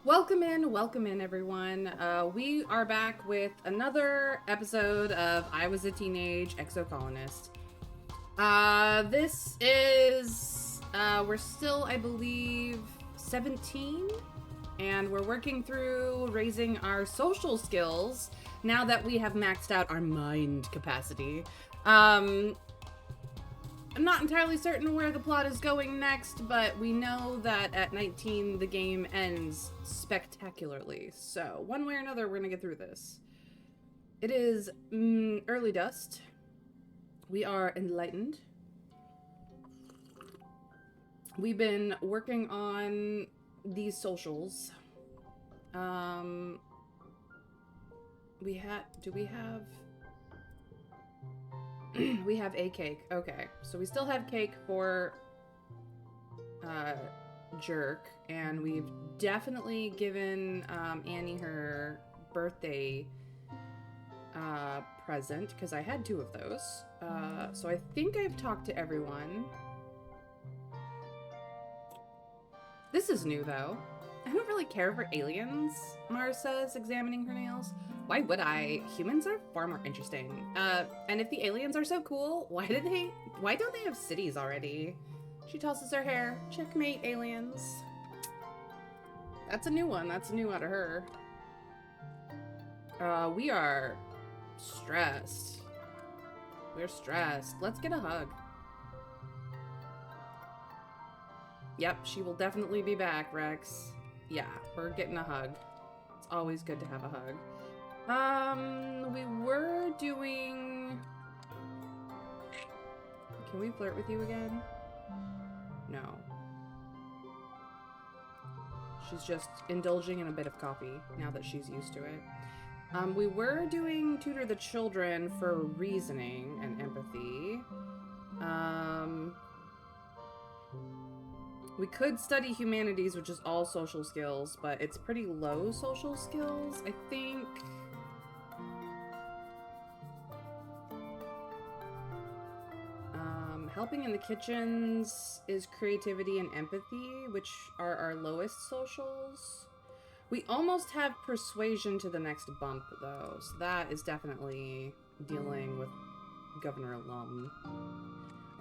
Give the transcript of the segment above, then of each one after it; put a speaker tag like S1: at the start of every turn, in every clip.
S1: Welcome in, everyone. We are back with another episode of I Was a Teenage Exocolonist. This is, we're still, I believe, 17, and we're working through raising our social skills now that we have maxed out our mind capacity. I'm not entirely certain where the plot is going next, but we know that at 19 the game ends spectacularly. So, one way or another, we're gonna get through this. It is early dust. We are enlightened. We've been working on these socials. Do we have... we have a cake. Okay, so we still have cake for Jerk, and we've definitely given Annie her birthday present, because I had 2 of those. So I think I've talked to everyone. This is new, though. I don't really care for aliens, Mars says, examining her nails. Why would I? Humans are far more interesting. And if the aliens are so cool, why don't they have cities already? She tosses her hair. Checkmate, aliens. That's a new one. That's new out of her. We are stressed. We're stressed. Let's get a hug. Yep, she will definitely be back, Rex. Yeah, we're getting a hug. It's always good to have a hug. We were doing... Can we flirt with you again? No. She's just indulging in a bit of coffee now that she's used to it. We were doing tutor the children for reasoning and empathy. We could study humanities, which is all social skills, but it's pretty low social skills, I think. Helping in the kitchens is creativity and empathy, which are our lowest socials. We almost have persuasion to the next bump, though, so that is definitely dealing with Governor Alum.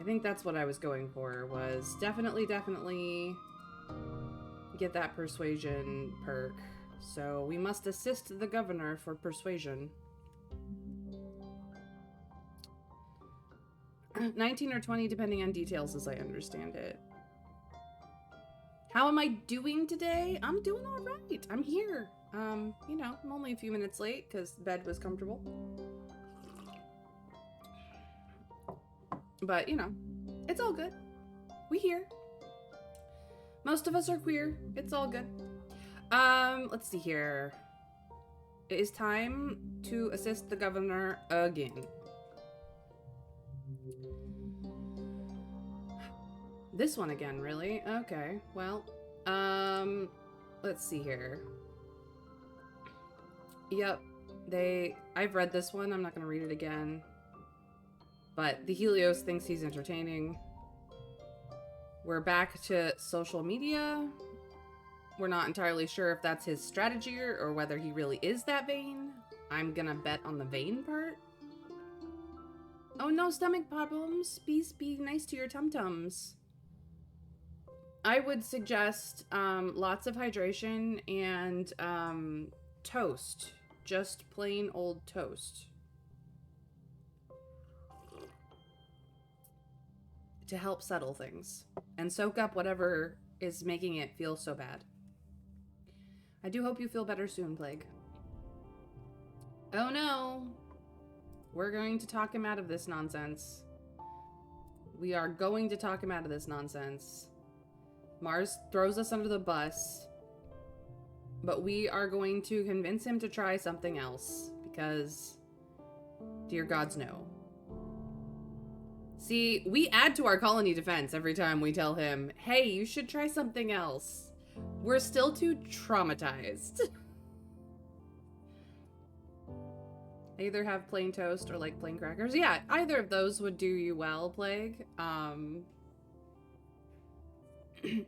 S1: I think that's what I was going for, was definitely get that persuasion perk. So we must assist the governor for persuasion. 19 or 20, depending on details, as I understand it. How am I doing today? I'm doing all right. I'm here. You know, I'm only a few minutes late because the bed was comfortable. But, you know, it's all good. We here. Most of us are queer. It's all good. Let's see here. It is time to assist the governor again. This one again, really? Okay, well, let's see here. Yep, I've read this one, I'm not gonna read it again. But the Helios thinks he's entertaining. We're back to social media. We're not entirely sure if that's his strategy or whether he really is that vain. I'm gonna bet on the vain part. Oh no, stomach problems. Be nice to your tum-tums. I would suggest lots of hydration and toast. Just plain old toast. To help settle things. And soak up whatever is making it feel so bad. I do hope you feel better soon, Plague. Oh no! We're going to talk him out of this nonsense. We are going to talk him out of this nonsense. Mars throws us under the bus, but we are going to convince him to try something else, because dear gods, no. See, we add to our colony defense every time we tell him, hey, you should try something else. We're still too traumatized. I either have plain toast or like plain crackers. Yeah, either of those would do you well, Plague.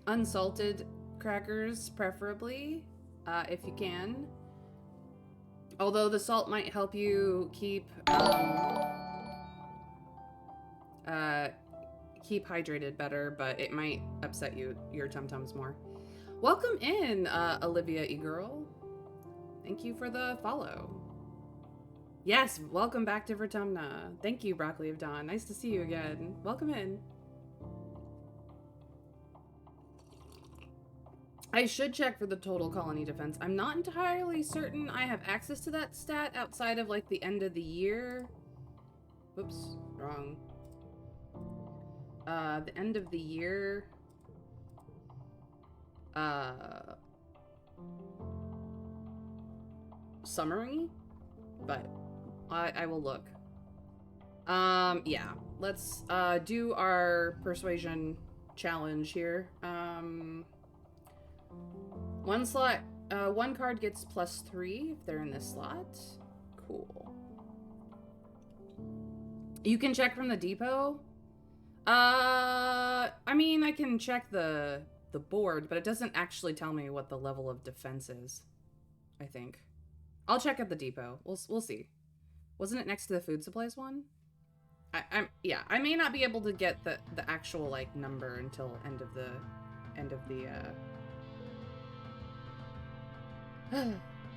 S1: Unsalted crackers, preferably. if you can. Although the salt might help you keep keep hydrated better, but it might upset your tum-tums more. Welcome in, Olivia E-Girl. Thank you for the follow. Yes, welcome back to Vertumna. Thank you, Broccoli of Dawn. Nice to see you again. Welcome in. I should check for the total colony defense. I'm not entirely certain I have access to that stat outside of, like, the end of the year. Whoops, wrong. The end of the year. Summary, but I will look. Yeah, let's do our persuasion challenge here. One slot, one card gets +3 if they're in this slot. Cool. You can check from the depot. I mean, I can check the board, but it doesn't actually tell me what the level of defense is, I think. I'll check at the depot. We'll see. Wasn't it next to the food supplies one? Yeah, I may not be able to get the actual, like, number until end of the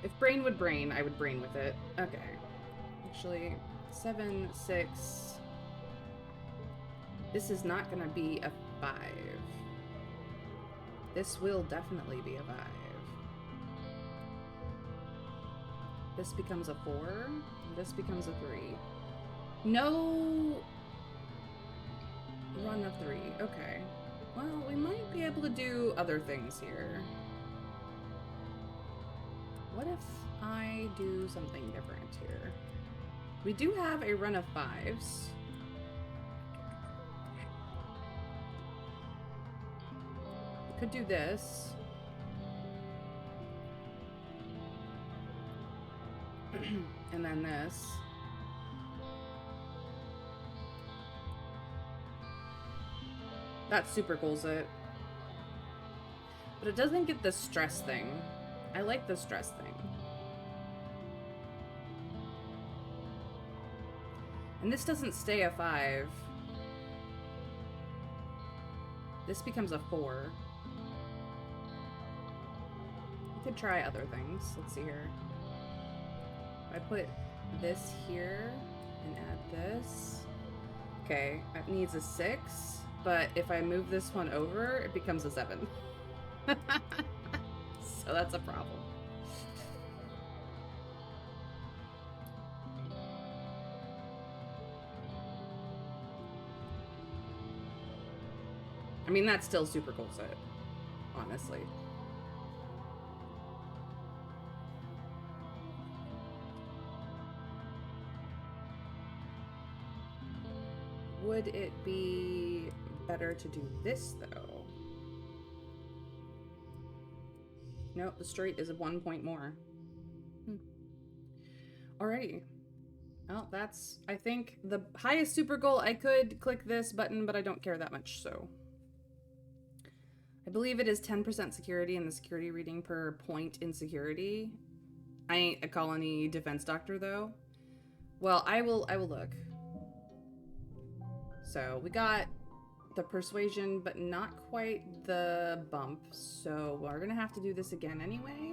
S1: if brain would brain, I would brain with it. Okay. Actually, 7, 6. This is not gonna be a 5. This will definitely be a 5. This becomes a 4. This becomes a 3. No run of 3. Okay. Well, we might be able to do other things here. What if I do something different here? We do have a run of 5s. We could do this. And then this. That super cools it. But it doesn't get the stress thing. I like the stress thing. And this doesn't stay a 5. This becomes a 4. We could try other things. Let's see here. I put this here and add this. Okay, that needs a 6, but if I move this one over, it becomes a 7. So that's a problem. I mean, that's still super cool set, honestly. Would it be better to do this, though? Nope, the straight is 1 point more. Alrighty. Well, that's, I think, the highest super goal. I could click this button, but I don't care that much, so. I believe it is 10% security in the security reading per point in security. I ain't a colony defense doctor, though. Well, I will look. So, we got the persuasion, but not quite the bump. So, we're gonna have to do this again anyway.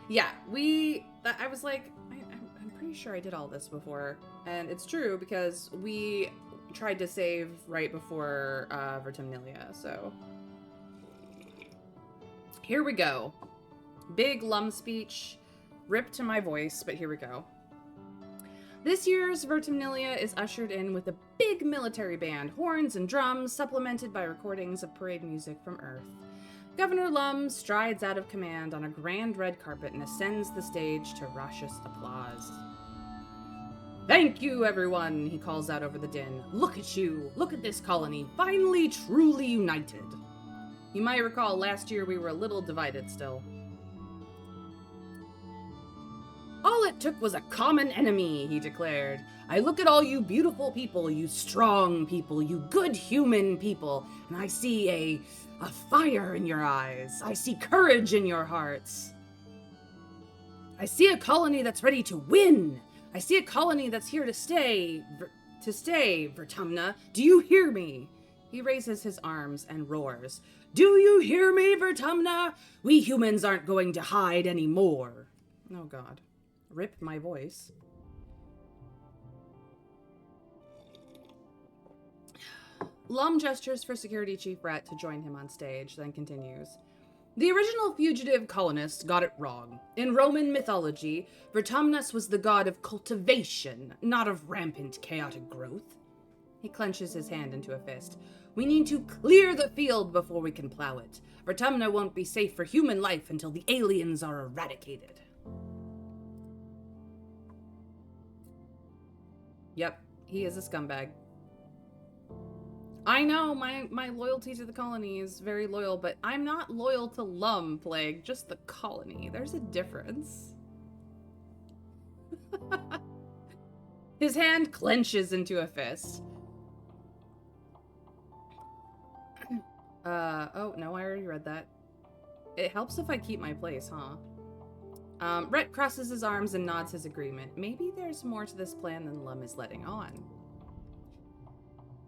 S1: Yeah, I was like, I'm pretty sure I did all this before. And it's true, because we tried to save right before Vertumnilia, so. Here we go. Big lum speech. Rip to my voice, but here we go. This year's Vertumnilia is ushered in with a big military band, horns and drums, supplemented by recordings of parade music from Earth. Governor Lum strides out of command on a grand red carpet and ascends the stage to raucous applause. "Thank you, everyone," he calls out over the din. "Look at you, look at this colony, finally truly united." You might recall last year we were a little divided still. All it it took was a common enemy, he declared. I look at all you beautiful people, you strong people, you good human people, and I see a fire in your eyes. I see courage in your hearts. I see a colony that's ready to win. I see a colony that's here to stay, Vertumna. Do you hear me? He raises his arms and roars. Do you hear me, Vertumna? We humans aren't going to hide anymore. Oh, God. Rip my voice. Lum gestures for Security Chief Rat to join him on stage, then continues. The original fugitive colonists got it wrong. In Roman mythology, Vertumnus was the god of cultivation, not of rampant, chaotic growth. He clenches his hand into a fist. We need to clear the field before we can plow it. Vertumna won't be safe for human life until the aliens are eradicated. Yep, he is a scumbag. I know, my loyalty to the colony is very loyal, but I'm not loyal to Lum, Plague, just the colony. There's a difference. His hand clenches into a fist. Oh, no, I already read that. It helps if I keep my place, huh? Rhett crosses his arms and nods his agreement. Maybe there's more to this plan than Lum is letting on.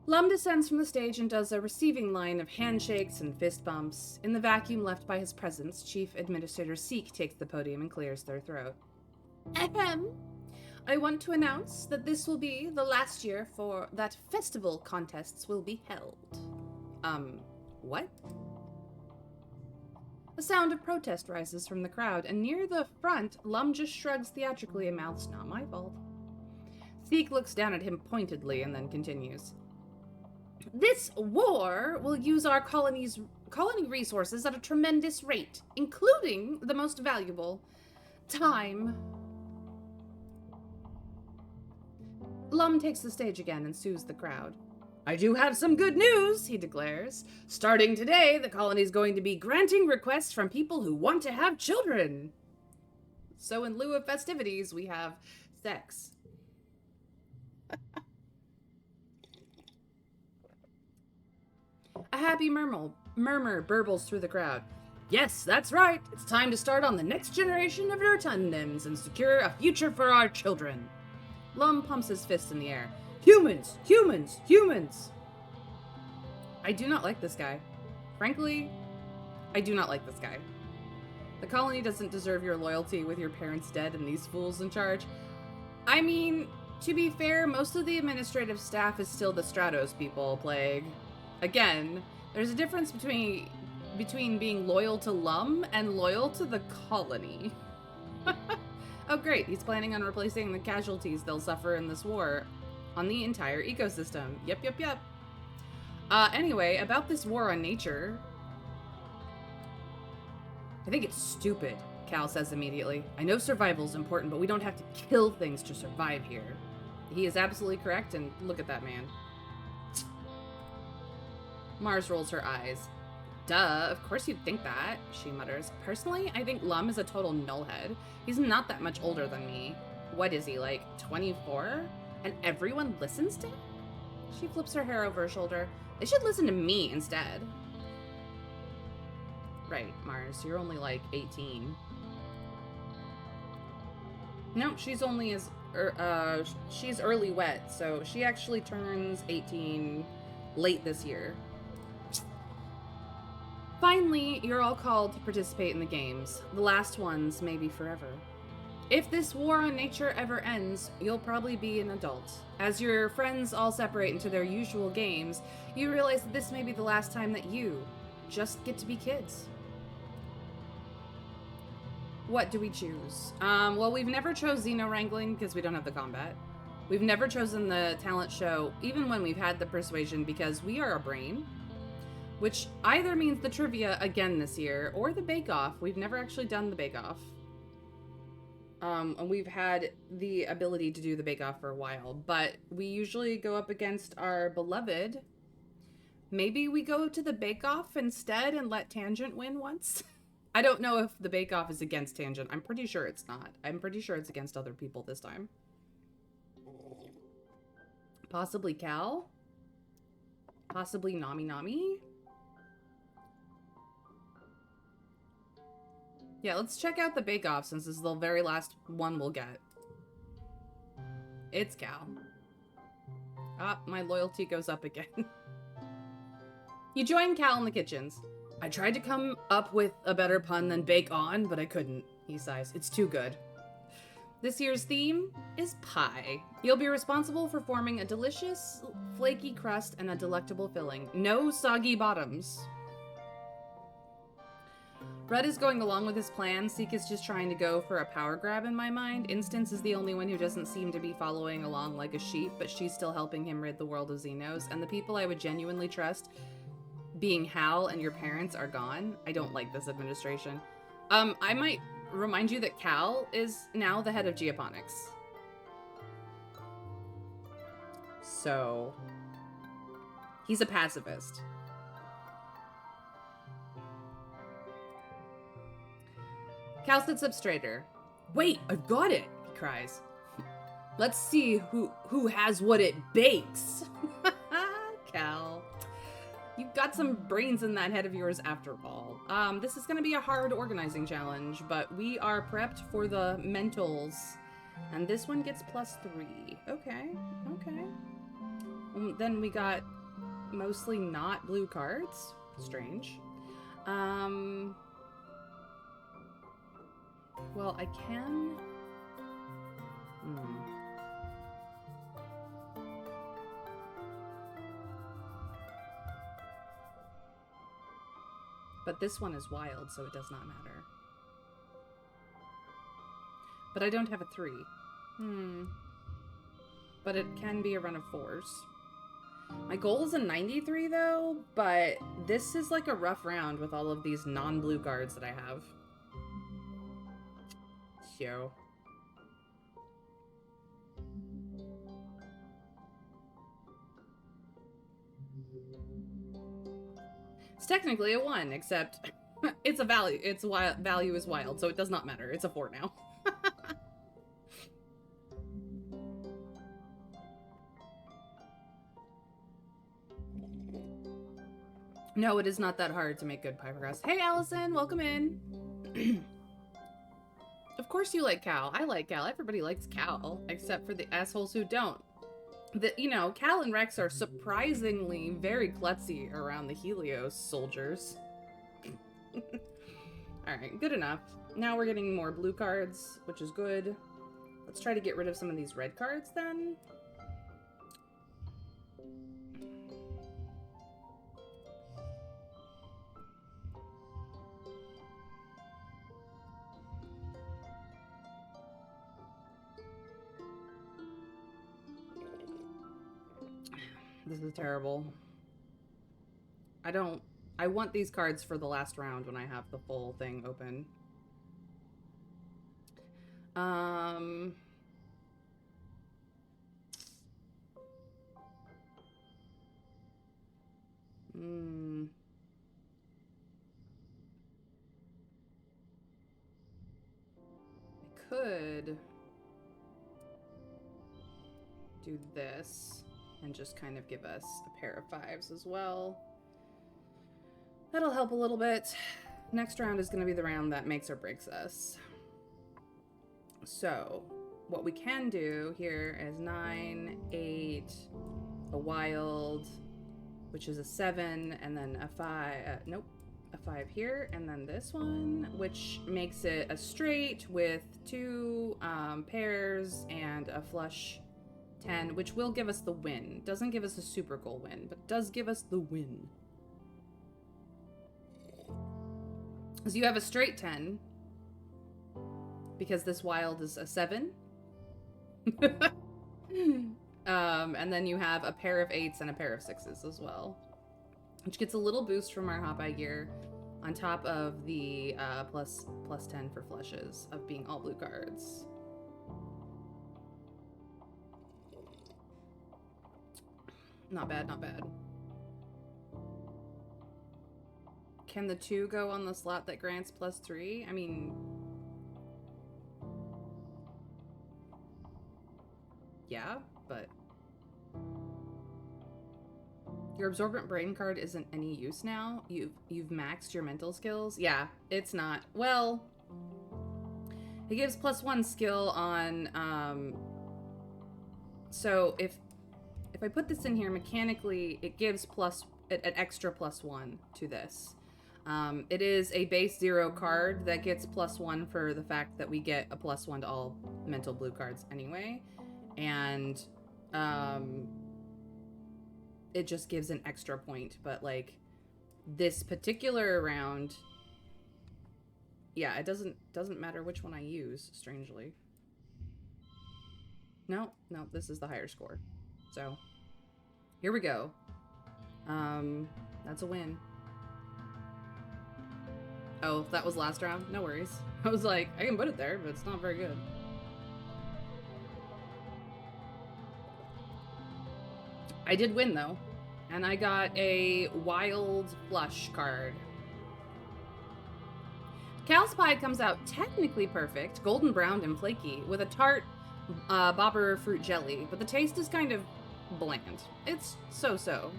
S1: Lum descends from the stage and does a receiving line of handshakes and fist bumps. In the vacuum left by his presence, Chief Administrator Seek takes the podium and clears their throat. Ahem. I want to announce that this will be the last year for that festival contests will be held. What? A sound of protest rises from the crowd, and near the front, Lum just shrugs theatrically and mouths, not my fault. Seek looks down at him pointedly and then continues. This war will use our colony resources at a tremendous rate, including the most valuable, time. Lum takes the stage again and soothes the crowd. I do have some good news, he declares. Starting today, the colony is going to be granting requests from people who want to have children. So in lieu of festivities, we have sex. A happy murmur burbles through the crowd. Yes, that's right. It's time to start on the next generation of Rotundans and secure a future for our children. Lum pumps his fist in the air. Humans! Humans! Humans! I do not like this guy. Frankly, I do not like this guy. The colony doesn't deserve your loyalty with your parents dead and these fools in charge. I mean, to be fair, most of the administrative staff is still the Stratos people, Plague. Again, there's a difference between being loyal to Lum and loyal to the colony. Oh great, he's planning on replacing the casualties they'll suffer in this war on the entire ecosystem. Yep. Anyway, about this war on nature. I think it's stupid, Cal says immediately. I know survival's important, but we don't have to kill things to survive here. He is absolutely correct, and look at that man. Mars rolls her eyes. Duh, of course you'd think that, she mutters. Personally, I think Lum is a total nullhead. He's not that much older than me. What is he, like 24? And everyone listens to him? She flips her hair over her shoulder. They should listen to me instead. Right, Mars, you're only like 18. No, she's only she's early wet, so she actually turns 18 late this year. Finally, you're all called to participate in the games. The last ones, maybe forever. If this war on nature ever ends, you'll probably be an adult. As your friends all separate into their usual games, you realize that this may be the last time that you just get to be kids. What do we choose? Well, we've never chose Xeno Wrangling because we don't have the combat. We've never chosen the talent show, even when we've had the persuasion, because we are a brain. Which either means the trivia again this year, or the bake-off. We've never actually done the bake-off. And we've had the ability to do the bake-off for a while, but we usually go up against our beloved. Maybe we go to the bake-off instead and let Tangent win once? I don't know if the Bake Off is against Tangent. I'm pretty sure it's not. I'm pretty sure it's against other people this time. Possibly Cal? Possibly Nami Nami? Yeah, let's check out the Bake Off since this is the very last one we'll get. It's Cal. Ah, my loyalty goes up again. You join Cal in the kitchens. I tried to come up with a better pun than bake on, but I couldn't. He sighs. It's too good. This year's theme is pie. You'll be responsible for forming a delicious, flaky crust and a delectable filling. No soggy bottoms. Red is going along with his plan. Seek is just trying to go for a power grab in my mind. Instance is the only one who doesn't seem to be following along like a sheep, but she's still helping him rid the world of Xenos. And the people I would genuinely trust, being Hal and your parents, are gone. I don't like this administration. I might remind you that Cal is now the head of Geoponics. So, he's a pacifist. Cal sits up straighter. Wait, I've got it, he cries. Let's see who has what it bakes. Cal. You've got some brains in that head of yours after all. This is going to be a hard organizing challenge, but we are prepped for the mentals. And this one gets +3. Okay, okay. Then we got mostly not blue cards. Strange. Well, I can... But this one is wild, so it does not matter. But I don't have a 3. But it can be a run of 4s. My goal is a 93, though, but this is like a rough round with all of these non-blue cards that I have. So... It's technically a 1, except it's a value. Its value is wild, so it does not matter. It's a 4 now. No, it is not that hard to make good pie crust. Hey, Allison, welcome in. Of course you like Cal. I like Cal. Everybody likes Cal, except for the assholes who don't. You know, Cal and Rex are surprisingly very klutzy around the Helios soldiers. Alright, good enough. Now we're getting more blue cards, which is good. Let's try to get rid of some of these red cards then. This is terrible. I want these cards for the last round when I have the full thing open. I could do this and just kind of give us a pair of 5s as well. That'll help a little bit. Next round is going to be the round that makes or breaks us. So, what we can do here is 9, 8, a wild, which is a 7, and then a 5, nope, a 5 here, and then this one, which makes it a straight with 2 pairs and a flush 10, which will give us the win. Doesn't give us a super goal win, but does give us the win. So you have a straight 10, because this wild is a 7. And then you have a pair of 8s and a pair of 6s as well, which gets a little boost from our hot eye gear on top of the plus 10 for flushes of being all blue cards. Not bad, not bad. Can the 2 go on the slot that grants +3? I mean... yeah, but... Your absorbent brain card isn't any use now? You've maxed your mental skills? Yeah, it's not. Well, it gives +1 skill on, so if I put this in here, mechanically, it gives an extra +1 to this. It is a base 0 card that gets +1 for the fact that we get a +1 to all mental blue cards anyway. And, it just gives an extra point, but like this particular round, yeah, it doesn't matter which one I use, strangely. No, this is the higher score. So here we go. That's a win. Oh, that was last round? No worries. I was like, I can put it there, but it's not very good. I did win, though. And I got a Wild Flush card. Cal's Pie comes out technically perfect, golden brown and flaky, with a tart bobber fruit jelly, but the taste is kind of bland. It's so-so.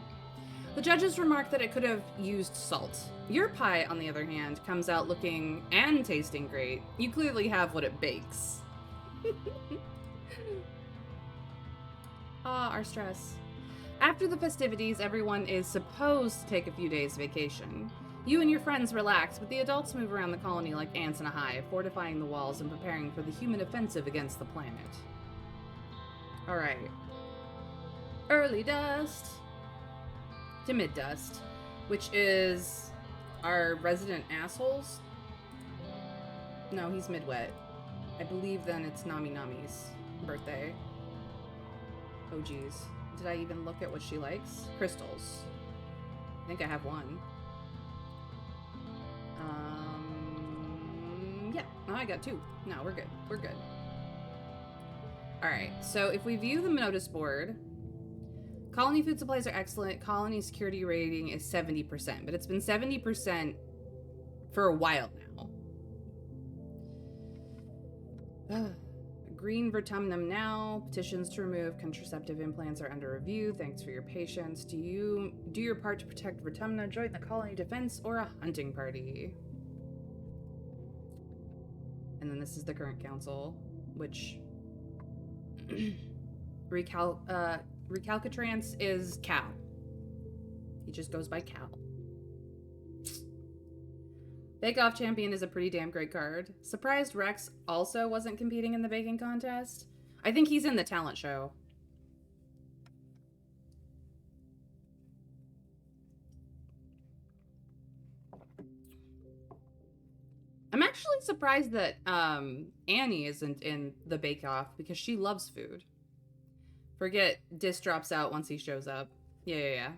S1: The judges remarked that it could have used salt. Your pie, on the other hand, comes out looking and tasting great. You clearly have what it bakes. Our stress. After the festivities, everyone is supposed to take a few days vacation. You and your friends relax, but the adults move around the colony like ants in a hive, fortifying the walls and preparing for the human offensive against the planet. Alright. Early dust to mid dust, which is our resident assholes. No, he's mid-wet. I believe then it's Nami Nami's birthday. Oh geez. Did I even look at what she likes? Crystals. I think I have one. Yeah. Oh, I got 2. No, we're good. We're good. Alright, so if we view the notice board, colony food supplies are excellent. Colony security rating is 70%, but it's been 70% for a while now. Green vertumnum now. Petitions to remove contraceptive implants are under review. Thanks for your patience. Do your part to protect vertumna, join the colony defense, or a hunting party. And then this is the current council, which Recalcitrance is Cal. He just goes by Cal. Bake Off Champion is a pretty damn great card. Surprised Rex also wasn't competing in the baking contest. I think he's in the talent show. I'm actually surprised that Annie isn't in the Bake Off because she loves food. Forget Dis drops out once he shows up. Yeah.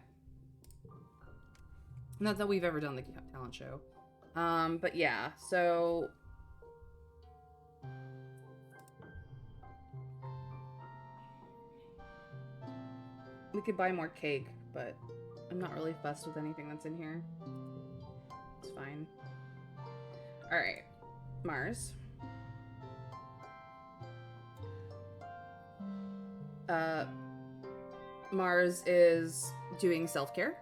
S1: Not that we've ever done the talent show. But yeah, so... we could buy more cake, but I'm not really fussed with anything that's in here. It's fine. Alright. Mars. Mars is doing self-care.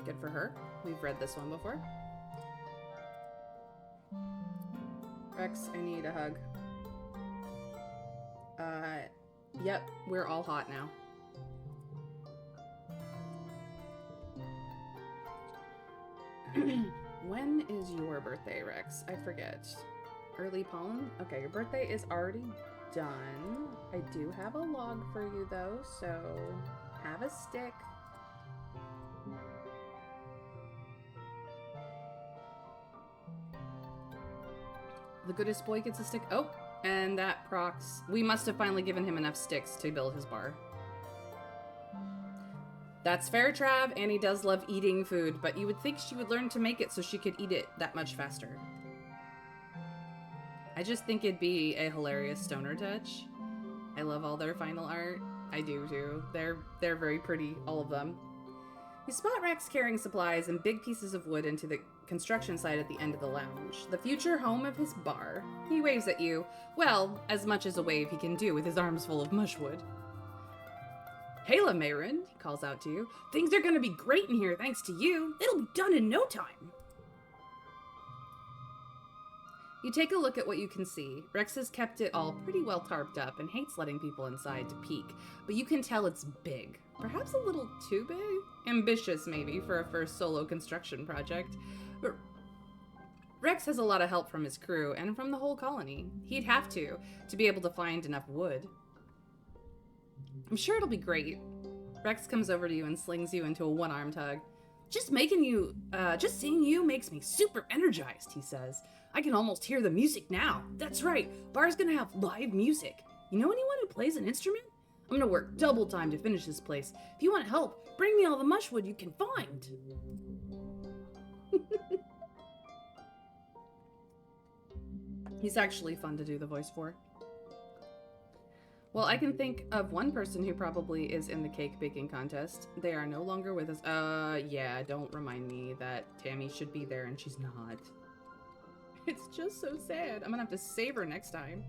S1: Good for her. We've read this one before. Rex, I need a hug. Yep, we're all hot now. When is your birthday, Rex? I forget. Early pollen? Okay, your birthday is already done. I do have a log for you, though, so have a stick. The goodest boy gets a stick. Oh, and that procs. We must have finally given him enough sticks to build his bar. That's fair, Trav. Annie does love eating food, but you would think she would learn to make it so she could eat it that much faster. I just think it'd be a hilarious stoner touch. I love all their final art. I do too. They're very pretty, all of them. You spot Rex carrying supplies and big pieces of wood into the construction site at the end of the lounge, the future home of his bar. He waves at you, well, as much as a wave he can do with his arms full of mushwood. Hayla Mayrin, he calls out to you. Things are gonna be great in here thanks to you. It'll be done in no time. You take a look at what you can see. Rex has kept it all pretty well tarped up and hates letting people inside to peek, but you can tell it's big. Perhaps a little too big? Ambitious, maybe, for a first solo construction project. But Rex has a lot of help from his crew and from the whole colony. He'd have to be able to find enough wood. I'm sure it'll be great. Rex comes over to you and slings you into a one-armed hug. Just seeing you makes me super energized, he says. I can almost hear the music now. That's right, bar's gonna have live music. You know anyone who plays an instrument? I'm gonna work double time to finish this place. If you want help, bring me all the mushwood you can find. He's actually fun to do the voice for. Well, I can think of one person who probably is in the cake baking contest. They are no longer with us. Yeah, don't remind me that Tammy should be there and she's not. It's just so sad. I'm gonna have to save her next time.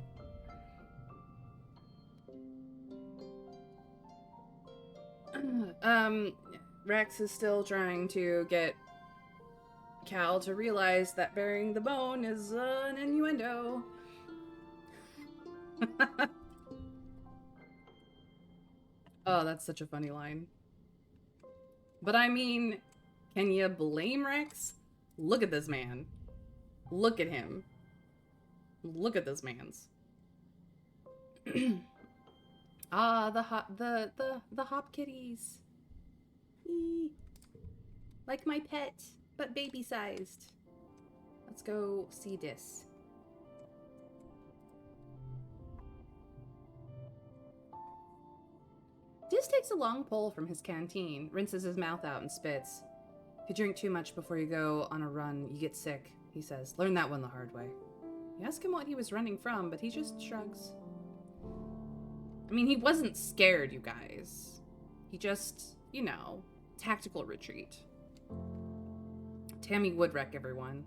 S1: Rex is still trying to get Cal to realize that burying the bone is an innuendo. Oh, that's such a funny line. But I mean, can you blame Rex? Look at this man. Look at him. Look at this man's. Ah, the hop kitties. Eee. Like my pet, but baby-sized. Let's go see this. Dis takes a long pull from his canteen, rinses his mouth out, and spits. If you drink too much before you go on a run, you get sick, he says. Learn that one the hard way. You ask him what he was running from, but he just shrugs. I mean, he wasn't scared, you guys. He just, you know, tactical retreat. Tammy would wreck everyone.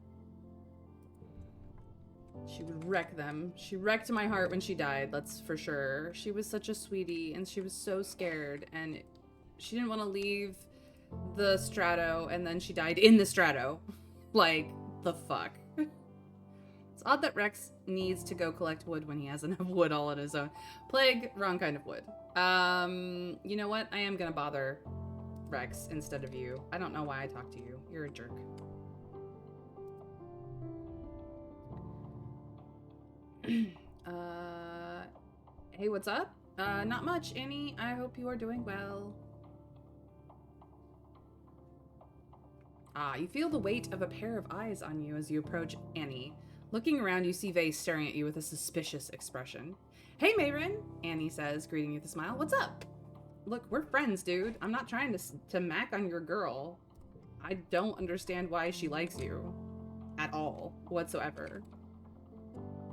S1: She would wreck them. She wrecked my heart when she died, that's for sure. She was such a sweetie, and she was so scared, and she didn't want to leave the Strato, and then she died in the Strato. Like, the fuck. It's odd that Rex needs to go collect wood when he has enough wood all on his own. Plague, wrong kind of wood. You know what? I am gonna bother Rex instead of you. I don't know why I talked to you. You're a jerk. Hey, what's up? Not much, Annie. I hope you are doing well. You feel the weight of a pair of eyes on you as you approach Annie. Looking around, you see Vase staring at you with a suspicious expression. Hey, Mayrin, Annie says, greeting you with a smile. What's up? Look, we're friends, dude. I'm not trying to mac on your girl. I don't understand why she likes you. At all. Whatsoever.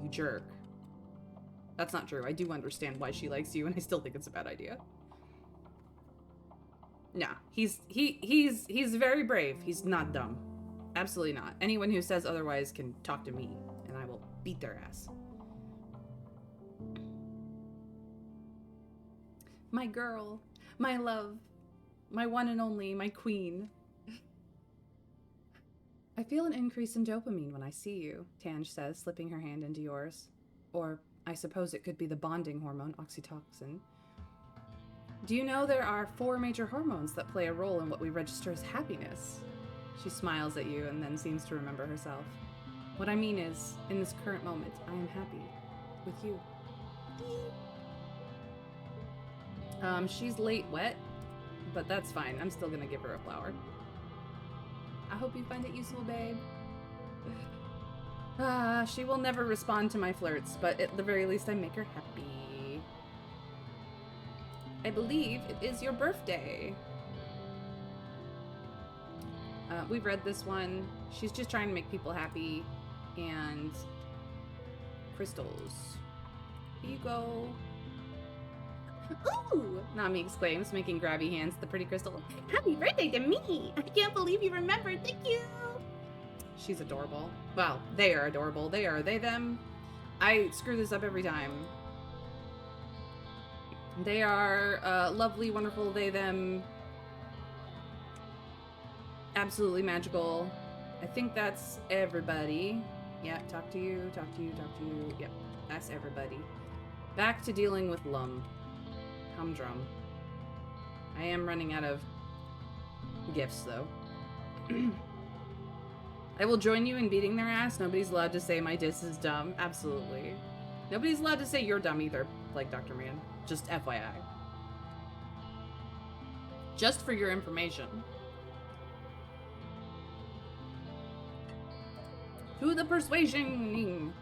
S1: You jerk. That's not true. I do understand why she likes you, and I still think it's a bad idea. Nah, he's very brave. He's not dumb. Absolutely not. Anyone who says otherwise can talk to me, and I will beat their ass. My girl, my love, my one and only, my queen. I feel an increase in dopamine when I see you, Tange says, slipping her hand into yours. Or I suppose it could be the bonding hormone, oxytocin. Do you know there are 4 major hormones that play a role in what we register as happiness? She smiles at you and then seems to remember herself. What I mean is, in this current moment, I am happy. With you. She's late wet, but that's fine. I'm still gonna give her a flower. I hope you find it useful, babe. She will never respond to my flirts, but at the very least I make her happy. I believe it is your birthday. We've read this one. She's just trying to make people happy. And crystals. Here you go. Ooh! Nami exclaims, making grabby hands at the pretty crystal. Happy birthday to me! I can't believe you remembered. Thank you! She's adorable. Well, they are adorable. They are they, them. I screw this up every time. They are lovely, wonderful, they, them. Absolutely magical. I think that's everybody. Yeah, talk to you, talk to you, talk to you. Yep, that's everybody. Back to dealing with Lum. Humdrum. I am running out of gifts, though. I will join you in beating their ass. Nobody's allowed to say my diss is dumb. Absolutely. Nobody's allowed to say you're dumb either, like Dr. Man. Just FYI. Just for your information. To the persuasion!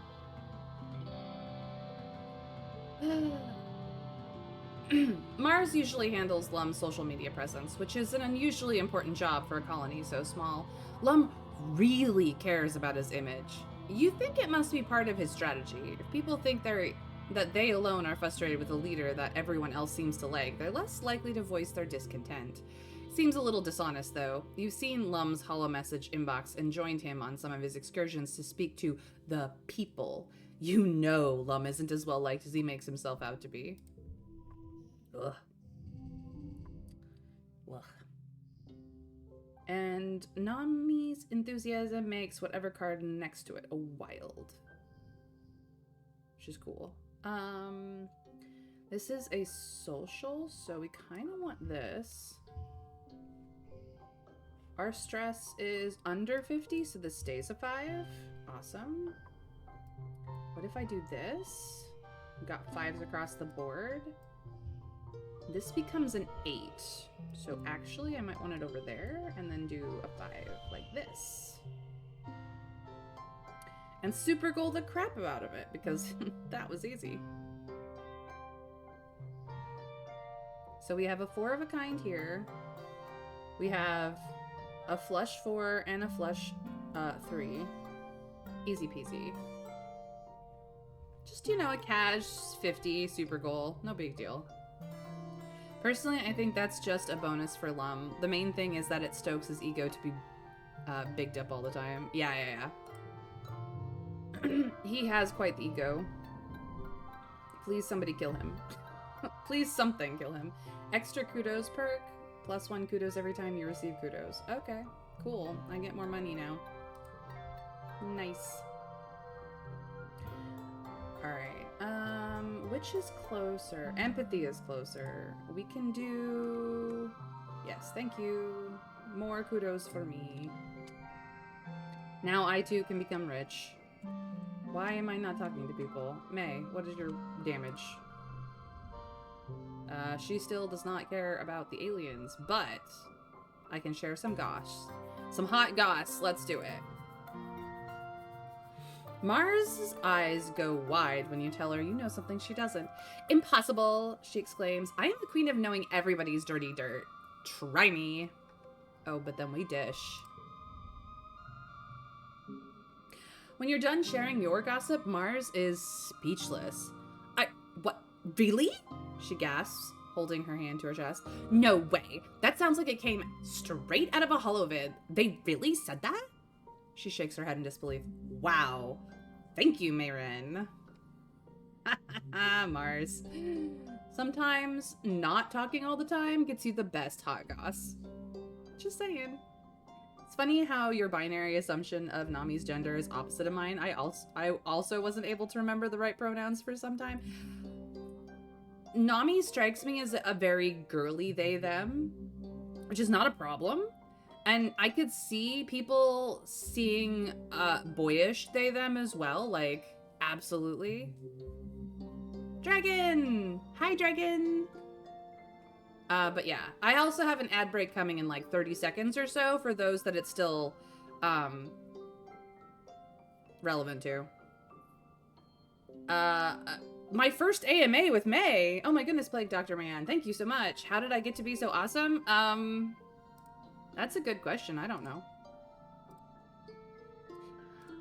S1: Mars usually handles Lum's social media presence, which is an unusually important job for a colony so small. Lum really cares about his image. You think it must be part of his strategy. If people think that they alone are frustrated with a leader that everyone else seems to like, they're less likely to voice their discontent. Seems a little dishonest, though. You've seen Lum's holo message inbox and joined him on some of his excursions to speak to the people. You know Lum isn't as well liked as he makes himself out to be. Ugh. Ugh. And Nami's enthusiasm makes whatever card next to it a wild. Which is cool. This is a social, so we kind of want this. Our stress is under 50, so this stays a 5. Awesome. What if I do this? Got 5s across the board. This becomes an 8. So actually, I might want it over there and then do a 5 like this. And super goal the crap out of it because that was easy. So we have a 4 of a kind here. We have a flush 4 and a flush 3. Easy peasy. Just, you know, a cash 50 super goal. No big deal. Personally, I think that's just a bonus for Lum. The main thing is that it stokes his ego to be bigged up all the time. Yeah. He has quite the ego. Please somebody kill him. Please something kill him. Extra kudos perk. +1 kudos every time you receive kudos. Okay, cool. I get more money now. Nice. Alright. Which is closer? Empathy is closer. We can do... Yes, thank you. More kudos for me. Now I too can become rich. Why am I not talking to people? May, what is your damage? She still does not care about the aliens, but I can share some goss. Some hot goss. Let's do it. Mars' eyes go wide when you tell her you know something she doesn't. Impossible, she exclaims. I am the queen of knowing everybody's dirty dirt. Try me. Oh, but then we dish. When you're done sharing your gossip, Mars is speechless. What? Really? She gasps, holding her hand to her chest. No way. That sounds like it came straight out of a holovid. They really said that? She shakes her head in disbelief. Wow. Thank you, Mayrin. Mars. Sometimes not talking all the time gets you the best hot goss. Just saying. It's funny how your binary assumption of Nami's gender is opposite of mine. I also wasn't able to remember the right pronouns for some time. Nami strikes me as a very girly they, them, which is not a problem. And I could see people seeing boyish they, them as well. Like, absolutely. Dragon! Hi, Dragon! But yeah, I also have an ad break coming in like 30 seconds or so for those that it's still relevant to. My first AMA with May. Oh my goodness, Plague Dr. Man. Thank you so much. How did I get to be so awesome? That's a good question. I don't know.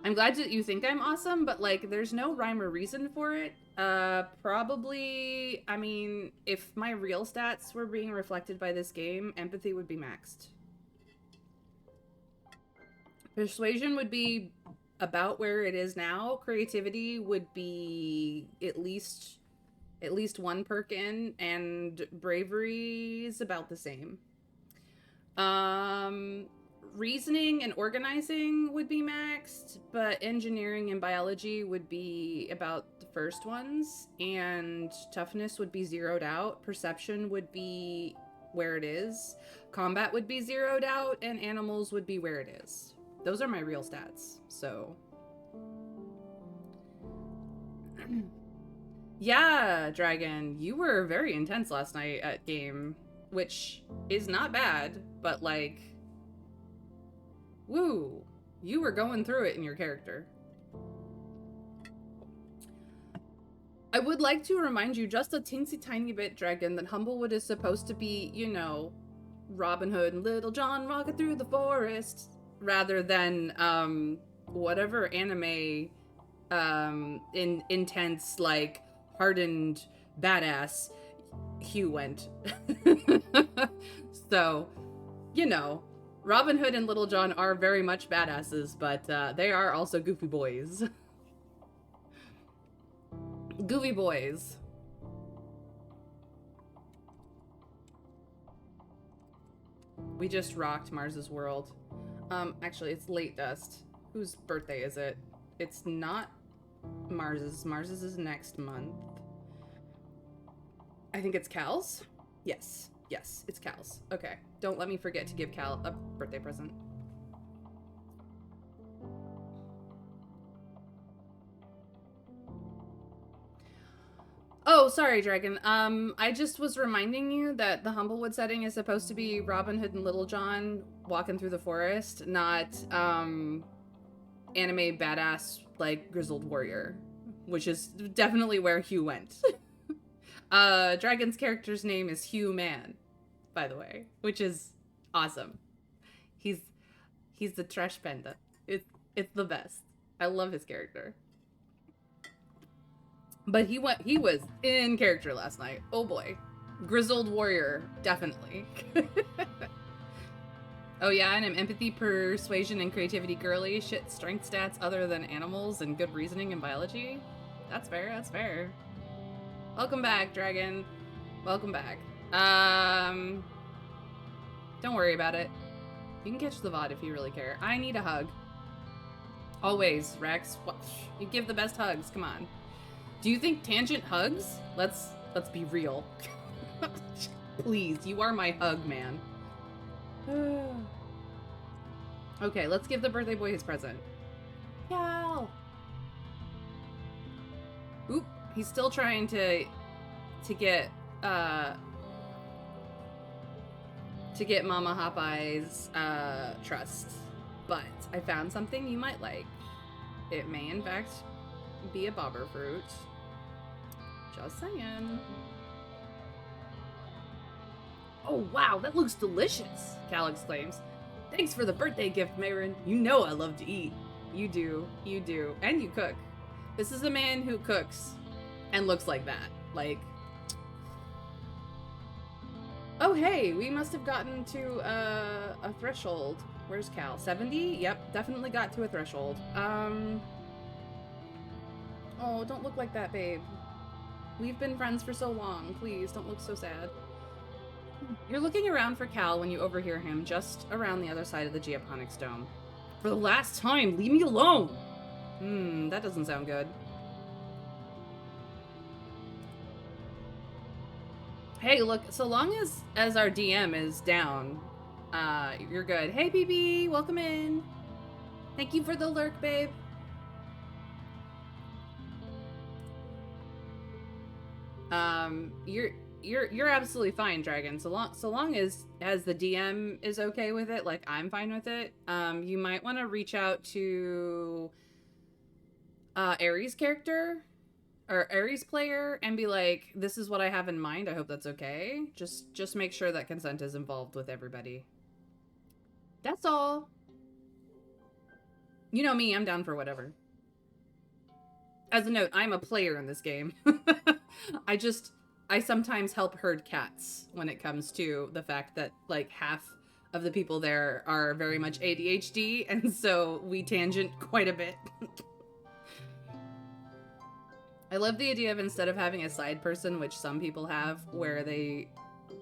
S1: I'm glad that you think I'm awesome, but like there's no rhyme or reason for it. Probably, I mean, if my real stats were being reflected by this game, empathy would be maxed. Persuasion would be about where it is now. Creativity would be at least one perk in, and bravery is about the same. Reasoning and organizing would be maxed, but engineering and biology would be about the first ones, and toughness would be zeroed out. Perception would be where it is. Combat would be zeroed out, and animals would be where it is. Those are my real stats, so... Yeah, Dragon, you were very intense last night at game, which is not bad, but like... Woo! You were going through it in your character. I would like to remind you just a teensy tiny bit, Dragon, that Humblewood is supposed to be, you know, Robin Hood and Little John walking through the forest, rather than, whatever anime, intense, like, hardened badass Hugh went. So, you know, Robin Hood and Little John are very much badasses, but they are also goofy boys. Goofy boys. We just rocked Mars's world. Actually, it's late dust. Whose birthday is it? It's not Mars's. Mars's is next month. I think it's Cal's? Yes. Yes, it's Cal's. Okay. Don't let me forget to give Cal a birthday present. Oh, sorry, Dragon. I just was reminding you that the Humblewood setting is supposed to be Robin Hood and Little John walking through the forest, not, anime badass, like, grizzled warrior, which is definitely where Hugh went. Dragon's character's name is Hugh Man, by the way, which is awesome. He's the trash panda. It's the best. I love his character. But he was in character last night. Oh boy. Grizzled warrior, definitely. Oh yeah, and I'm empathy, persuasion, and creativity girly. Shit, strength stats other than animals, and good reasoning and biology. That's fair, that's fair. Welcome back, Dragon. Welcome back. Don't worry about it. You can catch the VOD if you really care. I need a hug. Always, Rex. You give the best hugs, come on. Do you think Tangent hugs? Let's be real. Please, you are my hug man. Okay, let's give the birthday boy his present. Cal! Oop, he's still trying to get Mama Hopeye's trust. But I found something you might like. It may in fact be a bobber fruit. Just saying. Oh wow, that looks delicious, Cal exclaims. Thanks for the birthday gift, Mayron. You know I love to eat. You do. You do. And you cook. This is a man who cooks and looks like that. Like... Oh hey, we must have gotten to a threshold. Where's Cal? 70? Yep, definitely got to a threshold. Oh, don't look like that, babe. We've been friends for so long. Please, don't look so sad. You're looking around for Cal when you overhear him just around the other side of the geoponics dome. For the last time, leave me alone! That doesn't sound good. Hey, look, so long as our DM is down, you're good. Hey, BB, welcome in. Thank you for the lurk, babe. You're absolutely fine, Dragon. So long as the DM is okay with it, like I'm fine with it. You might want to reach out to Aries character or Aries player and be like, this is what I have in mind. I hope that's okay. Just make sure that consent is involved with everybody. That's all. You know me, I'm down for whatever. As a note, I'm a player in this game. I sometimes help herd cats when it comes to the fact that, like, half of the people there are very much ADHD, and so we tangent quite a bit. I love the idea of, instead of having a side person, which some people have, where they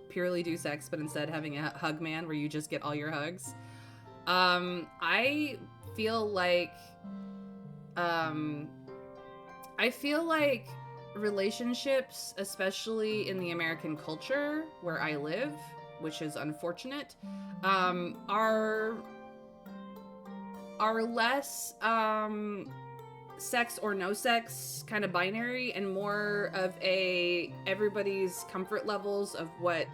S1: purely do sex, but instead having a hug man where you just get all your hugs. I feel like relationships, especially in the American culture where I live, which is unfortunate, are less sex or no sex kind of binary, and more of a everybody's comfort levels of what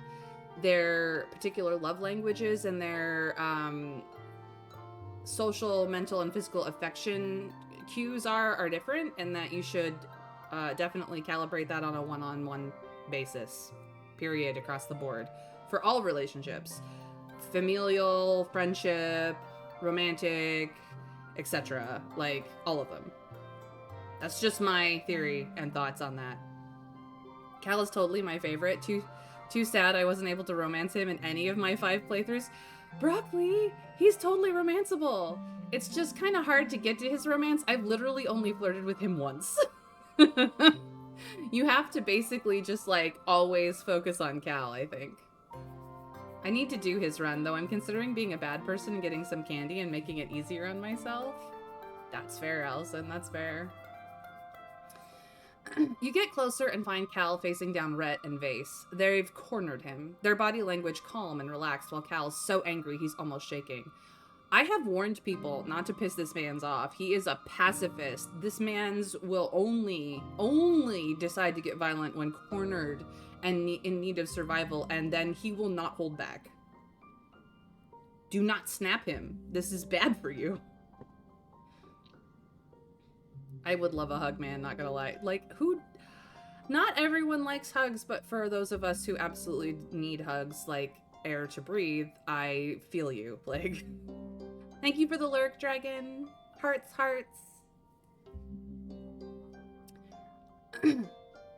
S1: their particular love languages and their social, mental, and physical affection cues are different, and that you should definitely calibrate that on a one-on-one basis, period, across the board, for all relationships. Familial, friendship, romantic, etc. Like, all of them. That's just my theory and thoughts on that. Cal is totally my favorite. Too sad I wasn't able to romance him in any of my 5 playthroughs. Broccoli, he's totally romanceable. It's just kind of hard to get to his romance. I've literally only flirted with him once. You have to basically just, like, always focus on Cal, I think. I need to do his run, though I'm considering being a bad person and getting some candy and making it easier on myself. That's fair, Allison, that's fair. You get closer and find Cal facing down Rhett and Vase. They've cornered him, their body language calm and relaxed, while Cal's so angry he's almost shaking. I have warned people not to piss this man's off. He is a pacifist. This man's will only decide to get violent when cornered and in need of survival, and then he will not hold back. Do not snap him. This is bad for you. I would love a hug, man, not gonna lie. Like, who... Not everyone likes hugs, but for those of us who absolutely need hugs, like air to breathe, I feel you, Plague. Thank you for the lurk, Dragon. Hearts, hearts.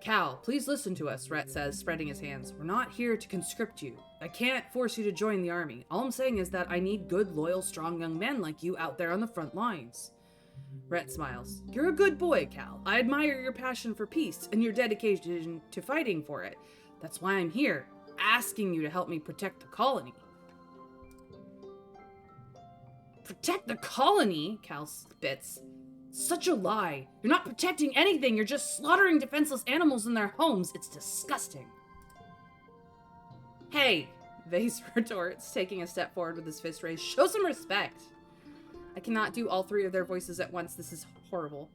S1: Cal, please listen to us, Rhett says, spreading his hands. We're not here to conscript you. I can't force you to join the army. All I'm saying is that I need good, loyal, strong young men like you out there on the front lines. Rhett smiles. You're a good boy, Cal. I admire your passion for peace and your dedication to fighting for it. That's why I'm here, asking you to help me protect the colony. Protect the colony? Cal spits. Such a lie. You're not protecting anything. You're just slaughtering defenseless animals in their homes. It's disgusting. Hey, Vase retorts, taking a step forward with his fist raised. Show some respect. I cannot do all 3 of their voices at once. This is horrible.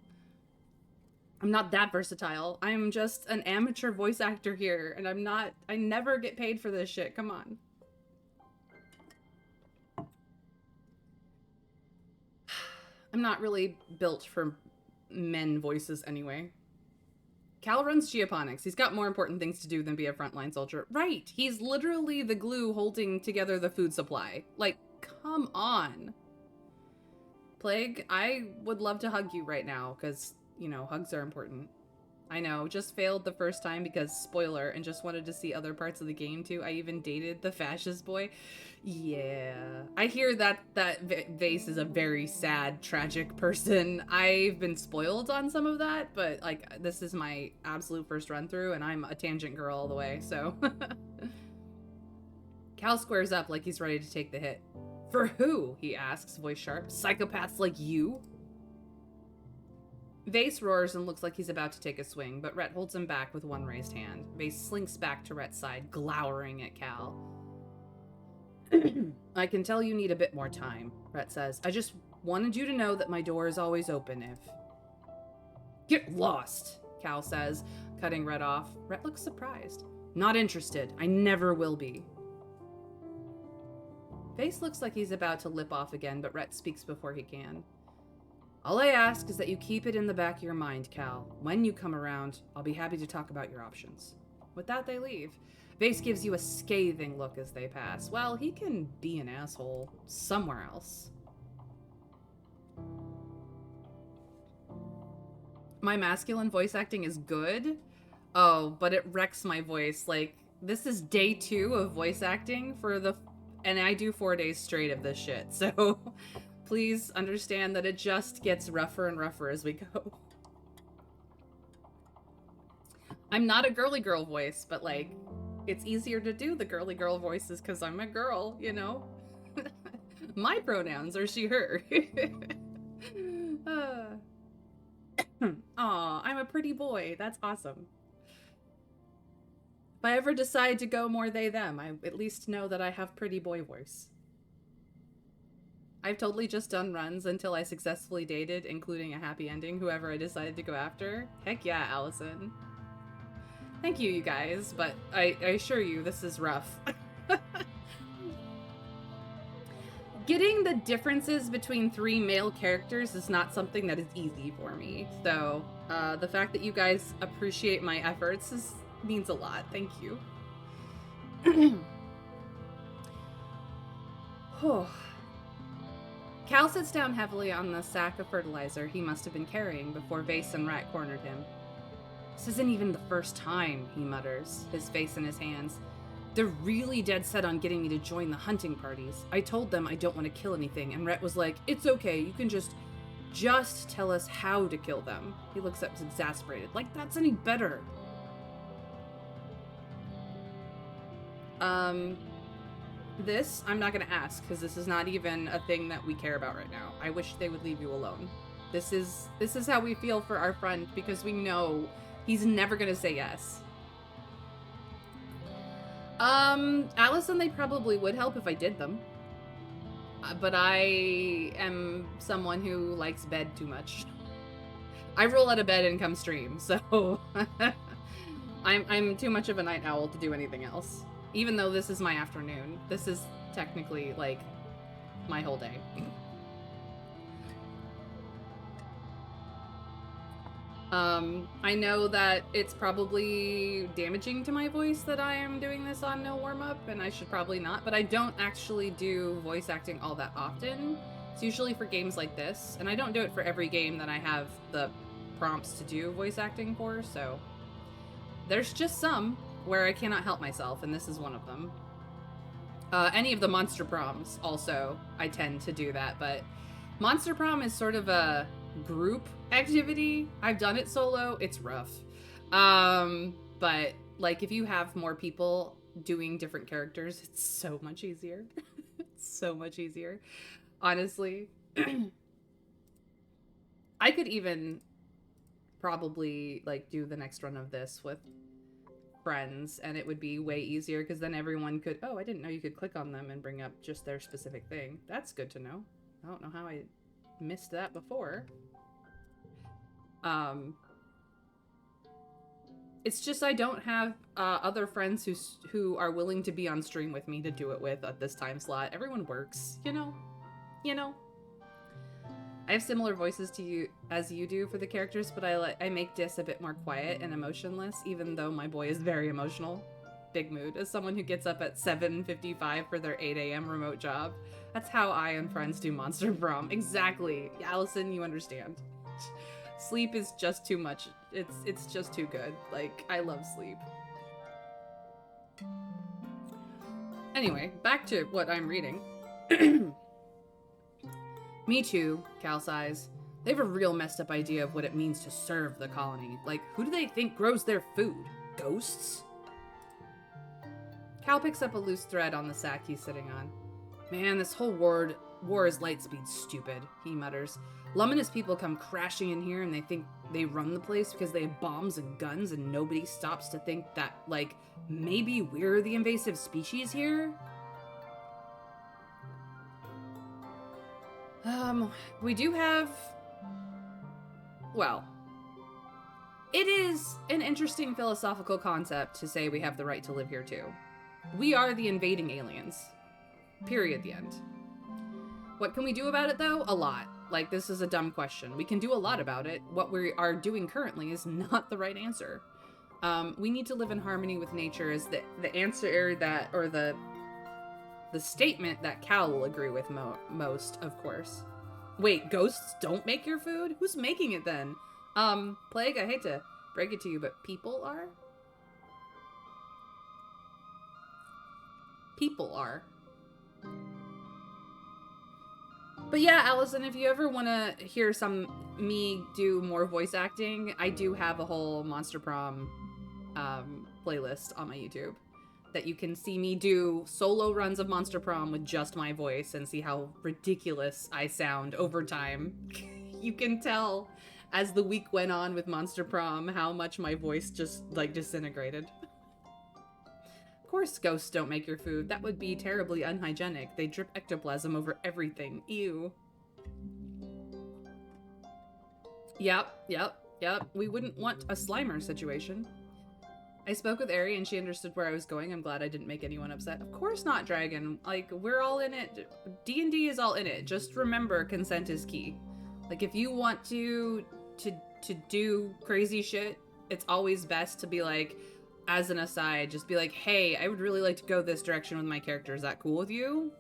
S1: I'm not that versatile. I'm just an amateur voice actor here, and I never get paid for this shit. Come on. I'm not really built for men voices anyway. Cal runs geoponics. He's got more important things to do than be a frontline soldier. Right. He's literally the glue holding together the food supply. Like, come on. Plague, I would love to hug you right now, because, you know, hugs are important. I know, just failed the first time because, spoiler, and just wanted to see other parts of the game too. I even dated the fascist boy. Yeah. I hear that Vase is a very sad, tragic person. I've been spoiled on some of that, but, like, this is my absolute first run through, and I'm a tangent girl all the way, so. Cal squares up like he's ready to take the hit. For who? He asks, voice sharp. Psychopaths like you? Vase roars and looks like he's about to take a swing, but Rhett holds him back with one raised hand. Vase slinks back to Rhett's side, glowering at Cal. I can tell you need a bit more time, Rhett says. I just wanted you to know that my door is always open if... Get lost, Cal says, cutting Rhett off. Rhett looks surprised. Not interested. I never will be. Vase looks like he's about to lip off again, but Rhett speaks before he can. All I ask is that you keep it in the back of your mind, Cal. When you come around, I'll be happy to talk about your options. With that, they leave. Vase gives you a scathing look as they pass. Well, he can be an asshole somewhere else. my masculine voice acting is good. Oh, but it wrecks my voice. Like, this is day 2 of voice acting and I do 4 days straight of this shit. So please understand that it just gets rougher and rougher as we go. I'm not a girly girl voice, but like, it's easier to do the girly girl voices because I'm a girl, you know? My pronouns are she, her. Aw, I'm a pretty boy. That's awesome. If I ever decide to go more they, them, I at least know that I have pretty boy voice. I've totally just done runs until I successfully dated, including a happy ending, whoever I decided to go after. Heck yeah, Allison. Thank you, you guys, but I assure you, this is rough. Getting the differences between 3 male characters is not something that is easy for me. So, the fact that you guys appreciate my efforts means a lot. Thank you. Cal sits down heavily on the sack of fertilizer he must have been carrying before Vase and Rat cornered him. This isn't even the first time, he mutters, his face in his hands. They're really dead set on getting me to join the hunting parties. I told them I don't want to kill anything, and Rhett was like, it's okay, you can just tell us how to kill them. He looks up exasperated, like that's any better. This, I'm not gonna ask, because this is not even a thing that we care about right now. I wish they would leave you alone. This is how we feel for our friend, because we know he's never gonna say yes. Allison, they probably would help if I did them. But I am someone who likes bed too much. I roll out of bed and come stream, so I'm too much of a night owl to do anything else. Even though this is my afternoon. This is technically, like, my whole day. I know that it's probably damaging to my voice that I am doing this on no warm-up, and I should probably not, but I don't actually do voice acting all that often. It's usually for games like this, and I don't do it for every game that I have the prompts to do voice acting for, so there's just some where I cannot help myself, and this is one of them. Any of the Monster Proms also, I tend to do that, but Monster Prom is sort of a group activity. I've done it solo, it's rough. But like if you have more people doing different characters, it's so much easier. It's so much easier. Honestly. I could even probably like do the next run of this with friends, and it would be way easier because then everyone could, oh, I didn't know you could click on them and bring up just their specific thing. That's good to know. I don't know how I missed that before. It's just I don't have other friends who are willing to be on stream with me to do it with at this time slot. Everyone works, you know? I have similar voices to you as you do for the characters, but I make Dis a bit more quiet and emotionless, even though my boy is very emotional. Big mood. As someone who gets up at 7:55 for their 8 a.m. remote job, that's how I and friends do Monster Prom. Exactly. Allison, you understand. Sleep is just too much. It's just too good. Like, I love sleep. Anyway, back to what I'm reading. Me too, Cal sighs. They have a real messed up idea of what it means to serve the colony. Like, who do they think grows their food? Ghosts? Cal picks up a loose thread on the sack he's sitting on. Man, this whole war is light speed stupid, he mutters. Lum and his people come crashing in here and they think they run the place because they have bombs and guns, and nobody stops to think that, like, maybe we're the invasive species here? We do have... Well, it is an interesting philosophical concept to say we have the right to live here too. We are the invading aliens. Period, the end. What can we do about it, though? A lot. Like, this is a dumb question. We can do a lot about it. What we are doing currently is not the right answer. We need to live in harmony with nature is the answer that, or the statement that Cal will agree with most, of course. Wait, ghosts don't make your food? Who's making it then? Plague, I hate to break it to you, but people are? People are. But yeah, Allison, if you ever want to hear me do more voice acting, I do have a whole Monster Prom playlist on my YouTube that you can see me do solo runs of Monster Prom with just my voice and see how ridiculous I sound over time. You can tell as the week went on with Monster Prom how much my voice just like disintegrated. Of course ghosts don't make your food. That would be terribly unhygienic. They drip ectoplasm over everything. Ew. Yep. We wouldn't want a Slimer situation. I spoke with Ari and she understood where I was going. I'm glad I didn't make anyone upset. Of course not, Dragon. Like, we're all in it. D&D is all in it. Just remember, consent is key. Like, if you want to do crazy shit, it's always best to be like, as an aside, just be like, hey, I would really like to go this direction with my character. Is that cool with you?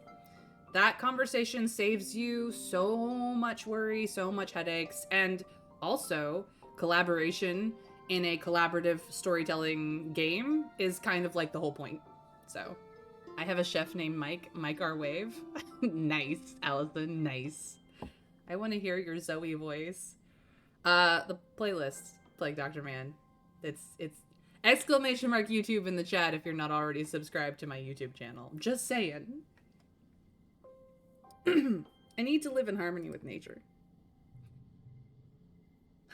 S1: That conversation saves you so much worry, so much headaches, and also collaboration in a collaborative storytelling game is kind of like the whole point. So, I have a chef named Mike R. Wave. Nice, Allison, nice. I want to hear your Zoe voice. The playlist, Plague Dr. Man. It's exclamation mark YouTube in the chat if you're not already subscribed to my YouTube channel. Just saying. I need to live in harmony with nature.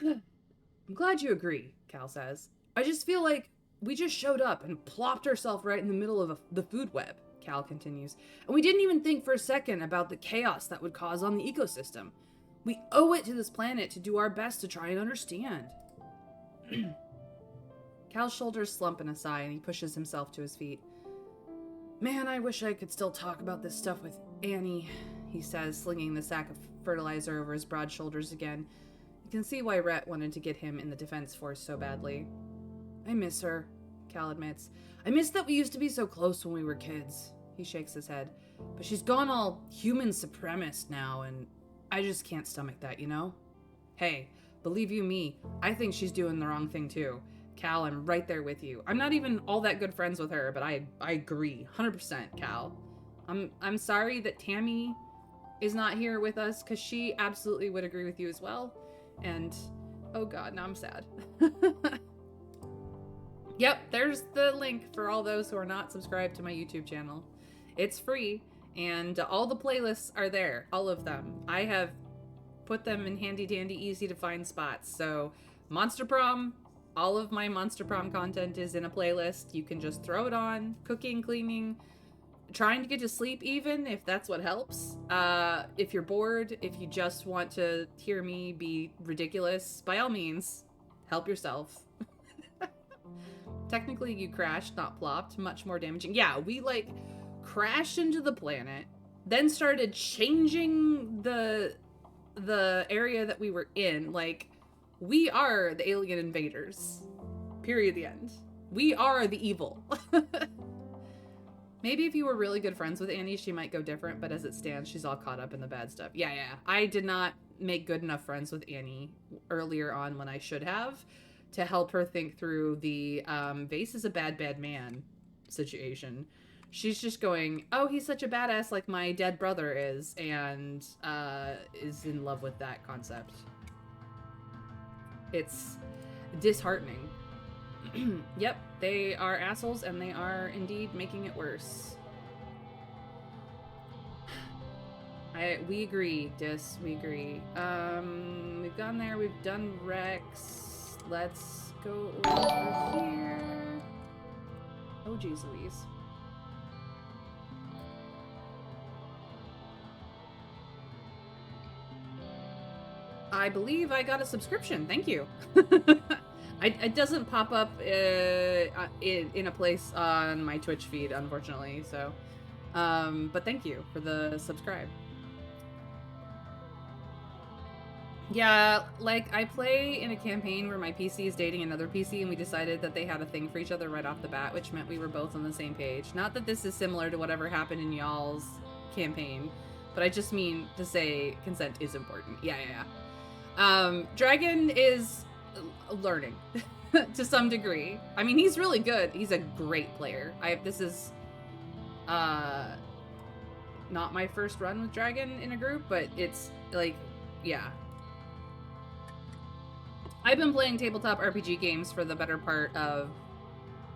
S1: I'm glad you agree, Cal says. I just feel like we just showed up and plopped ourselves right in the middle of the food web, Cal continues. And we didn't even think for a second about the chaos that would cause on the ecosystem. We owe it to this planet to do our best to try and understand. Cal's shoulders slump in a sigh and he pushes himself to his feet. Man, I wish I could still talk about this stuff with Annie, he says, slinging the sack of fertilizer over his broad shoulders again. You can see why Rhett wanted to get him in the defense force so badly. I miss her, Cal admits. I miss that we used to be so close when we were kids. He shakes his head. But she's gone all human supremacist now, and I just can't stomach that, you know? Hey, believe you me, I think she's doing the wrong thing too. Cal, I'm right there with you. I'm not even all that good friends with her, but I agree. 100%, Cal. I'm sorry that Tammy is not here with us, because she absolutely would agree with you as well. And, oh god, now I'm sad. Yep, there's the link for all those who are not subscribed to my YouTube channel. It's free, and all the playlists are there. All of them. I have put them in handy-dandy, easy-to-find spots. So, Monster Prom, all of my Monster Prom content is in a playlist. You can just throw it on. Cooking, cleaning, trying to get to sleep even, if that's what helps. If you're bored, if you just want to hear me be ridiculous, by all means, help yourself. Technically, you crashed, not plopped. Much more damaging. Yeah, we, like, crashed into the planet, then started changing the area that we were in. Like, we are the alien invaders. Period, the end. We are the evil. Maybe if you were really good friends with Annie, she might go different, but as it stands, she's all caught up in the bad stuff. Yeah. I did not make good enough friends with Annie earlier on when I should have to help her think through the Vase is a bad man situation. She's just going, oh, he's such a badass like my dead brother is, and is in love with that concept. It's disheartening. Yep, they are assholes, and they are indeed making it worse. We agree, Dis. We agree. We've gone there. We've done Rex. Let's go over here. Oh, geez Louise. I believe I got a subscription. Thank you. It doesn't pop up in a place on my Twitch feed, unfortunately. So, but thank you for the subscribe. Yeah, like, I play in a campaign where my PC is dating another PC, and we decided that they had a thing for each other right off the bat, which meant we were both on the same page. Not that this is similar to whatever happened in y'all's campaign, but I just mean to say consent is important. Yeah. Dragon is learning to some degree. I mean, he's really good. He's a great player. This is not my first run with Dragon in a group, but it's like, yeah. I've been playing tabletop RPG games for the better part of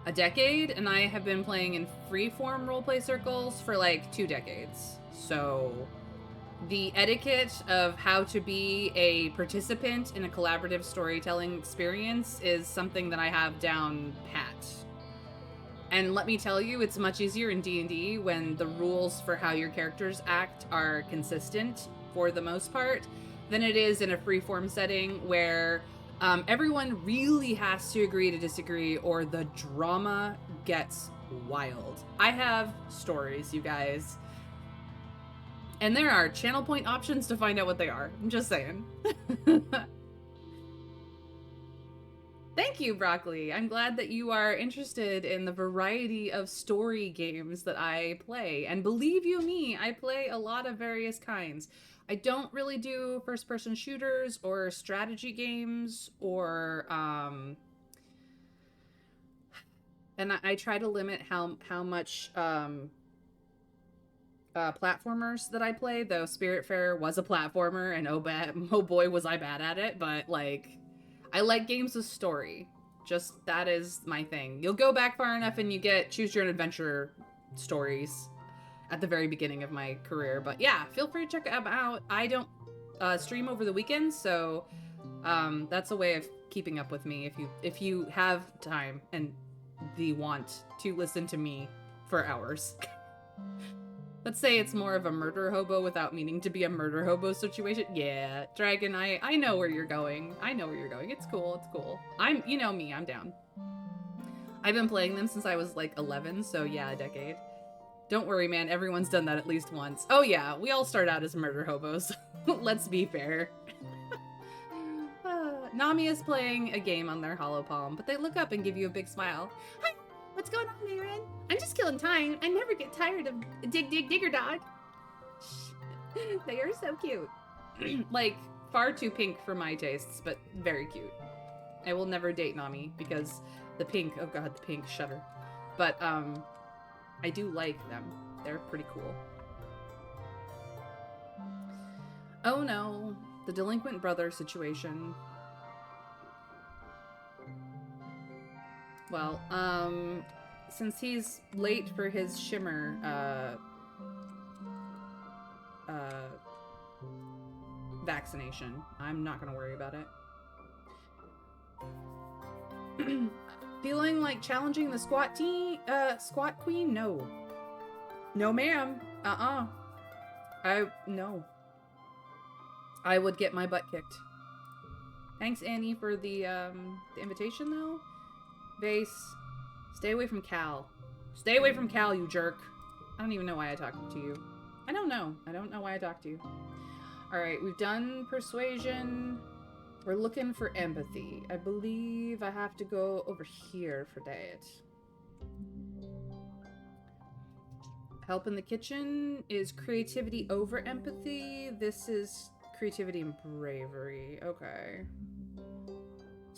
S1: a decade, and I have been playing in freeform roleplay circles for like 2 decades. So the etiquette of how to be a participant in a collaborative storytelling experience is something that I have down pat. And let me tell you, it's much easier in D&D when the rules for how your characters act are consistent for the most part than it is in a freeform setting where everyone really has to agree to disagree or the drama gets wild. I have stories, you guys. And there are channel point options to find out what they are. I'm just saying. Thank you, Broccoli. I'm glad that you are interested in the variety of story games that I play. And believe you me, I play a lot of various kinds. I don't really do first-person shooters or strategy games or... and I try to limit how much... platformers that I play, though Spiritfarer was a platformer, and oh boy was I bad at it, but like, I like games with story. Just, that is my thing. You'll go back far enough and you get choose your own adventure stories at the very beginning of my career, but yeah, feel free to check them out. I don't stream over the weekends, so that's a way of keeping up with me if you have time and the want to listen to me for hours. Let's say it's more of a murder hobo without meaning to be a murder hobo situation. Yeah, Dragon, I know where you're going. I know where you're going. It's cool, it's cool. You know me, I'm down. I've been playing them since I was like 11, so yeah, a decade. Don't worry, man, everyone's done that at least once. Oh yeah, we all start out as murder hobos. Let's be fair. Nami is playing a game on their hollow palm, but they look up and give you a big smile. Hi! What's going on, Aaron? I'm just killing time. I never get tired of digger dog. They are so cute. Like, far too pink for my tastes, but very cute. I will never date Nami because the pink, oh god, the pink, shudder. But, I do like them. They're pretty cool. Oh no, the delinquent brother situation. Well, since he's late for his shimmer, vaccination, I'm not gonna worry about it. Feeling like challenging the squat queen? No. No, ma'am. No. I would get my butt kicked. Thanks, Annie, for the invitation, though. Vase, stay away from Cal. Stay away from Cal, you jerk. I don't even know why I talked to you. I don't know. I don't know why I talked to you. Alright, we've done persuasion. We're looking for empathy. I believe I have to go over here for that. Help in the kitchen is creativity over empathy. This is creativity and bravery. Okay.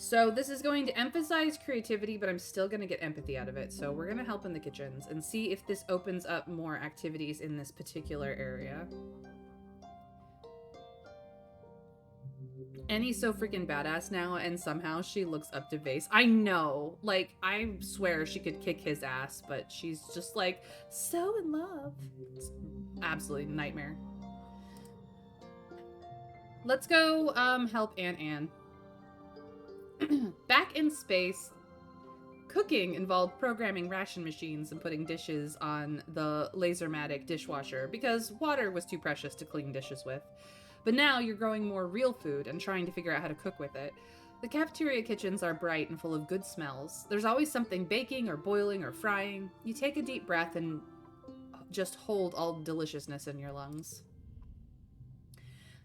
S1: So this is going to emphasize creativity, but I'm still going to get empathy out of it. So we're going to help in the kitchens and see if this opens up more activities in this particular area. Annie's so freaking badass now, and somehow she looks up to Vase. I know. Like, I swear she could kick his ass, but she's just, like, so in love. It's absolutely nightmare. Let's go help Ann. Back in space, cooking involved programming ration machines and putting dishes on the Lasermatic dishwasher because water was too precious to clean dishes with. But now you're growing more real food and trying to figure out how to cook with it. The cafeteria kitchens are bright and full of good smells. There's always something baking or boiling or frying. You take a deep breath and just hold all deliciousness in your lungs.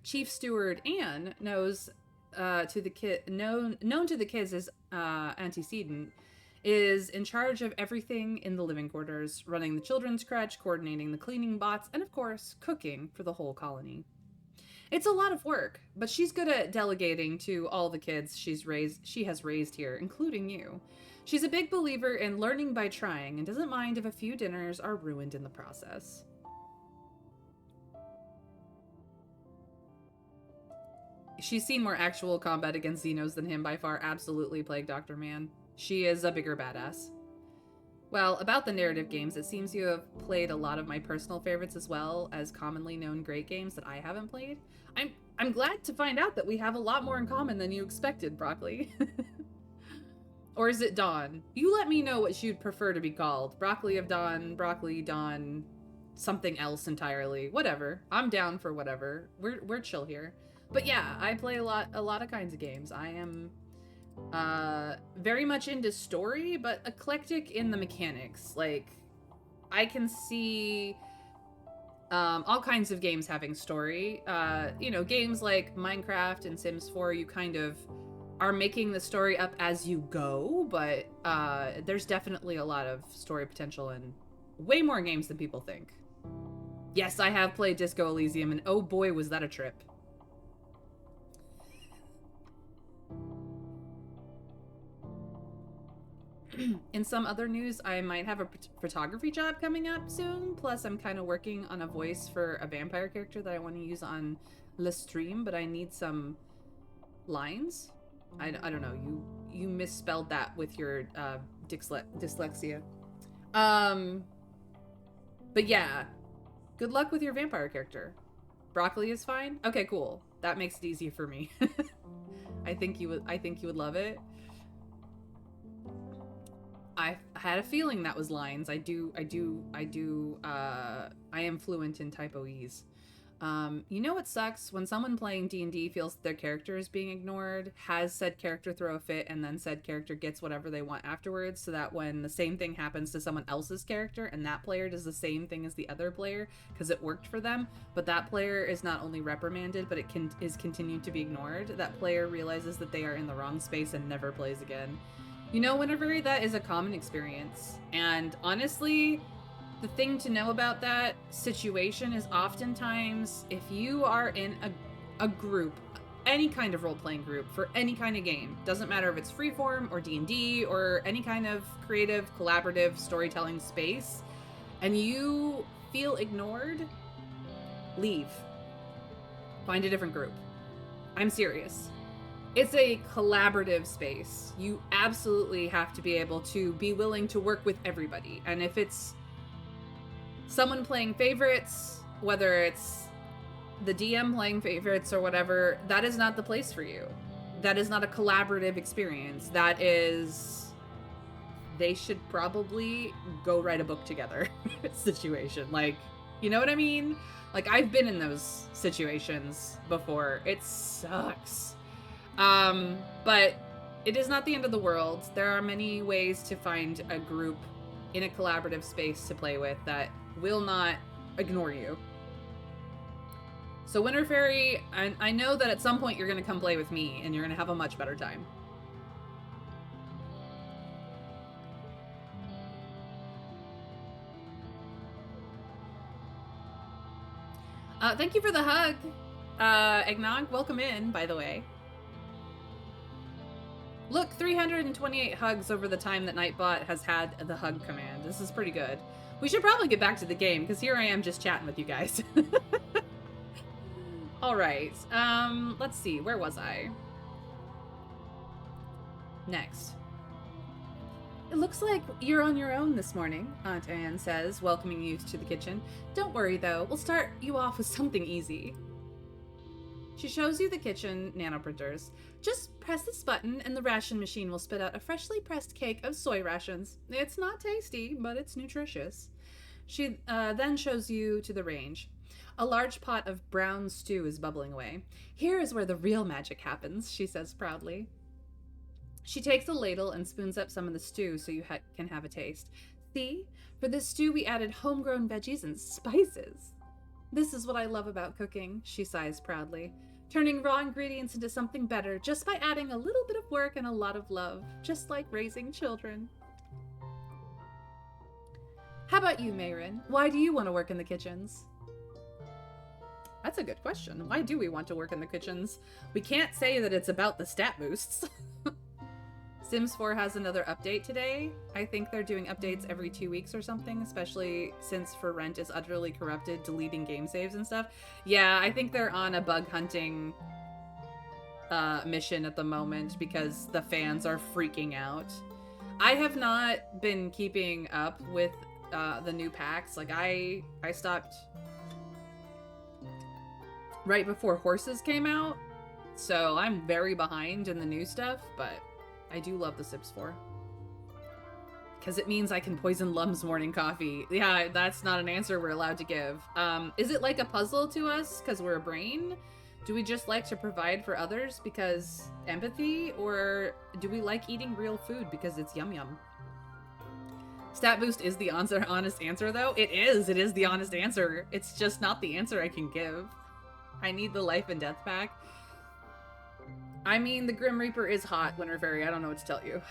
S1: Chief Steward Anne knows known to the kids as antecedent, is in charge of everything in the living quarters, running the children's crèche, coordinating the cleaning bots, and of course, cooking for the whole colony. It's a lot of work, but she's good at delegating to all the kids she has raised here, including you. She's a big believer in learning by trying and doesn't mind if a few dinners are ruined in the process. She's seen more actual combat against Xenos than him by far. Absolutely, Plague Doctor Man. She is a bigger badass. Well, about the narrative games, it seems you have played a lot of my personal favorites as well as commonly known great games that I haven't played. I'm glad to find out that we have a lot more in common than you expected, Broccoli. Or is it Dawn? You let me know what you'd prefer to be called. Broccoli of Dawn, Broccoli Dawn, something else entirely. Whatever. I'm down for whatever. We're chill here. But yeah, I play a lot of kinds of games. I am very much into story, but eclectic in the mechanics. Like, I can see all kinds of games having story. You know, games like Minecraft and Sims 4, you kind of are making the story up as you go, but there's definitely a lot of story potential in way more games than people think. Yes, I have played Disco Elysium, and oh boy, was that a trip. In some other news, I might have a photography job coming up soon. Plus, I'm kind of working on a voice for a vampire character that I want to use on the stream, but I need some lines. I don't know. You misspelled that with your dyslexia. But yeah, good luck with your vampire character. Broccoli is fine. Okay, cool. That makes it easy for me. I think you would love it. I had a feeling that was lines. I am fluent in typoes. You know what sucks? When someone playing D&D feels their character is being ignored, has said character throw a fit, and then said character gets whatever they want afterwards, so that when the same thing happens to someone else's character, and that player does the same thing as the other player, because it worked for them, but that player is not only reprimanded, but is continued to be ignored, that player realizes that they are in the wrong space and never plays again. You know, whenever that is a common experience, and honestly, the thing to know about that situation is oftentimes if you are in a group, any kind of role-playing group for any kind of game, doesn't matter if it's freeform or D&D or any kind of creative, collaborative storytelling space, and you feel ignored, leave. Find a different group. I'm serious. It's a collaborative space. You absolutely have to be able to be willing to work with everybody. And if it's someone playing favorites, whether it's the DM playing favorites or whatever, that is not the place for you. That is not a collaborative experience. That is, they should probably go write a book together situation. Like, you know what I mean? Like, I've been in those situations before. It sucks. But it is not the end of the world. There are many ways to find a group in a collaborative space to play with that will not ignore you. So Winter Fairy, I know that at some point you're going to come play with me and you're going to have a much better time. Thank you for the hug. Eggnog, welcome in, by the way. Look, 328 hugs over the time that Nightbot has had the hug command. This is pretty good. We should probably get back to the game, because here I am just chatting with you guys. Alright, let's see, where was I? Next. It looks like you're on your own this morning, Aunt Anne says, welcoming you to the kitchen. Don't worry, though, we'll start you off with something easy. She shows you the kitchen nanoprinters. Just press this button and the ration machine will spit out a freshly pressed cake of soy rations. It's not tasty, but it's nutritious. She then shows you to the range. A large pot of brown stew is bubbling away. Here is where the real magic happens, she says proudly. She takes a ladle and spoons up some of the stew so you can have a taste. See? For this stew we added homegrown veggies and spices. This is what I love about cooking, she sighs proudly. Turning raw ingredients into something better just by adding a little bit of work and a lot of love, just like raising children. How about you, Mayrin? Why do you want to work in the kitchens? That's a good question. Why do we want to work in the kitchens? We can't say that it's about the stat boosts. Sims 4 has another update today. I think they're doing updates every 2 weeks or something, especially since For Rent is utterly corrupted, deleting game saves and stuff. Yeah, I think they're on a bug hunting mission at the moment because the fans are freaking out. I have not been keeping up with the new packs. Like, I stopped right before Horses came out, so I'm very behind in the new stuff, but I do love the Sims 4. Because it means I can poison Lum's morning coffee. Yeah, that's not an answer we're allowed to give. Is it like a puzzle to us because we're a brain? Do we just like to provide for others because empathy? Or do we like eating real food because it's yum yum? Stat boost is the honest answer, though. It is the honest answer. It's just not the answer I can give. I need the life and death pack. I mean, the Grim Reaper is hot, Winter Fairy. I don't know what to tell you.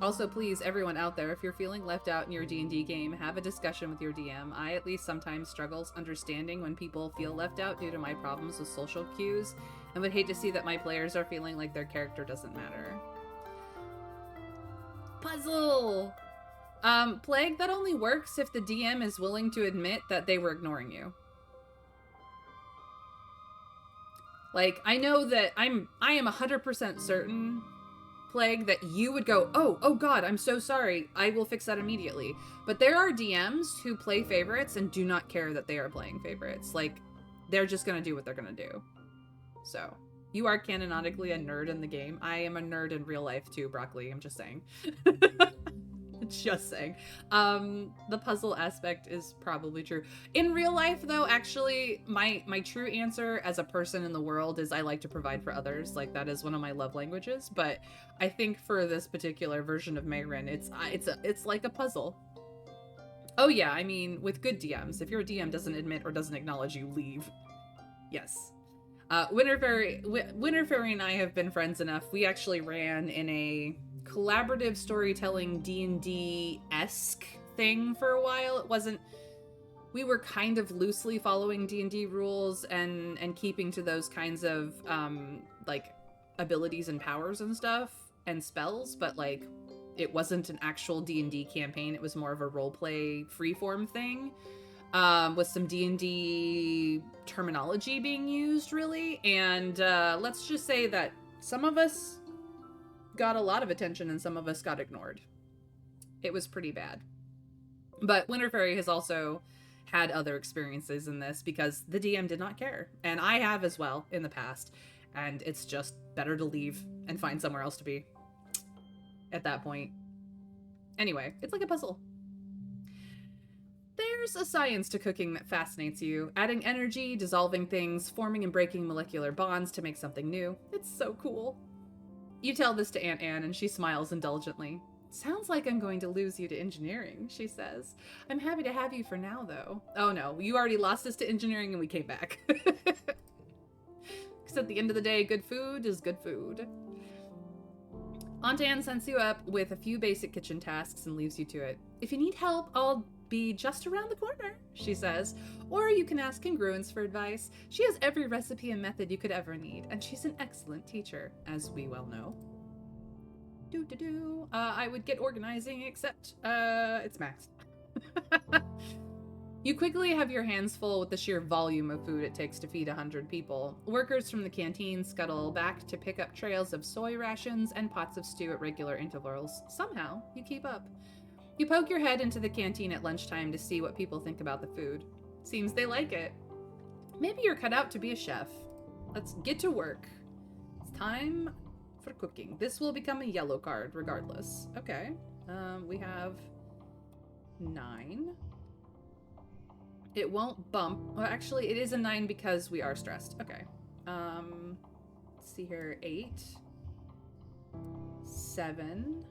S1: Also, please, everyone out there, if you're feeling left out in your D&D game, have a discussion with your DM. I at least sometimes struggle understanding when people feel left out due to my problems with social cues, and would hate to see that my players are feeling like their character doesn't matter. Puzzle! Plague, that only works if the DM is willing to admit that they were ignoring you. Like, I know that I am 100% certain, Plague, that you would go, oh god, I'm so sorry, I will fix that immediately. But there are DMs who play favorites and do not care that they are playing favorites. Like, they're just gonna do what they're gonna do. So, you are canonically a nerd in the game. I am a nerd in real life too, Broccoli, I'm just saying. Just saying. The puzzle aspect is probably true. In real life, though, actually, my true answer as a person in the world is I like to provide for others. Like, that is one of my love languages. But I think for this particular version of Mayrin, it's like a puzzle. Oh yeah, I mean, with good DMs, if your DM doesn't admit or doesn't acknowledge you, leave. Yes. Winter Fairy and I have been friends enough. We actually ran in a collaborative storytelling D&D-esque thing for a while. It wasn't, we were kind of loosely following D&D rules and keeping to those kinds of like abilities and powers and stuff and spells, but like it wasn't an actual D&D campaign. It was more of a roleplay freeform thing with some D&D terminology being used, really. And let's just say that some of us got a lot of attention and some of us got ignored. It was pretty bad. But Winter Fairy has also had other experiences in this because the DM did not care. And I have as well in the past. And it's just better to leave and find somewhere else to be at that point. Anyway, it's like a puzzle. There's a science to cooking that fascinates you. Adding energy, dissolving things, forming and breaking molecular bonds to make something new. It's so cool. You tell this to Aunt Anne and she smiles indulgently. Sounds like I'm going to lose you to engineering, she says. I'm happy to have you for now, though. Oh no, you already lost us to engineering and we came back. Because at the end of the day, good food is good food. Aunt Anne sends you up with a few basic kitchen tasks and leaves you to it. If you need help, I'll be just around the corner, she says. Or you can ask Congruence for advice. She has every recipe and method you could ever need, and she's an excellent teacher, as we well know. I would get organizing, except, it's maxed. You quickly have your hands full with the sheer volume of food it takes to feed 100 people. Workers from the canteen scuttle back to pick up trails of soy rations and pots of stew at regular intervals. Somehow, you keep up. You poke your head into the canteen at lunchtime to see what people think about the food. Seems they like it. Maybe you're cut out to be a chef. Let's get to work. It's time for cooking. This will become a yellow card regardless. Okay. We have 9. It won't bump. Well, actually, it is a 9 because we are stressed. Okay. Let's see here. 8. 7.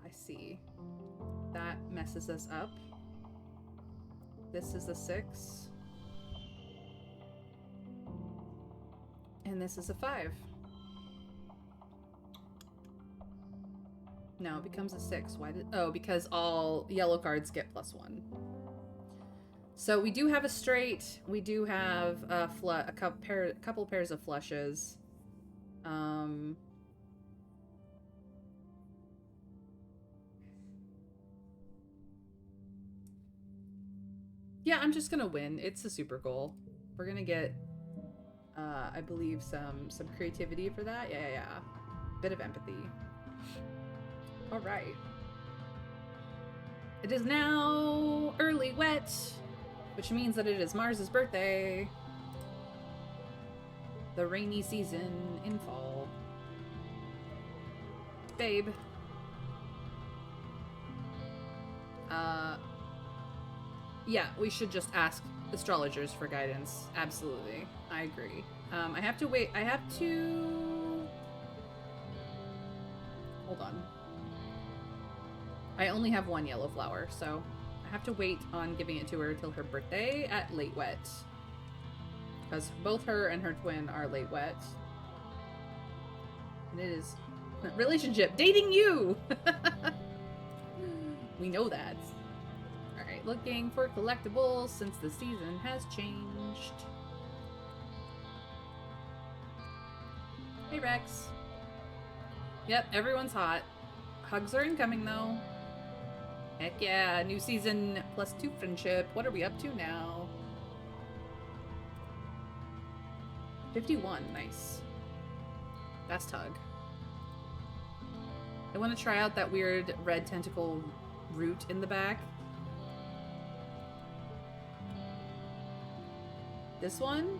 S1: I see. That messes us up. This is a 6. And this is a 5. No, it becomes a 6. Why did... Oh, because all yellow cards get +1. So we do have a straight. We do have a couple pairs of flushes. Yeah, I'm just gonna win. It's a super goal. We're gonna get, I believe, some creativity for that. Yeah. Bit of empathy. All right. It is now early wet, which means that it is Mars's birthday. The rainy season in fall. Babe. Yeah, we should just ask astrologers for guidance. Absolutely. I agree. I have to wait. I have to... Hold on. I only have one yellow flower, so I have to wait on giving it to her till her birthday at late wet. Because both her and her twin are late wet. And it is relationship. Dating you! We know that. Alright, looking for collectibles since the season has changed. Hey, Rex. Yep, everyone's hot. Hugs are incoming, though. Heck yeah, new season +2 friendship. What are we up to now? 51, nice. Best hug. I want to try out that weird red tentacle root in the back. This one?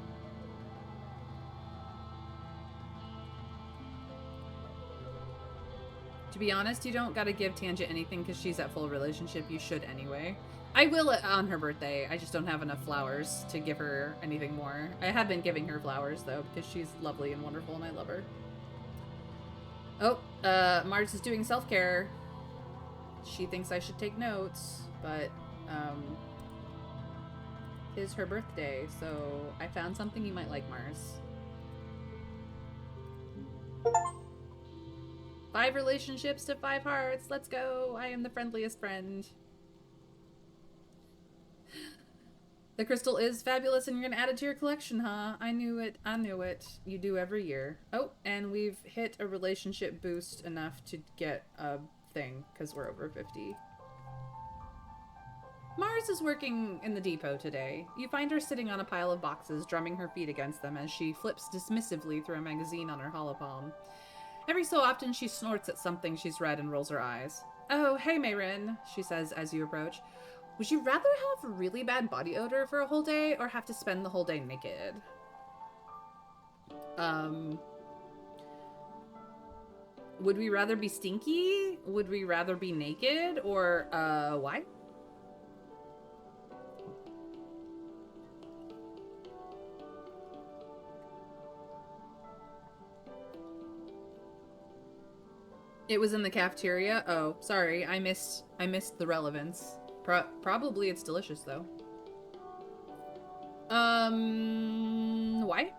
S1: To be honest, you don't gotta give Tangent anything because she's at full relationship. You should anyway. I will on her birthday. I just don't have enough flowers to give her anything more. I have been giving her flowers, though, because she's lovely and wonderful, and I love her. Oh, Mars is doing self-care. She thinks I should take notes, but, it's her birthday, so I found something you might like, Mars. 5 relationships to 5 hearts. Let's go. I am the friendliest friend. The crystal is fabulous and you're gonna add it to your collection, huh? I knew it. I knew it. You do every year. Oh, and we've hit a relationship boost enough to get a thing because we're over 50. Mars is working in the depot today. You find her sitting on a pile of boxes, drumming her feet against them as she flips dismissively through a magazine on her holopalm. Every so often, she snorts at something she's read and rolls her eyes. Oh, hey, Mayrin, she says as you approach. Would you rather have really bad body odor for a whole day or have to spend the whole day naked? Would we rather be stinky? Would we rather be naked? Or, why? It was in the cafeteria? Oh, sorry. I missed the relevance. Probably it's delicious, though. Why?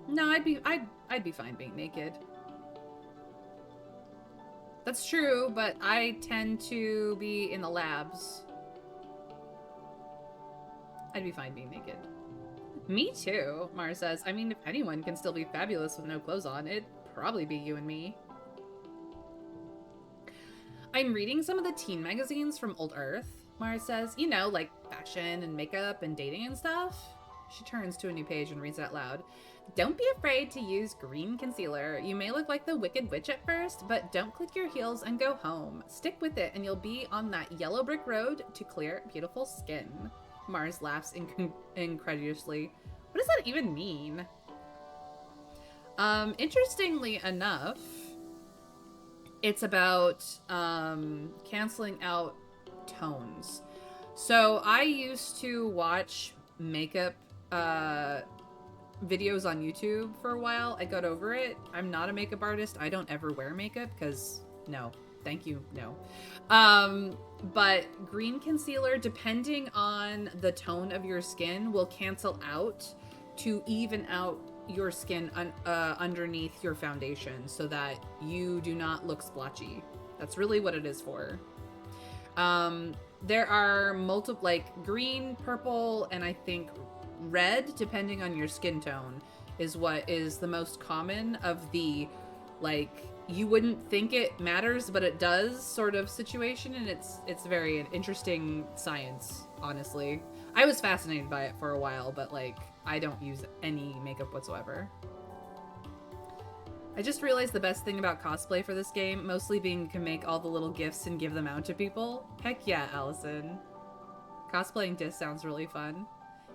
S1: No, I'd be fine being naked. That's true, but I tend to be in the labs. I'd be fine being naked. Me too, Mara says. I mean, if anyone can still be fabulous with no clothes on, it'd probably be you and me. I'm reading some of the teen magazines from Old Earth, Mara says. You know, like fashion and makeup and dating and stuff. She turns to a new page and reads it out loud. Don't be afraid to use green concealer. You may look like the Wicked Witch at first, but don't click your heels and go home. Stick with it and you'll be on that yellow brick road to clear, beautiful skin. Mars laughs incredulously. What does that even mean? Interestingly enough, it's about canceling out tones. So I used to watch makeup videos on YouTube for a while. I got over it. I'm not a makeup artist. I don't ever wear makeup because no, thank you, no. But green concealer, depending on the tone of your skin, will cancel out to even out your skin underneath your foundation so that you do not look splotchy. That's really what it is for. There are multiple, like green, purple, and I think red, depending on your skin tone, is what is the most common of the, like, you wouldn't think it matters, but it does sort of situation, and it's very interesting science, honestly. I was fascinated by it for a while, but, like, I don't use any makeup whatsoever. I just realized the best thing about cosplay for this game, mostly being you can make all the little gifts and give them out to people. Heck yeah, Allison. Cosplaying Dis sounds really fun.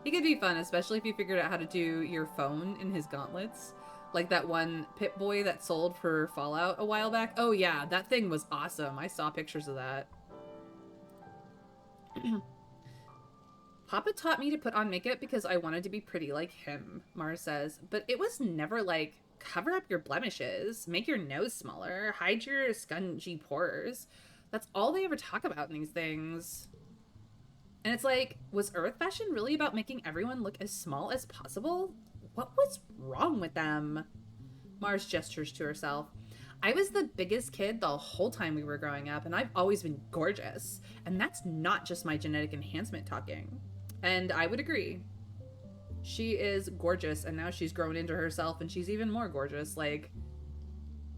S1: He could be fun, especially if you figured out how to do your phone in his gauntlets. Like that one Pip-Boy that sold for Fallout a while back. Oh yeah, that thing was awesome. I saw pictures of that. Papa taught me to put on makeup because I wanted to be pretty like him, Mars says. But it was never like, cover up your blemishes, make your nose smaller, hide your scungy pores. That's all they ever talk about in these things. And it's like, was Earth fashion really about making everyone look as small as possible? What was wrong with them? Mars gestures to herself. I was the biggest kid the whole time we were growing up, and I've always been gorgeous. And that's not just my genetic enhancement talking. And I would agree. She is gorgeous, and now she's grown into herself, and she's even more gorgeous. Like,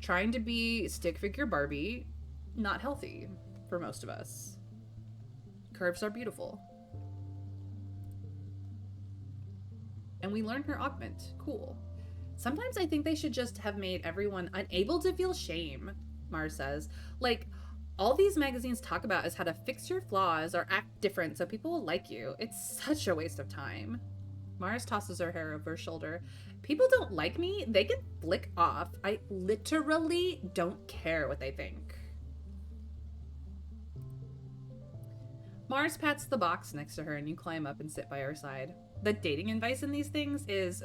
S1: trying to be stick figure Barbie, not healthy for most of us. Curves are beautiful. And we learn her augment. Cool. Sometimes I think they should just have made everyone unable to feel shame, Mars says. Like, all these magazines talk about is how to fix your flaws or act different so people will like you. It's such a waste of time. Mars tosses her hair over her shoulder. People don't like me, they can flick off. I literally don't care what they think. Mars pats the box next to her and you climb up and sit by her side. The dating advice in these things is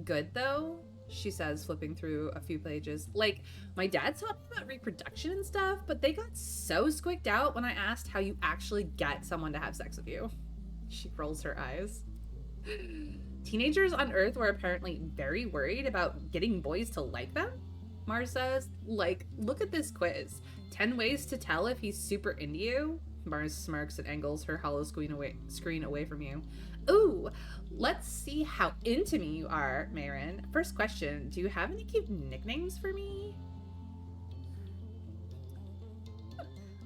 S1: good, though, she says, flipping through a few pages. Like, my dad taught me about reproduction and stuff, but they got so squicked out when I asked how you actually get someone to have sex with you. She rolls her eyes. Teenagers on Earth were apparently very worried about getting boys to like them, Mars says. Like, look at this quiz. 10 ways to tell if he's super into you. Mars smirks and angles her hollow screen away from you. Ooh, let's see how into me you are, Marin. First question, do you have any cute nicknames for me?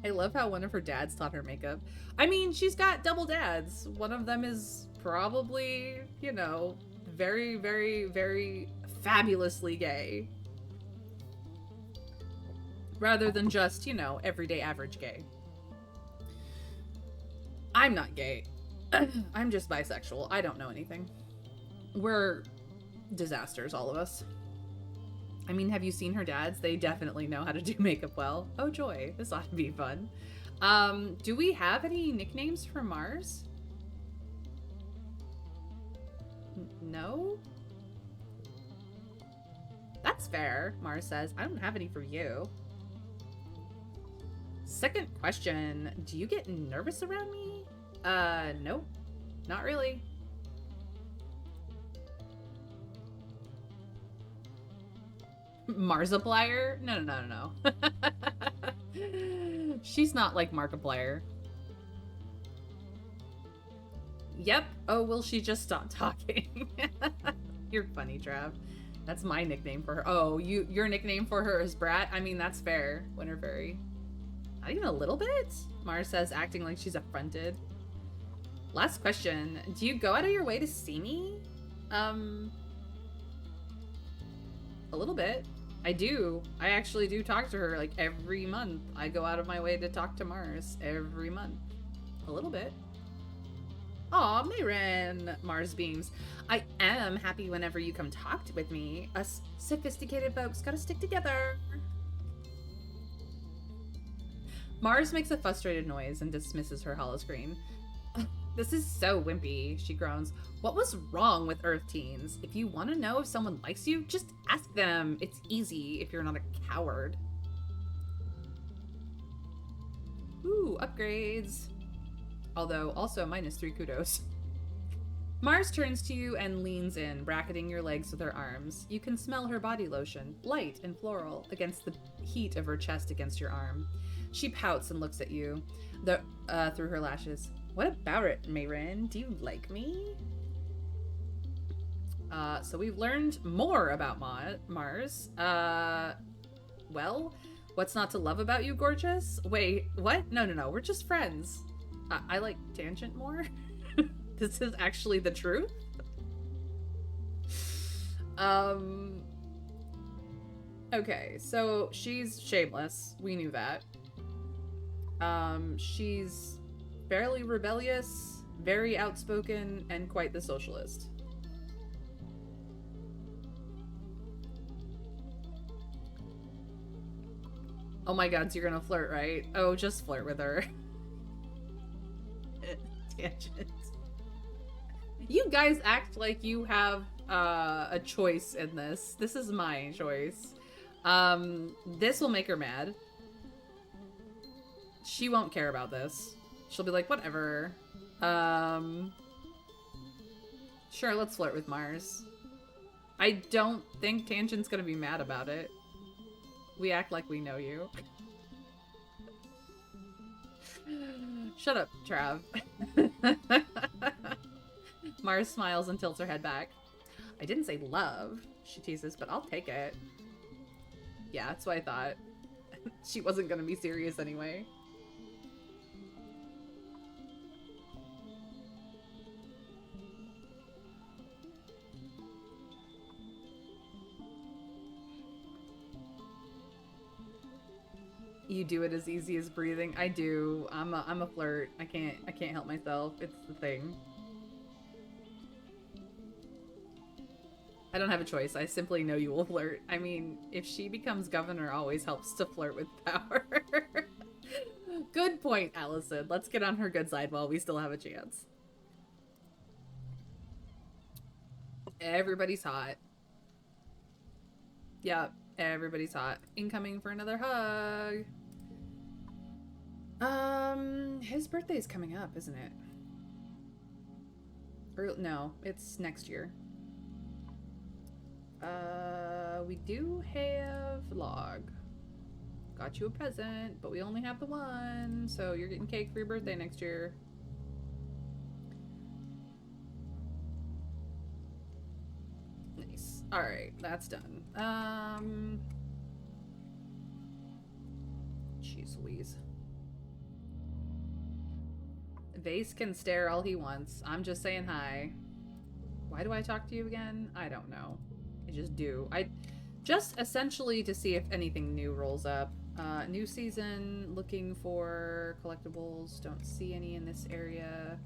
S1: I love how one of her dads taught her makeup. I mean, she's got double dads. One of them is probably, you know, very, very, very fabulously gay. Rather than just, you know, everyday average gay. I'm not gay. I'm just bisexual. I don't know anything. We're disasters, all of us. I mean, have you seen her dads? They definitely know how to do makeup well. Oh, joy. This ought to be fun. Do we have any nicknames for Mars? No? That's fair, Mars says. I don't have any for you. Second question, do you get nervous around me? Nope. Not really. Markiplier? No. She's not like Markiplier. Yep. Oh, will she just stop talking? You're funny, Trav. That's my nickname for her. Oh, your nickname for her is Brat? I mean, that's fair. Winter Fairy. Not even a little bit? Mars says, acting like she's affronted. Last question. Do you go out of your way to see me? A little bit. I do. I actually do talk to her like every month. I go out of my way to talk to Mars every month. A little bit. Aw, Mayren, Mars beams. I am happy whenever you come talk with me. Us sophisticated folks gotta stick together. Mars makes a frustrated noise and dismisses her holoscreen. This is so wimpy, she groans. What was wrong with Earth teens? If you want to know if someone likes you, just ask them. It's easy if you're not a coward. Ooh, upgrades. Although, also -3 kudos.
S2: Mars turns to you and leans in, bracketing your legs with her arms. You can smell her body lotion, light and floral, against the heat of her chest against your arm. She pouts and looks at you through her lashes. What about it, Mayrin? Do you like me? So we've learned more about Mars. Well, what's not to love about you, gorgeous? Wait, what? No, we're just friends. I like Tangent more. This is actually the truth. Okay, so she's shameless. We knew that. She's fairly rebellious, very outspoken, and quite the socialist. Oh my god, so you're gonna flirt, right? Oh, just flirt with her. Tangent. You guys act like you have a choice in this. This is my choice. This will make her mad. She won't care about this. She'll be like, whatever. Sure, let's flirt with Mars. I don't think Tangent's gonna be mad about it. We act like we know you. Shut up, Trav. Mars smiles and tilts her head back. I didn't say love, she teases, but I'll take it. Yeah, that's what I thought. She wasn't gonna be serious anyway. You do it as easy as breathing. I do. I'm a flirt. I can't help myself. It's the thing. I don't have a choice. I simply know you will flirt. I mean, if she becomes governor, always helps to flirt with power. Good point, Allison. Let's get on her good side while we still have a chance. Everybody's hot. Yep, everybody's hot. Incoming for another hug. His birthday's coming up, isn't it? Or no, it's next year. We do have log. Got you a present, but we only have the one, so you're getting cake for your birthday next year. Nice. Alright, that's done. Jeez Louise. Vase can stare all he wants. I'm just saying hi. Why do I talk to you again? I don't know. I just do. I just essentially to see if anything new rolls up. New season, looking for collectibles. Don't see any in this area.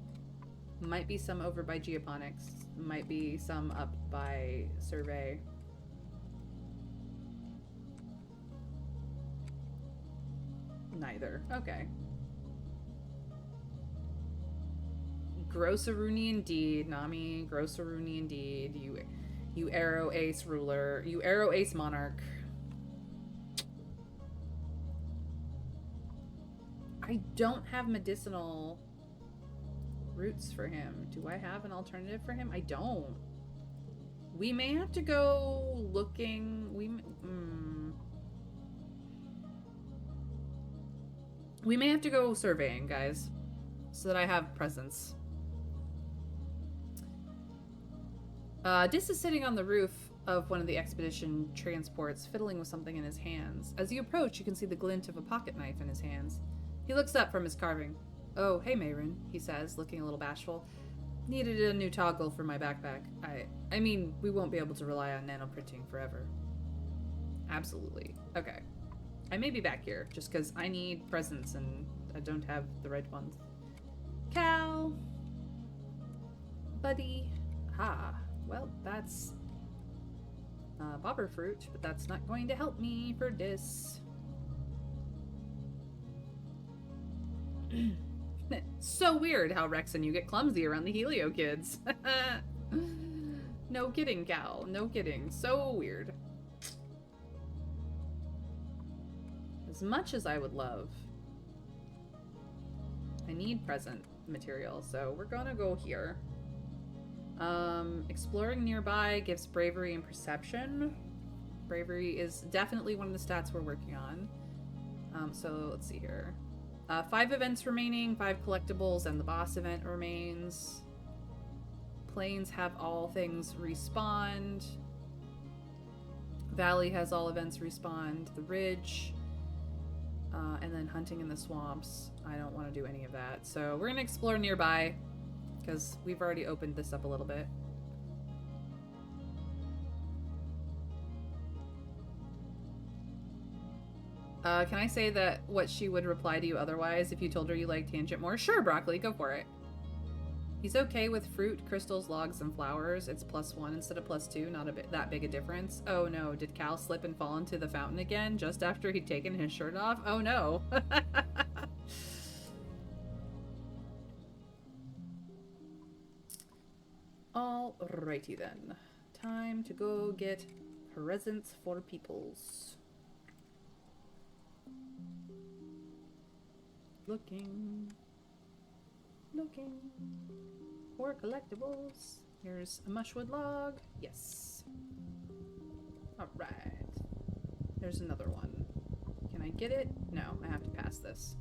S2: Might be some over by Geoponics. Might be some up by Survey. Neither. Okay. Groceruni indeed, Nami. Groceruni indeed. You arrow ace ruler. You arrow ace monarch. I don't have medicinal roots for him. Do I have an alternative for him? I don't. We may have to go looking. We may have to go surveying, guys, so that I have presence. Dis is sitting on the roof of one of the expedition transports, fiddling with something in his hands. As you approach, you can see the glint of a pocket knife in his hands. He looks up from his carving. Oh, hey, Mayrin, he says, looking a little bashful. Needed a new toggle for my backpack. I mean, we won't be able to rely on nanoprinting forever. Absolutely. Okay. I may be back here, just because I need presents and I don't have the right ones. Cal! Buddy. Ha. Well, that's bobber fruit, but that's not going to help me for this. So weird how Rex and you get clumsy around the Helio kids. No kidding, Cal. No kidding. So weird. As much as I would love, I need present material, so we're gonna go here. Exploring nearby gives bravery and perception. Bravery is definitely one of the stats we're working on. So let's see here. 5 events remaining, 5 collectibles, and the boss event remains. Plains have all things respawned. Valley has all events respawned. The Ridge. And then hunting in the swamps. I don't want to do any of that. So we're going to explore nearby, because we've already opened this up a little bit. Can I say that what she would reply to you otherwise if you told her you like Tangent more? Sure, Broccoli, go for it. He's okay with fruit, crystals, logs, and flowers. It's +1 instead of +2. Not that big a difference. Oh no, did Cal slip and fall into the fountain again just after he'd taken his shirt off? Oh no. Alrighty then. Time to go get presents for peoples. Looking for collectibles. Here's a mushwood log. Yes. Alright. There's another one. Can I get it? No, I have to pass this.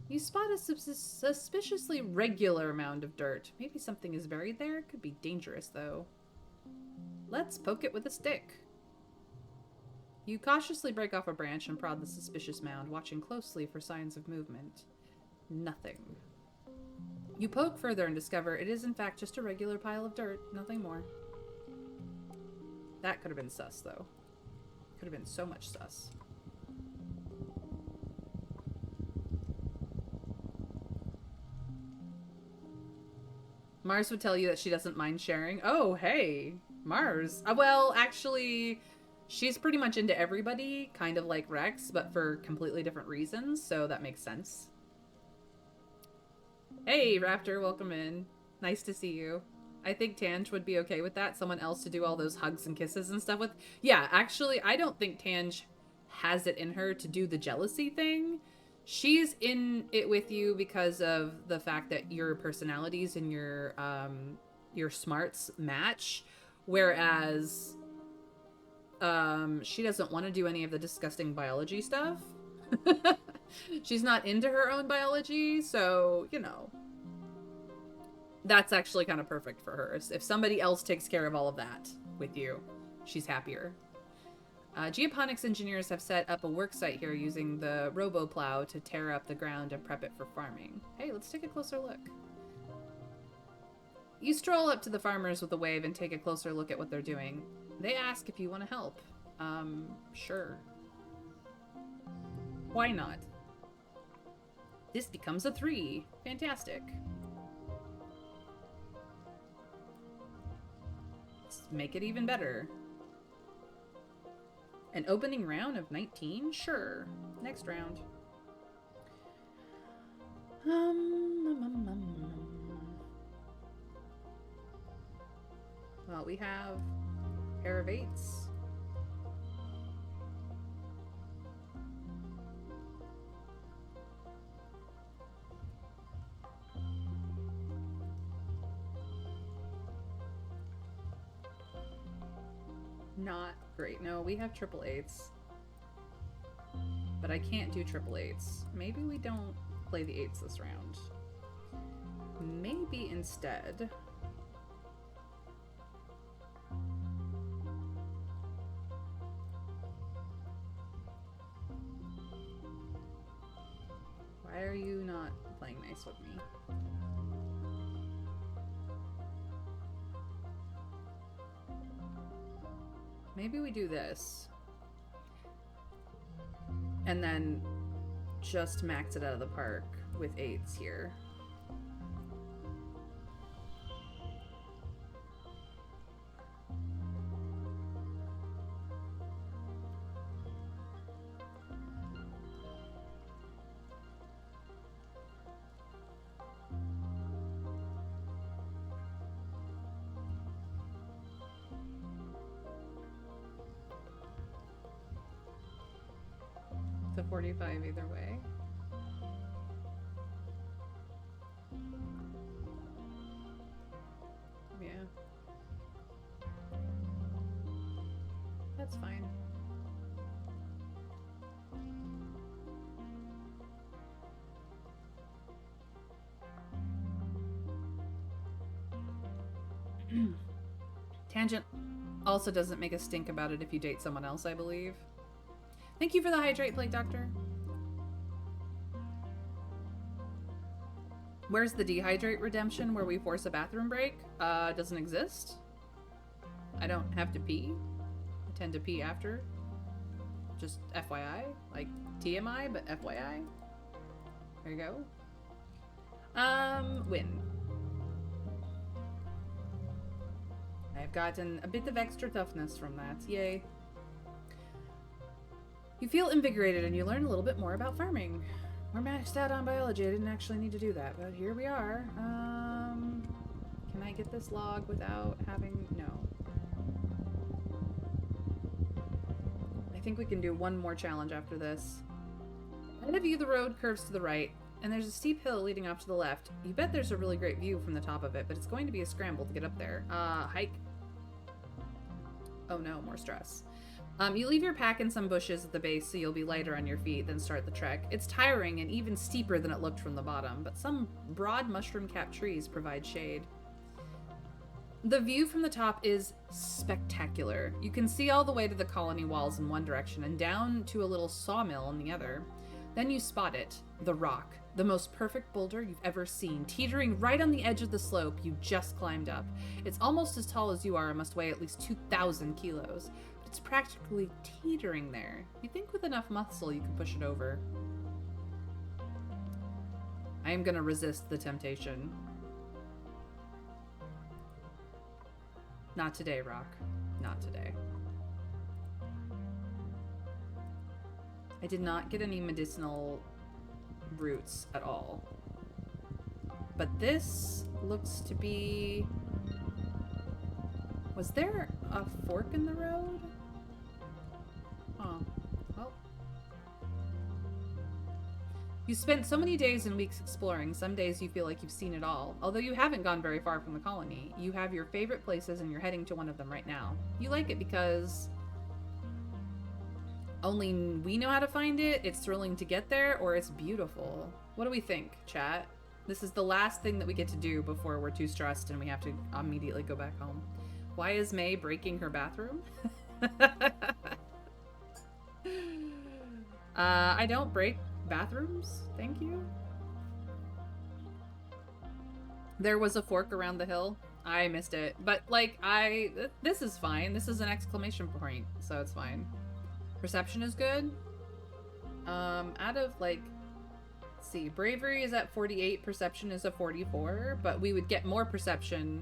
S2: You spot a suspiciously regular mound of dirt. Maybe something is buried there? Could be dangerous, though. Let's poke it with a stick. You cautiously break off a branch and prod the suspicious mound, watching closely for signs of movement. Nothing. You poke further and discover it is in fact just a regular pile of dirt, nothing more. That could have been sus, though. Could have been so much sus. Mars would tell you that she doesn't mind sharing. Oh, hey, Mars. Well, actually, she's pretty much into everybody, kind of like Rex, but for completely different reasons, so that makes sense. Hey, Raptor, welcome in. Nice to see you. I think Tange would be okay with that. Someone else to do all those hugs and kisses and stuff with. Yeah, actually, I don't think Tange has it in her to do the jealousy thing. She's in it with you because of the fact that your personalities and your smarts match, whereas she doesn't want to do any of the disgusting biology stuff. She's not into her own biology, so, you know, that's actually kind of perfect for her. If somebody else takes care of all of that with you, she's happier. Geoponics engineers have set up a work site here using the robo-plow to tear up the ground and prep it for farming. Hey, let's take a closer look. You stroll up to the farmers with a wave and take a closer look at what they're doing. They ask if you want to help. Sure. Why not? This becomes a 3. Fantastic. Let's make it even better. An opening round of 19? Sure. Next round. Well, we have a pair of 8s. Not great. No, we have 8s. But I can't do 8s. Maybe we don't play the 8s this round. Maybe instead... Why are you not playing nice with me? Maybe we do this. And then just max it out of the park with 8s here. To 45 either way. That's fine. Tangent also doesn't make a stink about it if you date someone else, I believe. Thank you for the hydrate, Plague Doctor. Where's the dehydrate redemption where we force a bathroom break? Doesn't exist. I don't have to pee. I tend to pee after. Just FYI. Like TMI, but FYI. There you go. Win. I've gotten a bit of extra toughness from that. Yay. You feel invigorated and you learn a little bit more about farming. We're maxed out on biology. I didn't actually need to do that, but here we are. Can I get this log without having... No. I think we can do one more challenge after this. Ahead of you, the road curves to the right, and there's a steep hill leading off to the left. You bet there's a really great view from the top of it, but it's going to be a scramble to get up there. Hike. Oh no, more stress. You leave your pack in some bushes at the base so you'll be lighter on your feet, then start the trek. It's tiring and even steeper than it looked from the bottom, but some broad mushroom-capped trees provide shade. The view from the top is spectacular. You can see all the way to the colony walls in one direction and down to a little sawmill in the other. Then you spot it, the rock, the most perfect boulder you've ever seen, teetering right on the edge of the slope you just climbed up. It's almost as tall as you are and must weigh at least 2,000 kilos. But it's practically teetering there. You think with enough muscle you can push it over. I am gonna resist the temptation. Not today, Rock. Not today. I did not get any medicinal roots at all. But this looks to be... Was there a fork in the road? Oh. Well. You spent so many days and weeks exploring. Some days you feel like you've seen it all. Although you haven't gone very far from the colony, you have your favorite places and you're heading to one of them right now. You like it because only we know how to find it, it's thrilling to get there, or it's beautiful. What do we think, chat? This is the last thing that we get to do before we're too stressed and we have to immediately go back home. Why is May breaking her bathroom? I don't break bathrooms, thank you. There was a fork around the hill. I missed it, but like this is fine. This is an exclamation point, so it's fine. Perception is good. Out of like, let's see, bravery is at 48, perception is a 44, but we would get more perception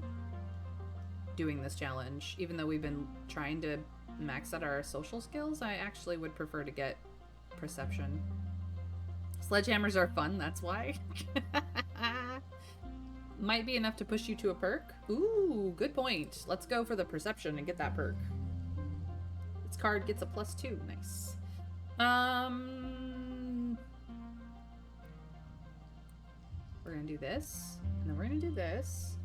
S2: doing this challenge. Even though we've been trying to max out our social skills, I actually would prefer to get perception. Sledgehammers are fun, that's why. Might be enough to push you to a perk. Ooh, good point. Let's go for the perception and get that perk. This card gets a +2. Nice. We're gonna do this, and then we're gonna do this.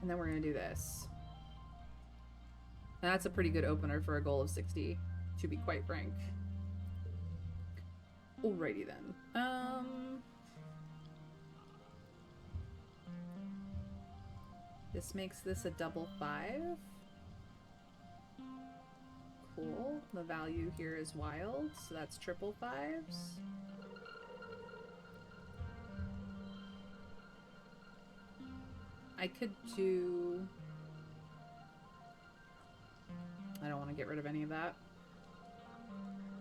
S2: And then we're gonna do this. That's a pretty good opener for a goal of 60, to be quite frank. Alrighty then. This makes this a double 5. Cool. The value here is wild, so that's triple 5s. I could do... I don't want to get rid of any of that.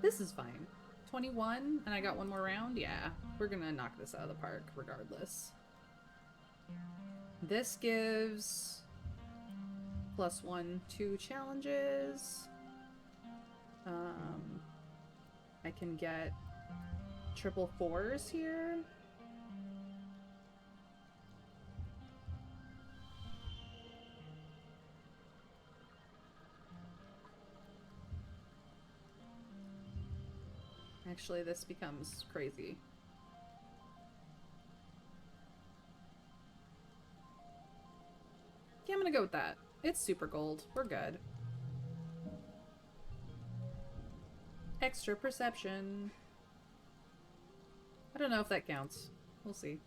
S2: This is fine. 21, and I got one more round? Yeah, we're gonna knock this out of the park regardless. This gives +1, 2 challenges. I can get triple 4s here. Actually, this becomes crazy. gonna go with that. It's super gold. We're good. Extra perception. I don't know if that counts. We'll see.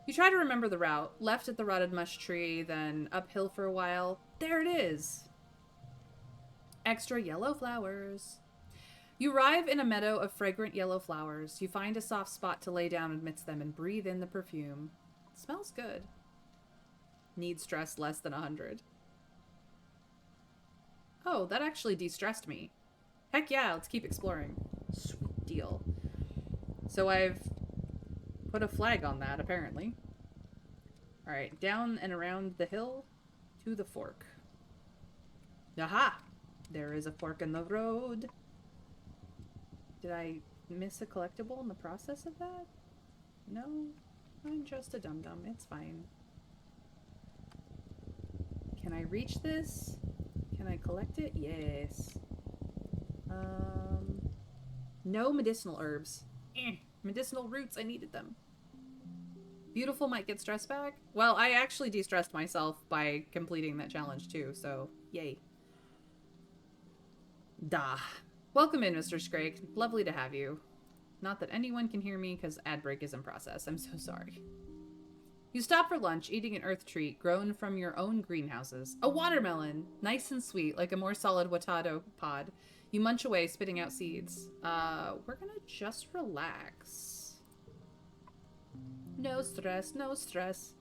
S2: You try to remember the route. Left at the rotted mush tree, then uphill for a while. There it is. Extra yellow flowers. You arrive in a meadow of fragrant yellow flowers. You find a soft spot to lay down amidst them and breathe in the perfume. It smells good. Need stress less than 100. Oh, that actually de-stressed me. Heck yeah, let's keep exploring. Sweet deal. So I've put a flag on that, apparently. Alright, down and around the hill to the fork. Aha! There is a fork in the road. Did I miss a collectible in the process of that? No, I'm just a dum-dum. It's fine. Can I reach this? Can I collect it? Yes. No medicinal herbs. Medicinal roots, I needed them. Beautiful might get stress back. Well, I actually de-stressed myself by completing that challenge too, so yay. Da. Welcome in, Mr. Scrake. Lovely to have you. Not that anyone can hear me because ad break is in process. I'm so sorry. You stop for lunch, eating an earth treat grown from your own greenhouses. A watermelon! Nice and sweet, like a more solid Watado pod. You munch away, spitting out seeds. We're gonna just relax. No stress, no stress.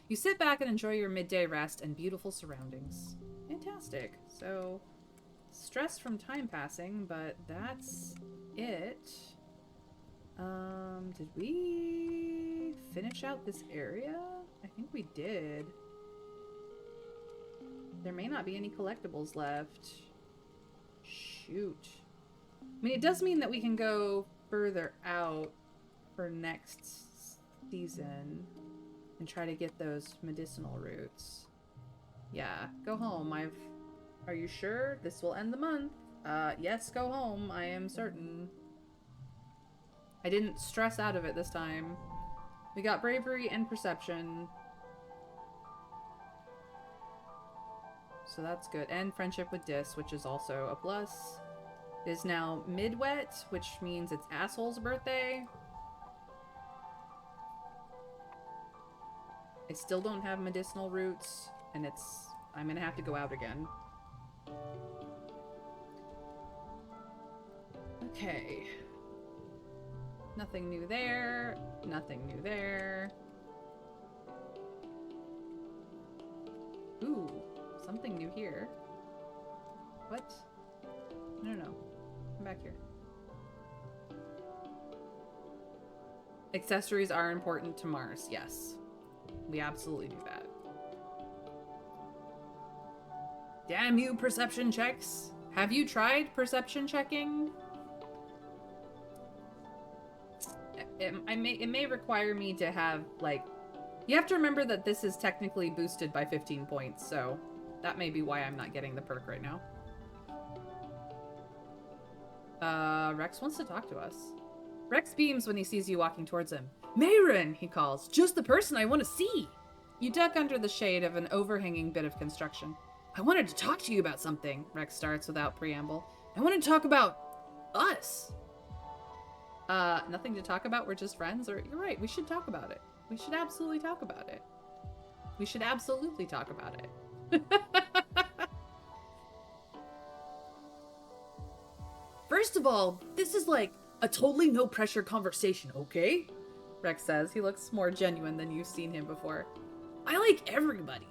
S2: You sit back and enjoy your midday rest and beautiful surroundings. Fantastic. So, stress from time passing, but that's it. Did we finish out this area? I think we did. There may not be any collectibles left. Shoot. I mean, it does mean that we can go further out for next season and try to get those medicinal roots. Yeah, go home. Are you sure? This will end the month. Yes, go home. I am certain. I didn't stress out of it this time. We got bravery and perception. So that's good. And friendship with Dis, which is also a plus. It is now mid-wet, which means it's Asshole's birthday. I still don't have medicinal roots, and I'm gonna have to go out again. Okay. Nothing new there. Nothing new there. Ooh, something new here. What? No. Come back here. Accessories are important to Mars, yes. We absolutely do that. Damn you, perception checks! Have you tried perception checking? It may require me to have, like... You have to remember that this is technically boosted by 15 points, so that may be why I'm not getting the perk right now. Rex wants to talk to us. Rex beams when he sees you walking towards him. Mayron, he calls. Just the person I want to see. You duck under the shade of an overhanging bit of construction. I wanted to talk to you about something, Rex starts without preamble. I want to talk about us. Nothing to talk about, we're just friends? Or, you're right, we should talk about it. We should absolutely talk about it. We should absolutely talk about it. First of all, this is like a totally no pressure conversation, okay? Rex says. He looks more genuine than you've seen him before. I like everybody.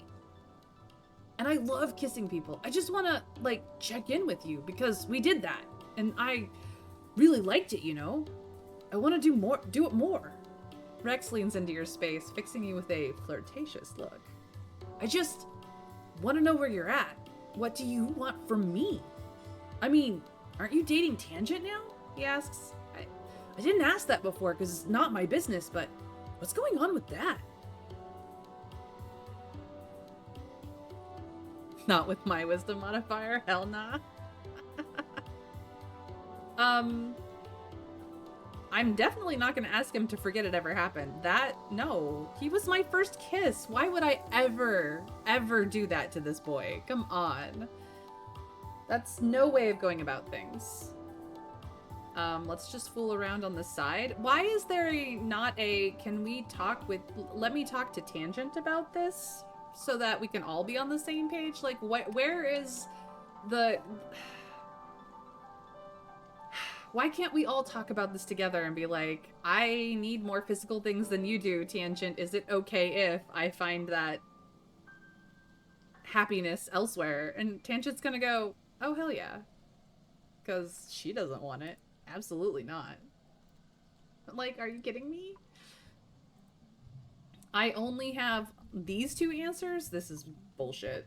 S2: And I love kissing people. I just want to, like, check in with you because we did that. And I really liked it, you know? I want to do it more. Rex leans into your space, fixing you with a flirtatious look. I just want to know where you're at. What do you want from me? I mean, aren't you dating Tangent now? He asks. I didn't ask that before because it's not my business, but what's going on with that? Not with my wisdom modifier? Hell nah. I'm definitely not going to ask him to forget it ever happened. No. He was my first kiss. Why would I ever do that to this boy? Come on. That's no way of going about things. Let's just fool around on the side. Why is there not a, let me talk to Tangent about this so that we can all be on the same page? Like, where is the... Why can't we all talk about this together and be like, I need more physical things than you do, Tangent. Is it okay if I find that happiness elsewhere? And Tangent's gonna go, oh, hell yeah. Because she doesn't want it. Absolutely not. Like, are you kidding me? I only have these two answers? This is bullshit.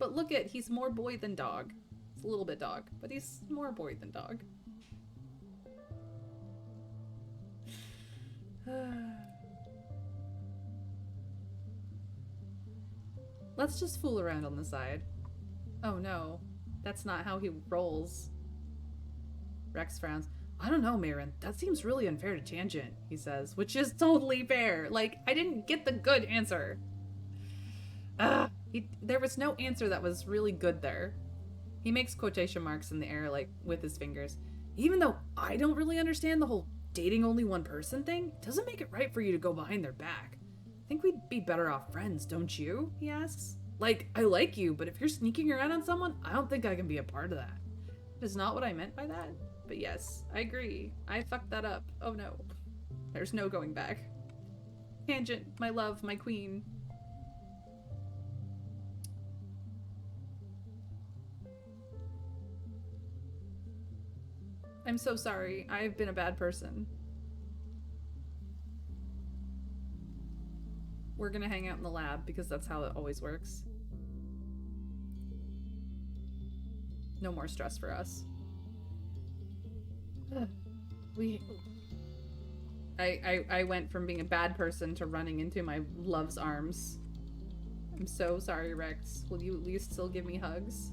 S2: But look at, he's more boy than dog. A little bit dog, but he's more boy than dog. Let's just fool around on the side. Oh no, that's not how he rolls. Rex frowns. I don't know, Mayrin. That seems really unfair to Tangent, he says, which is totally fair. Like, I didn't get the good answer. There was no answer that was really good there. He makes quotation marks in the air, like, with his fingers. Even though I don't really understand the whole dating only one person thing, it doesn't make it right for you to go behind their back. I think we'd be better off friends, don't you? He asks. Like, I like you, but if you're sneaking around on someone, I don't think I can be a part of that. That is not what I meant by that. But yes, I agree. I fucked that up. Oh no. There's no going back. Tangent, my love, my queen. I'm so sorry. I've been a bad person. We're gonna hang out in the lab because that's how it always works. No more stress for us. I went from being a bad person to running into my love's arms. I'm so sorry, Rex. Will you at least still give me hugs?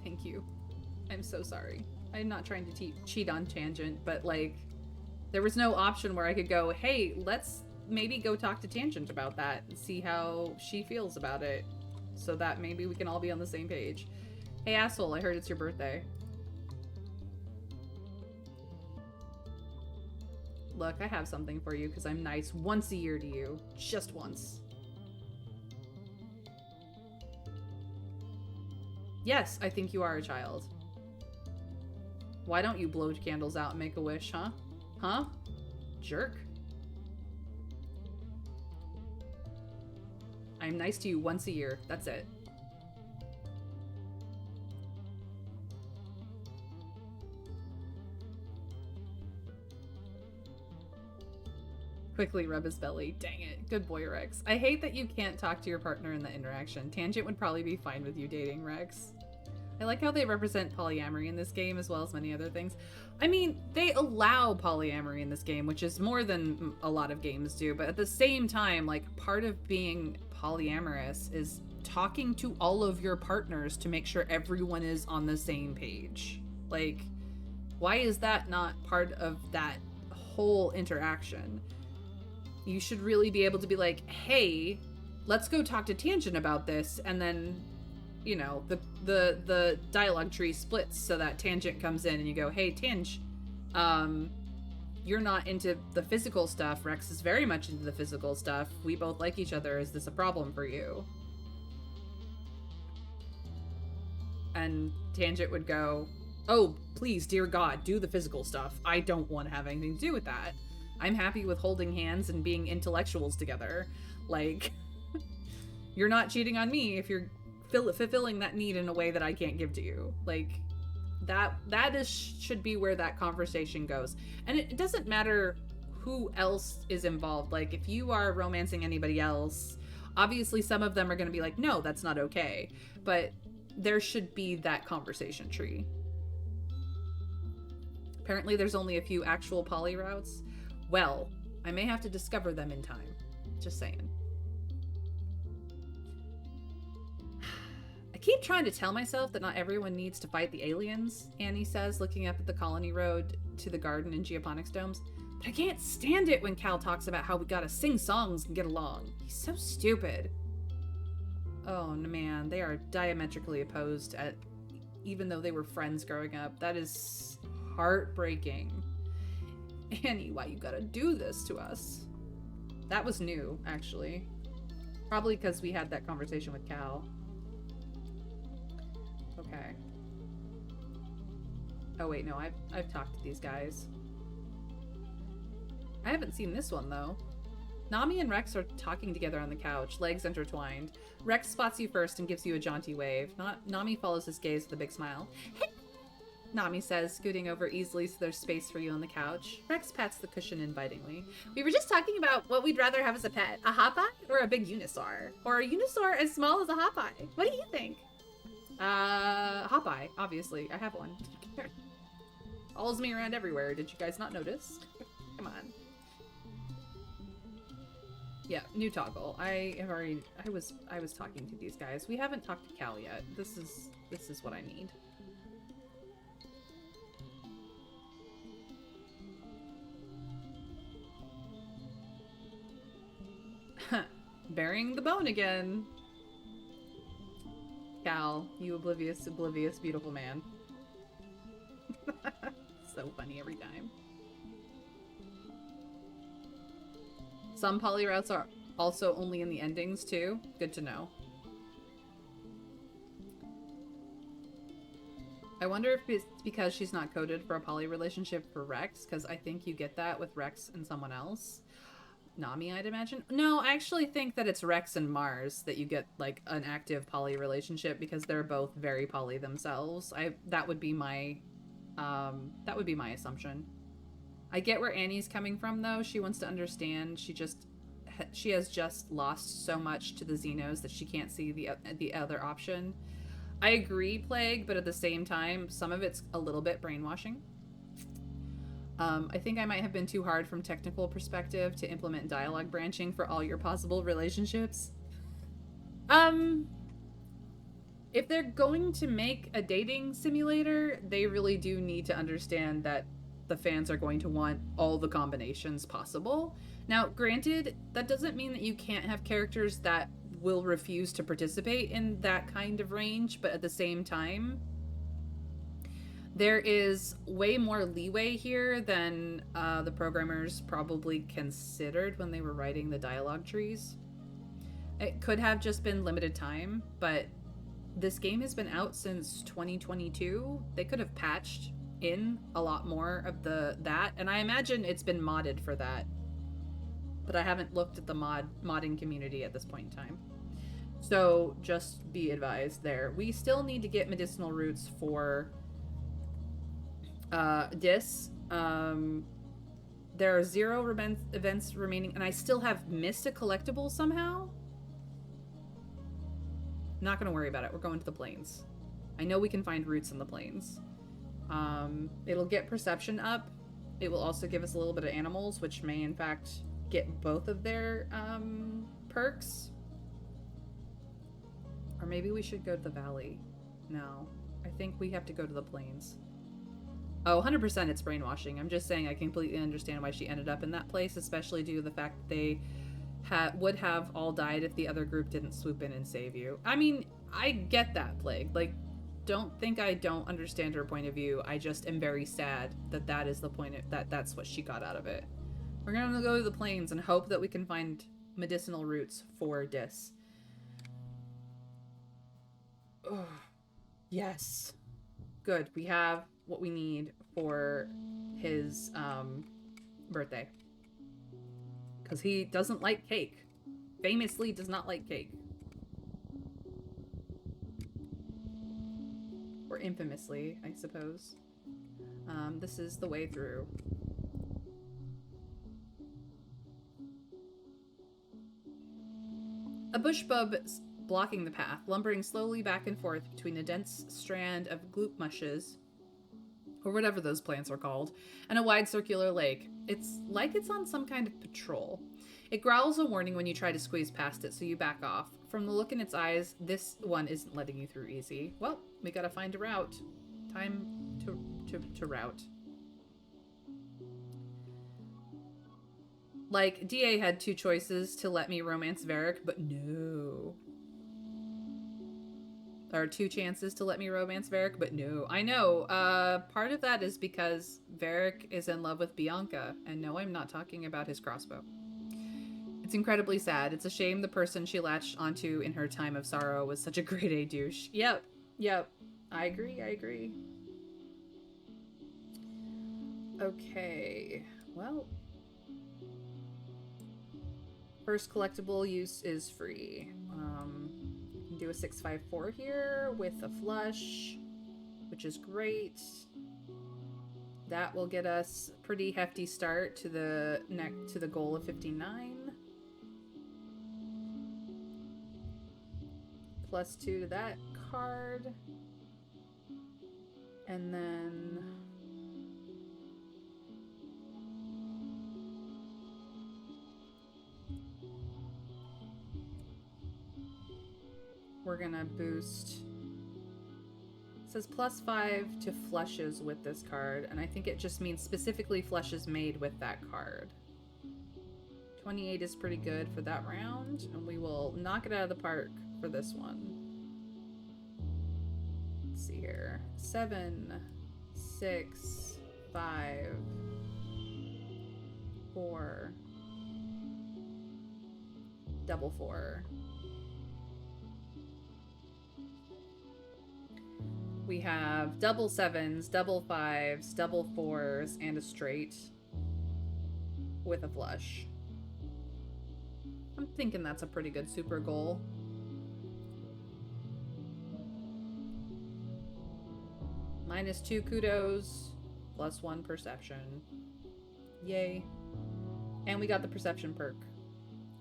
S2: Thank you. I'm so sorry. I'm not trying to cheat on Tangent, but like, there was no option where I could go, hey, let's maybe go talk to Tangent about that and see how she feels about it so that maybe we can all be on the same page. Hey, asshole, I heard it's your birthday. Look, I have something for you because I'm nice once a year to you. Just once. Yes, I think you are a child. Why don't you blow candles out and make a wish, huh? Huh? Jerk. I'm nice to you once a year. That's it. Quickly rub his belly. Dang it. Good boy, Rex. I hate that you can't talk to your partner in the interaction. Tangent would probably be fine with you dating Rex. I like how they represent polyamory in this game as well as many other things. I mean, they allow polyamory in this game, which is more than a lot of games do, but at the same time, like, part of being polyamorous is talking to all of your partners to make sure everyone is on the same page. Like, why is that not part of that whole interaction? You should really be able to be like, hey, let's go talk to Tangent about this, and then, you know, the dialogue tree splits so that Tangent comes in and you go, hey, Tinge, you're not into the physical stuff. Rex is very much into the physical stuff. We both like each other. Is this a problem for you? And Tangent would go, oh, please, dear God, do the physical stuff. I don't want to have anything to do with that. I'm happy with holding hands and being intellectuals together. Like, you're not cheating on me if you're fulfilling that need in a way that I can't give to you. Like, should be where that conversation goes. And it doesn't matter who else is involved. Like, if you are romancing anybody else, obviously some of them are going to be like, no, that's not okay. But there should be that conversation tree. Apparently there's only a few actual poly routes. Well, I may have to discover them in time. Just saying. I keep trying to tell myself that not everyone needs to fight the aliens, Annie says, looking up at the colony road to the garden and geoponics domes. But I can't stand it when Cal talks about how we gotta sing songs and get along. He's so stupid. Oh man, they are diametrically opposed even though they were friends growing up. That is heartbreaking. Annie, why you gotta do this to us? That was new, actually. Probably because we had that conversation with Cal. Okay. Oh wait, no, I've talked to these guys. I haven't seen this one though. Nami and Rex are talking together on the couch, legs intertwined. Rex spots you first and gives you a jaunty wave. Nami follows his gaze with a big smile. Hey, Nami says, scooting over easily so there's space for you on the couch. Rex pats the cushion invitingly. We were just talking about what we'd rather have as a pet, a hot pie or a big unisaur? Or a unisaur as small as a hot pie? What do you think? Hot pie, obviously. I have one. Follows me around everywhere. Did you guys not notice? Come on. Yeah, new toggle. I was talking to these guys. We haven't talked to Cal yet. This is what I need. Burying the bone again. Cal, you oblivious, beautiful man. So funny every time. Some poly routes are also only in the endings too. Good to know. I wonder if it's because she's not coded for a poly relationship for Rex, because I think you get that with Rex and someone else. Nami, I'd imagine. No, I actually think that it's Rex and Mars that you get like an active poly relationship because they're both very poly themselves. That would be my assumption. I get where Annie's coming from though. She wants to understand. She has just lost so much to the Xenos that she can't see the other option. I agree, Plague, but at the same time, some of it's a little bit brainwashing. I think I might have been too hard from technical perspective to implement dialogue branching for all your possible relationships. If they're going to make a dating simulator, they really do need to understand that the fans are going to want all the combinations possible. Now, granted, that doesn't mean that you can't have characters that will refuse to participate in that kind of range, but at the same time, there is way more leeway here than the programmers probably considered when they were writing the dialogue trees. It could have just been limited time, but this game has been out since 2022. They could have patched in a lot more of that, and I imagine it's been modded for that. But I haven't looked at the modding community at this point in time. So just be advised there. We still need to get medicinal roots for Dis. There are 0 events remaining, and I still have missed a collectible somehow. Not gonna worry about it. We're going to the plains. I know we can find roots in the plains. It'll get perception up. It will also give us a little bit of animals, which may in fact get both of their perks. Or maybe we should go to the valley. No, I think we have to go to the plains. Oh, 100% it's brainwashing. I'm just saying I completely understand why she ended up in that place, especially due to the fact that they would have all died if the other group didn't swoop in and save you. I mean, I get that, Plague. Like, don't think I don't understand her point of view. I just am very sad that that is the point that's what she got out of it. We're gonna go to the plains and hope that we can find medicinal roots for Dis. Oh, yes. Good. We have what we need for his birthday. Because he doesn't like cake. Famously does not like cake. Or infamously, I suppose. This is the way through. A bush bub blocking the path, lumbering slowly back and forth between a dense strand of gloop mushes, or whatever those plants are called, and a wide circular lake. It's like it's on some kind of patrol. It growls a warning when you try to squeeze past it, so you back off. From the look in its eyes, this one isn't letting you through easy. Well, we gotta find a route. Time to route. Like, DA had 2 choices to let me romance Varric, but no. Or 2 chances to let me romance Varric, but no. I know, part of that is because Varric is in love with Bianca, and no, I'm not talking about his crossbow. It's incredibly sad. It's a shame the person she latched onto in her time of sorrow was such a grade A douche. Yep. I agree. Okay, well. First collectible use is free. You can do a 654 here with a flush, which is great. That will get us a pretty hefty start to the goal of 59. +2 to that card. And then we're gonna boost. It says +5 to flushes with this card, and I think it just means specifically flushes made with that card. 28 is pretty good for that round, and we will knock it out of the park for this one. Let's see here. 7, 6, 5, 4, double 4. We have double 7s, double 5s, double 4s, and a straight with a flush. I'm thinking that's a pretty good super goal. -2 kudos, +1 perception. Yay. And we got the perception perk.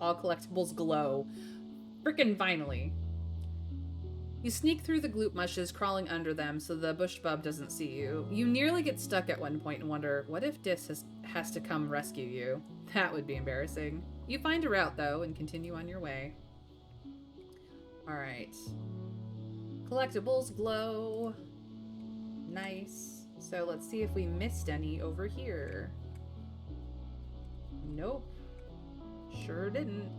S2: All collectibles glow. Frickin' finally. You sneak through the gloop mushes, crawling under them so the bush bub doesn't see you. You nearly get stuck at one point and wonder, what if Dis has to come rescue you? That would be embarrassing. You find a route, though, and continue on your way. Alright. Collectibles glow. Nice. So let's see if we missed any over here. Nope. Sure didn't.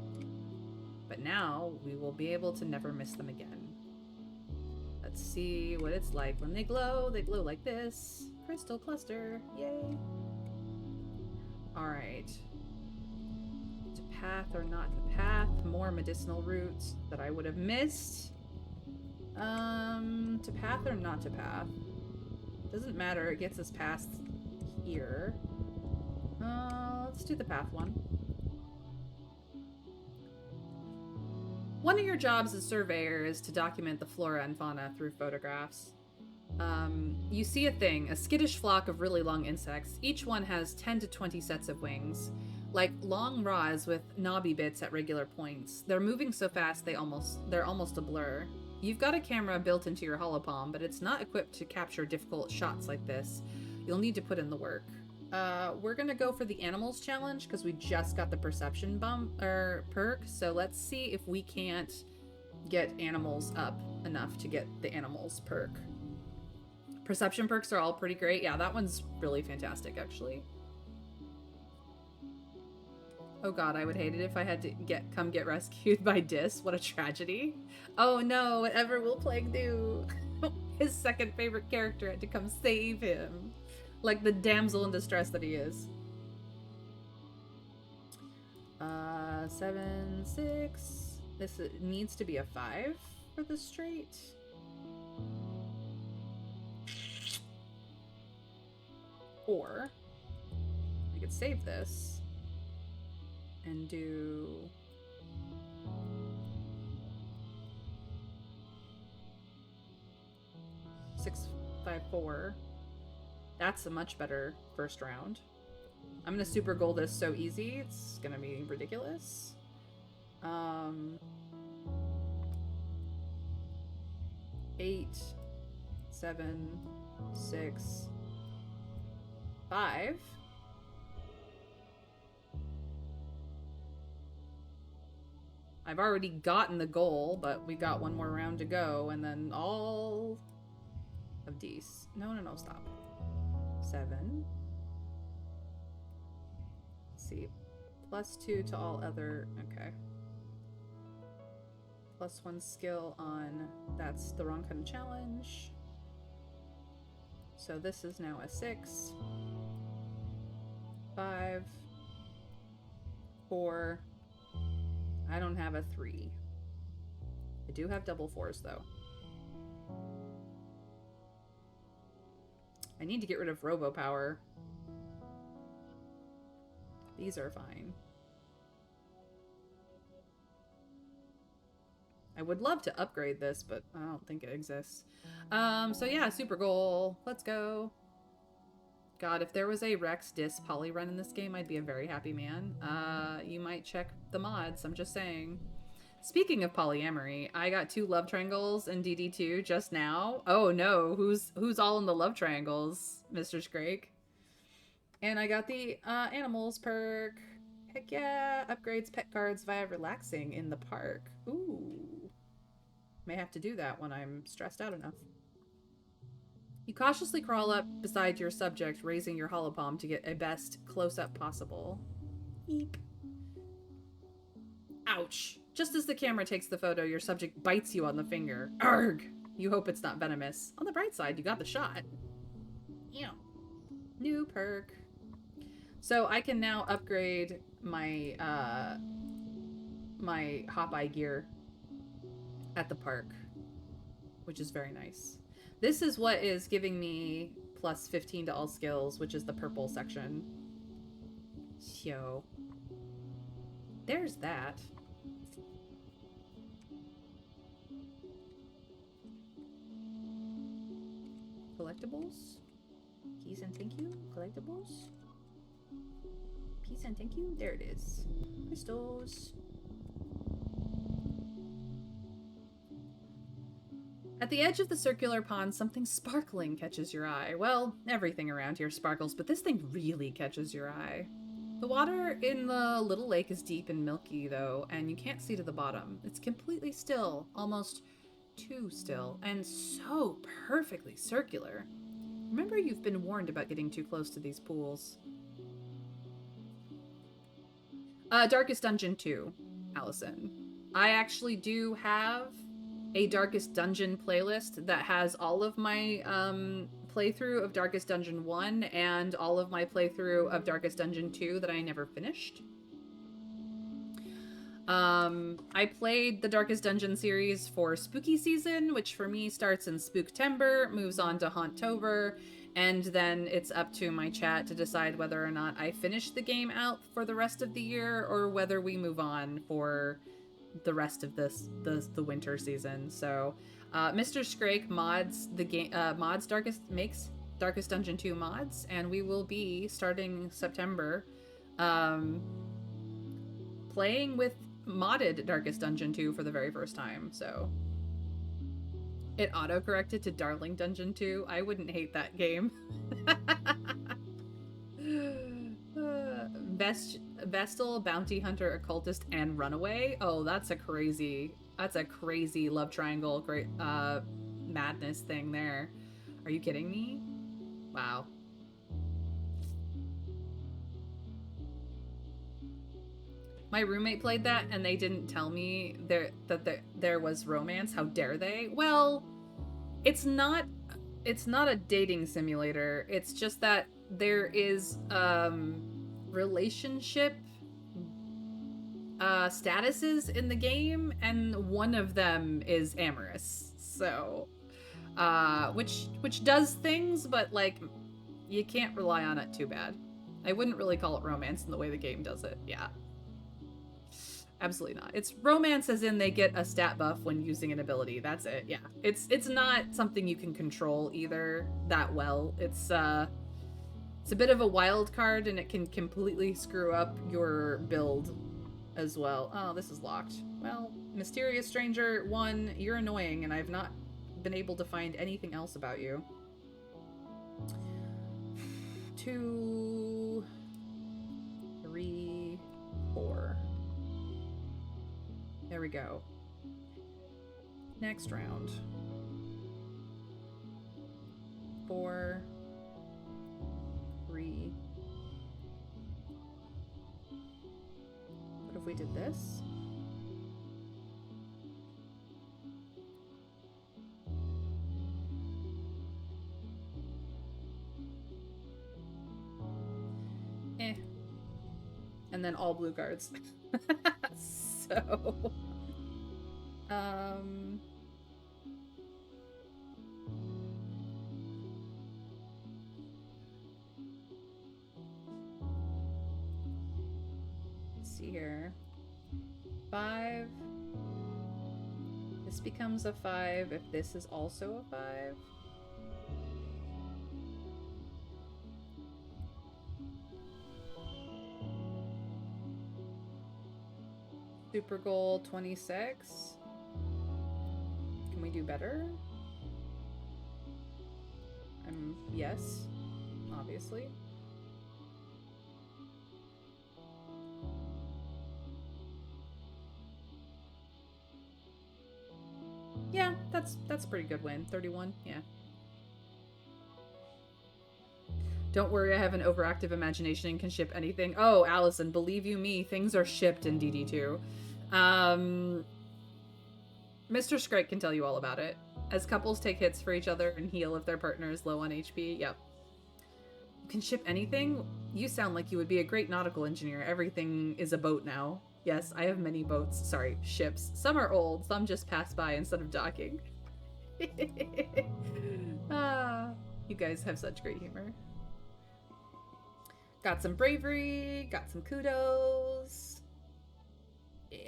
S2: But now we will be able to never miss them again. Let's see what it's like when they glow. They glow like this. Crystal cluster. Yay. Alright. To path or not to path. More medicinal roots that I would have missed. To path or not to path. Doesn't matter. It gets us past here. Let's do the path one. One of your jobs as surveyor is to document the flora and fauna through photographs. You see a thing, a skittish flock of really long insects. Each one has 10 to 20 sets of wings, like long rods with knobby bits at regular points. They're moving so fast they're almost a blur. You've got a camera built into your holopalm, but it's not equipped to capture difficult shots like this. You'll need to put in the work. We're gonna go for the animals challenge because we just got the perception perk. So let's see if we can't get animals up enough to get the animals perk. Perception perks are all pretty great. Yeah, that one's really fantastic, actually. Oh god, I would hate it if I had to come get rescued by Dis. What a tragedy. Oh no, whatever will Plague do? His second favorite character had to come save him. Like the damsel in distress that he is. 7, 6. This needs to be a 5 for the straight. Or I could save this and do 6, 5, 4. That's a much better first round. I'm gonna super goal this so easy, it's gonna be ridiculous. 8, 7, 6, 5. I've already gotten the goal, but we got one more round to go, and then all of these. No, stop. 7. Let's see. +2 to all other. Okay. +1 skill on. That's the wrong kind of challenge. So this is now a 6. 5. 4. I don't have a 3. I do have double 4s though. I need to get rid of robo power. These are fine. I would love to upgrade this, but I don't think it exists. So yeah, super goal. Let's go. God, if there was a Rex Dis poly run in this game, I'd be a very happy man. You might check the mods, I'm just saying. Speaking of polyamory, I got 2 love triangles in DD2 just now. Oh no, who's all in the love triangles, Mr. Scrake? And I got the animals perk. Heck yeah, upgrades pet cards via relaxing in the park. Ooh. May have to do that when I'm stressed out enough. You cautiously crawl up beside your subject, raising your hollow palm to get a best close-up possible. Eep. Ouch. Just as the camera takes the photo, your subject bites you on the finger. Arrgh! You hope it's not venomous. On the bright side, you got the shot. Ew. New perk. So I can now upgrade my my hop eye gear at the park, which is very nice. This is what is giving me +15 to all skills, which is the purple section. So there's that. Collectibles? Peace and thank you? Collectibles? Peace and thank you? There it is. Crystals. At the edge of the circular pond, something sparkling catches your eye. Well, everything around here sparkles, but this thing really catches your eye. The water in the little lake is deep and milky, though, and you can't see to the bottom. It's completely still, almost too still, and so perfectly circular. Remember, you've been warned about getting too close to these pools. Darkest Dungeon 2, Allison. I actually do have a Darkest Dungeon playlist that has all of my playthrough of Darkest Dungeon 1 and all of my playthrough of Darkest Dungeon 2 that I never finished. I played the Darkest Dungeon series for Spooky Season, which for me starts in Spooktember, moves on to Hauntober, and then it's up to my chat to decide whether or not I finish the game out for the rest of the year or whether we move on for the rest of the winter season. So Mr. Scrake mods the game, makes Darkest Dungeon 2 mods, and we will be starting September playing with modded Darkest Dungeon 2 for the very first time. So it auto-corrected to Darling Dungeon 2. I wouldn't hate that game. Vestal, Bounty Hunter, Occultist, and Runaway. Oh, that's a crazy love triangle, great madness thing there. Are you kidding me? Wow. My roommate played that, and they didn't tell me that there was romance. How dare they? Well, it's not a dating simulator. It's just that there is relationship statuses in the game, and one of them is amorous. So, which does things, but like you can't rely on it too bad. I wouldn't really call it romance in the way the game does it. Yeah. Absolutely not. It's romance as in they get a stat buff when using an ability. That's it. Yeah. It's not something you can control either that well. It's a bit of a wild card, and it can completely screw up your build as well. Oh, this is locked. Well, Mysterious Stranger 1, you're annoying, and I've not been able to find anything else about you. 2, 3, 4. There we go. Next round. 4, 3. What if we did this? And then all blue guards. So, let's see here. 5. This becomes a 5 if this is also a 5. Super goal 26. Can we do better? Yes, obviously. Yeah, that's a pretty good win. 31, yeah. Don't worry, I have an overactive imagination and can ship anything. Oh, Allison, believe you me, things are shipped in DD2. Mr. Scrake can tell you all about it. As couples take hits for each other and heal if their partner is low on HP, yep. You can ship anything? You sound like you would be a great nautical engineer. Everything is a boat now. Yes, I have many boats. Sorry, ships. Some are old, some just pass by instead of docking. You guys have such great humor. Got some bravery, got some kudos. Yeah.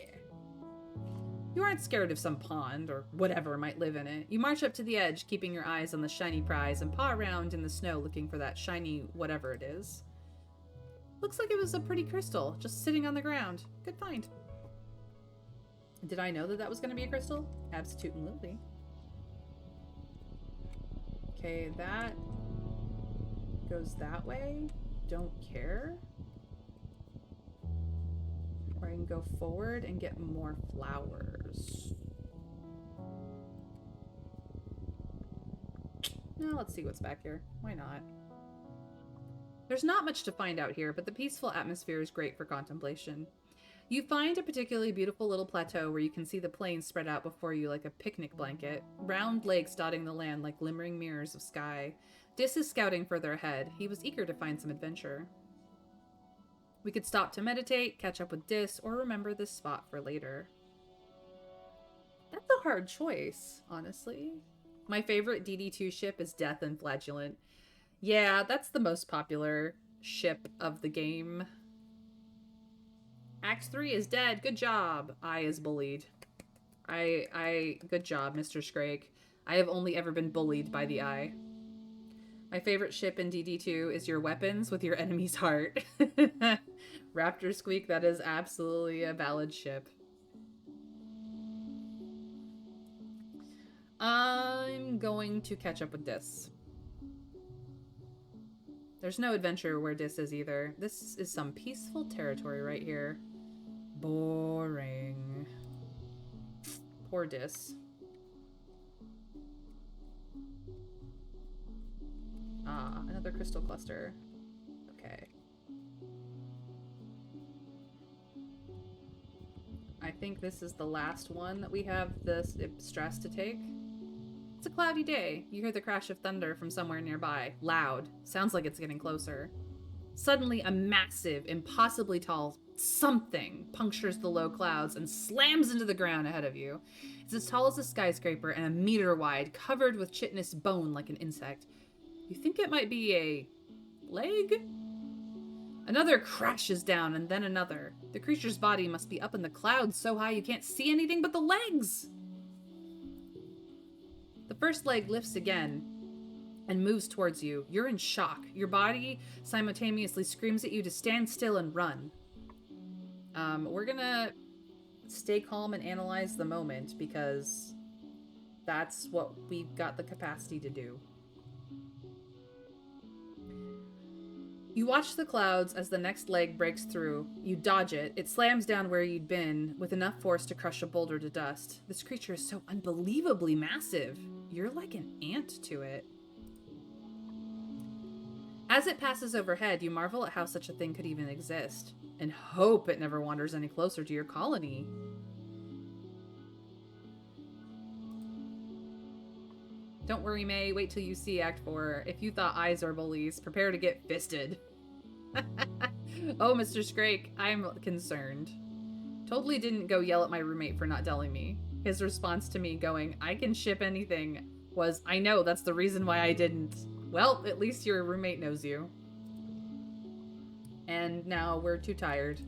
S2: You aren't scared of some pond or whatever might live in it. You march up to the edge, keeping your eyes on the shiny prize, and paw around in the snow looking for that shiny whatever it is. Looks like it was a pretty crystal, just sitting on the ground. Good find. Did I know that that was going to be a crystal? Absolutely. Okay, that goes that way. Don't care. Or I can go forward and get more flowers. Now let's see what's back here. Why not? There's not much to find out here, but the peaceful atmosphere is great for contemplation. You find a particularly beautiful little plateau where you can see the plains spread out before you like a picnic blanket, round lakes dotting the land like glimmering mirrors of sky. Dis is scouting further ahead. He was eager to find some adventure. We could stop to meditate, catch up with Dis, or remember this spot for later. That's a hard choice, honestly. My favorite DD2 ship is Death and Flagellant. Yeah, that's the most popular ship of the game. Act 3 is dead. Good job. I is bullied. Good job, Mr. Scrake. I have only ever been bullied by the Eye. My favorite ship in DD2 is your weapons with your enemy's heart. Raptor Squeak, that is absolutely a valid ship. I'm going to catch up with Dis. There's no adventure where Dis is either. This is some peaceful territory right here. Boring. Poor Dis. Ah, another crystal cluster. Okay. I think this is the last one that we have this stress to take. It's a cloudy day. You hear the crash of thunder from somewhere nearby. Loud. Sounds like it's getting closer. Suddenly, a massive, impossibly tall something punctures the low clouds and slams into the ground ahead of you. It's as tall as a skyscraper and a meter wide, covered with chitinous bone like an insect. You think it might be a leg? Another crashes down, and then another. The creature's body must be up in the clouds so high you can't see anything but the legs. The first leg lifts again and moves towards you. You're in shock. Your body simultaneously screams at you to stand still and run. We're gonna stay calm and analyze the moment because that's what we've got the capacity to do. You watch the clouds as the next leg breaks through. You dodge it. It slams down where you'd been, with enough force to crush a boulder to dust. This creature is so unbelievably massive. You're like an ant to it. As it passes overhead, you marvel at how such a thing could even exist, and hope it never wanders any closer to your colony. Don't worry, May. Wait till you see Act 4. If you thought eyes are bullies, prepare to get fisted. Oh, Mr. Scrake, I'm concerned. Totally didn't go yell at my roommate for not telling me. His response to me going, I can ship anything, was, I know, that's the reason why I didn't. Well, at least your roommate knows you. And now we're too tired.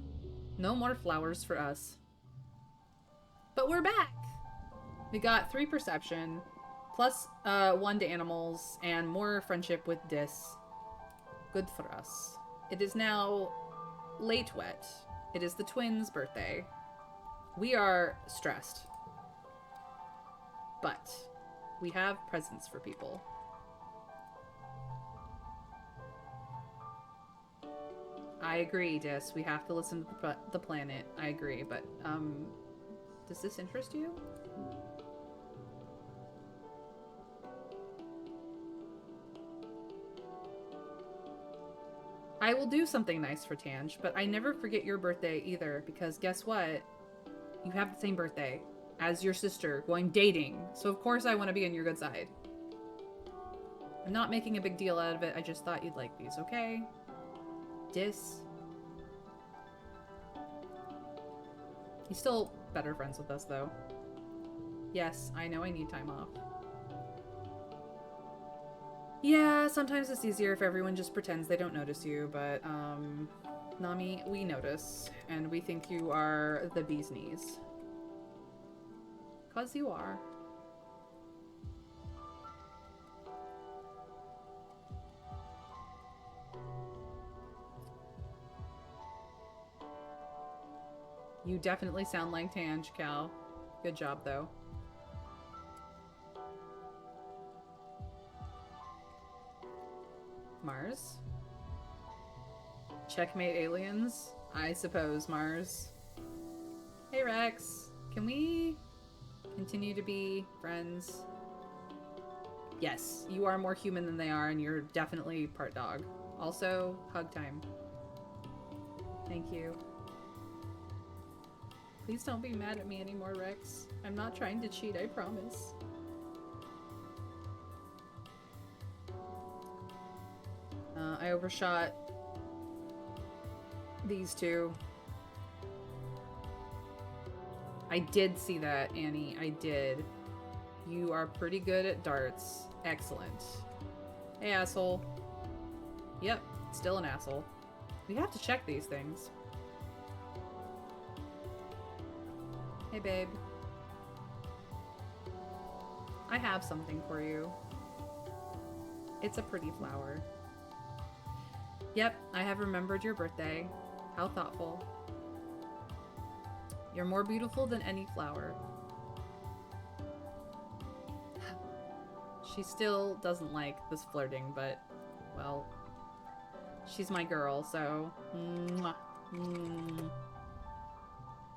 S2: No more flowers for us. But we're back! We got 3 perception, plus 1 to animals, and more friendship with Dis. Good for us. It is now late wet. It is the twins' birthday. We are stressed. But we have presents for people. I agree, Dis. We have to listen to the planet. I agree, but does this interest you? I will do something nice for Tange, but I never forget your birthday either, because guess what? You have the same birthday as your sister, going dating, so of course I want to be on your good side. I'm not making a big deal out of it, I just thought you'd like these, okay? Dis. He's still better friends with us, though. Yes, I know I need time off. Yeah, sometimes it's easier if everyone just pretends they don't notice you, but, Nami, we notice, and we think you are the bee's knees. 'Cause you are. You definitely sound like Tange, Cal. Good job, though. Mars? Checkmate aliens? I suppose, Mars. Hey, Rex. Can we continue to be friends? Yes, you are more human than they are, and you're definitely part dog. Also, hug time. Thank you. Please don't be mad at me anymore, Rex. I'm not trying to cheat, I promise. I overshot these 2. I did see that, Annie. I did. You are pretty good at darts. Excellent. Hey, asshole. Yep, still an asshole. We have to check these things. Hey, babe. I have something for you. It's a pretty flower. Yep, I have remembered your birthday. How thoughtful. You're more beautiful than any flower. She still doesn't like this flirting, but, well, she's my girl, so... Mwah. Mm.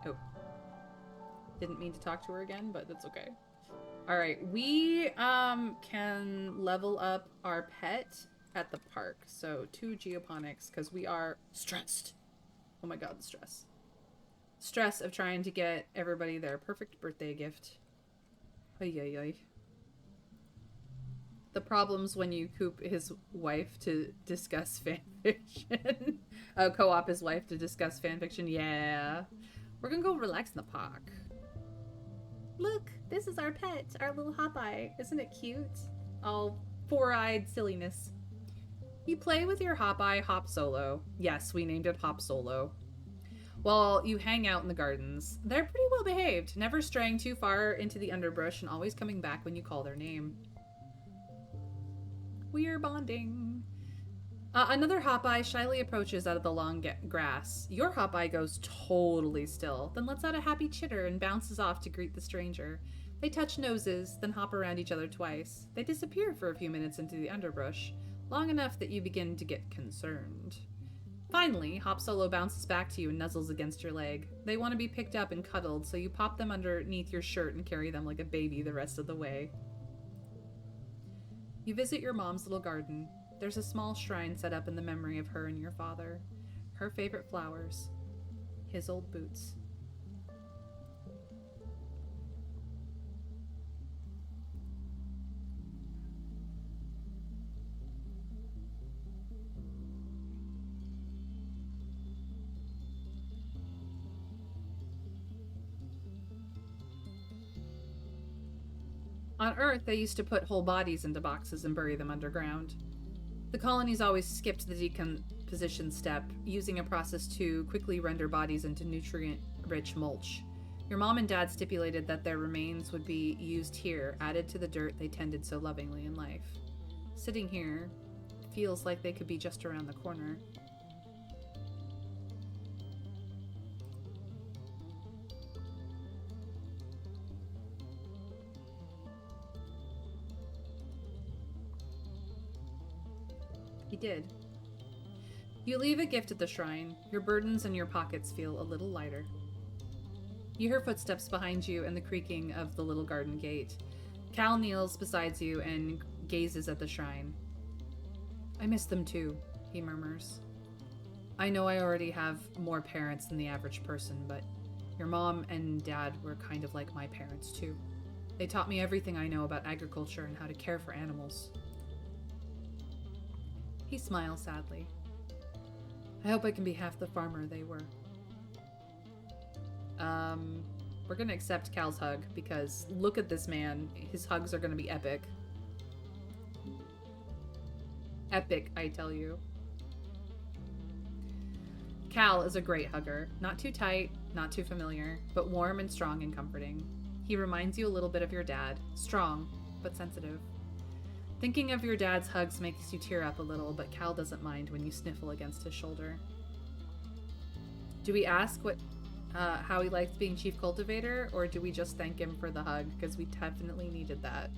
S2: Oh. Didn't mean to talk to her again, but that's okay. Alright, we can level up our pet at the park. So 2 geoponics, because we are stressed. Oh my god, the stress. Stress of trying to get everybody their perfect birthday gift. Ay, ay, ay. The problems when you coop his wife to discuss fanfiction. Co-op his wife to discuss fanfiction. Yeah. We're gonna go relax in the park. Look, this is our pet, our little Hopeye. Isn't it cute? All 4-eyed silliness. You play with your Hopeye Hop Solo. Yes, we named it Hop Solo. While you hang out in the gardens, they're pretty well behaved, never straying too far into the underbrush and always coming back when you call their name. We're bonding. Another Hopeye shyly approaches out of the long grass. Your Hopeye goes totally still, then lets out a happy chitter and bounces off to greet the stranger. They touch noses, then hop around each other twice. They disappear for a few minutes into the underbrush. long enough that you begin to get concerned. Finally, Hop Solo bounces back to you and nuzzles against your leg. They want to be picked up and cuddled, so you pop them underneath your shirt and carry them like a baby the rest of the way. You visit your mom's little garden. There's a small shrine set up in the memory of her and your father. Her favorite flowers. His old boots. On Earth, they used to put whole bodies into boxes and bury them underground. The colonies always skipped the decomposition step, using a process to quickly render bodies into nutrient-rich mulch. Your mom and dad stipulated that their remains would be used here, added to the dirt they tended so lovingly in life. Sitting here feels like they could be just around the corner. He did. You leave a gift at the shrine. Your burdens and your pockets feel a little lighter. You hear footsteps behind you and the creaking of the little garden gate. Cal kneels beside you and gazes at the shrine. I miss them too, he murmurs. I know I already have more parents than the average person, but your mom and dad were kind of like my parents too. They taught me everything I know about agriculture and how to care for animals. He smiles sadly. I hope I can be half the farmer they were. We're gonna accept Cal's hug, because look at this man. His hugs are gonna be epic. Epic, I tell you. Cal is a great hugger. Not too tight, not too familiar, but warm and strong and comforting. He reminds you a little bit of your dad. Strong, but sensitive. Thinking of your dad's hugs makes you tear up a little, but Cal doesn't mind when you sniffle against his shoulder. Do we ask how he liked being chief cultivator, or do we just thank him for the hug? Because we definitely needed that.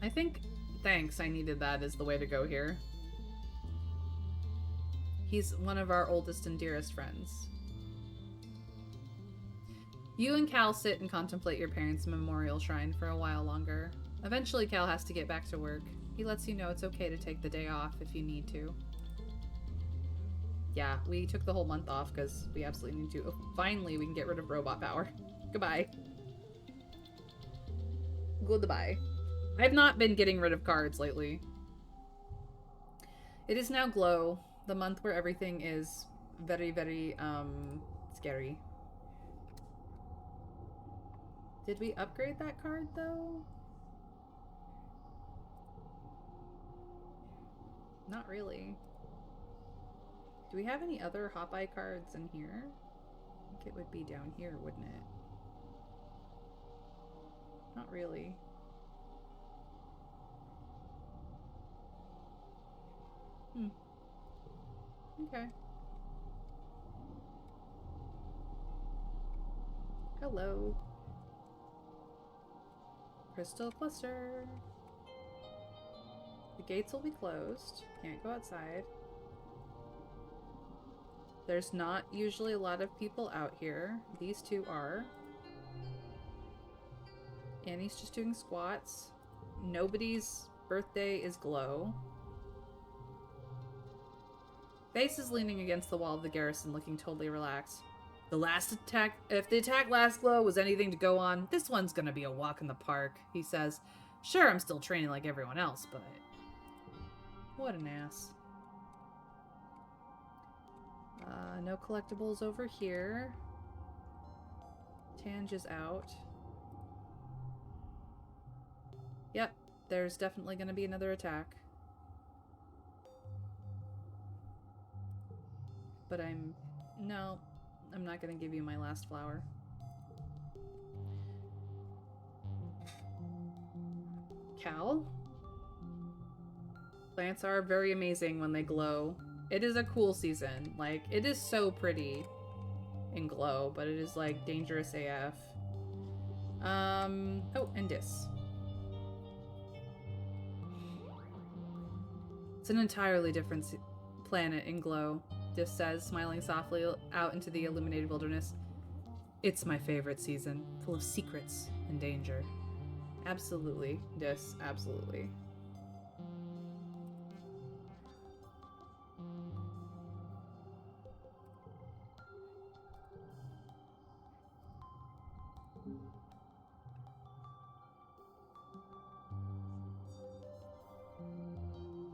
S2: I think thanks, I needed that is the way to go here. He's one of our oldest and dearest friends. You and Cal sit and contemplate your parents' memorial shrine for a while longer. Eventually, Cal has to get back to work. He lets you know it's okay to take the day off if you need to. Yeah, we took the whole month off because we absolutely need to. Oh, finally, we can get rid of robot power. Goodbye. Goodbye. I've not been getting rid of cards lately. It is now Glow, the month where everything is very, very, scary. Did we upgrade that card, though? Not really. Do we have any other Hop Eye cards in here? I think it would be down here, wouldn't it? Not really. Okay. Hello. Crystal cluster. The gates will be closed. Can't go outside. There's not usually a lot of people out here. These two are. Annie's just doing squats. Nobody's birthday is Glow. Face is leaning against the wall of the garrison, looking totally relaxed. The last attack, if the attack last Glow was anything to go on, this one's gonna be a walk in the park, he says. Sure, I'm still training like everyone else, but... what an ass. No collectibles over here. Tange is out. Yep, there's definitely gonna be another attack. But no, I'm not gonna give you my last flower. Cal? Plants are very amazing when they glow. It is a cool season. Like, it is so pretty in Glow, but it is, like, dangerous AF. Oh, and Dis. It's an entirely different planet in Glow, Dis says, smiling softly out into the illuminated wilderness. It's my favorite season, full of secrets and danger. Absolutely, Dis, absolutely.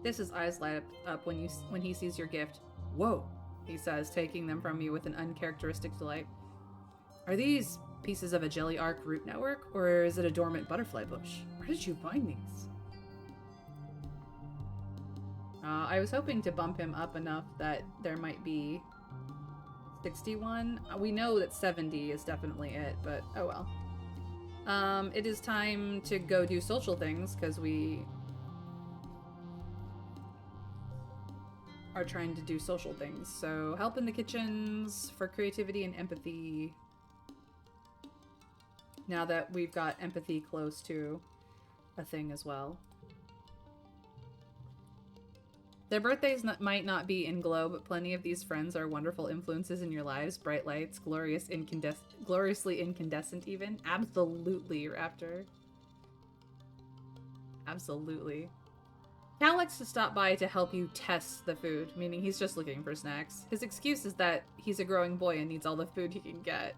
S2: Dis's eyes light up when he sees your gift. Whoa, he says, taking them from you with an uncharacteristic delight. Are these pieces of a jelly arc root network, or is it a dormant butterfly bush? Where did you find these? I was hoping to bump him up enough that there might be 61. We know that 70 is definitely it, but oh well. It is time to go do social things, because we are trying to do social things. So help in the kitchens for creativity and empathy. Now that we've got empathy close to a thing as well. Their birthdays might not be in Glow, but plenty of these friends are wonderful influences in your lives. Bright lights, gloriously incandescent even. Absolutely, Raptor. Absolutely. Cal likes to stop by to help you test the food, meaning he's just looking for snacks. His excuse is that he's a growing boy and needs all the food he can get.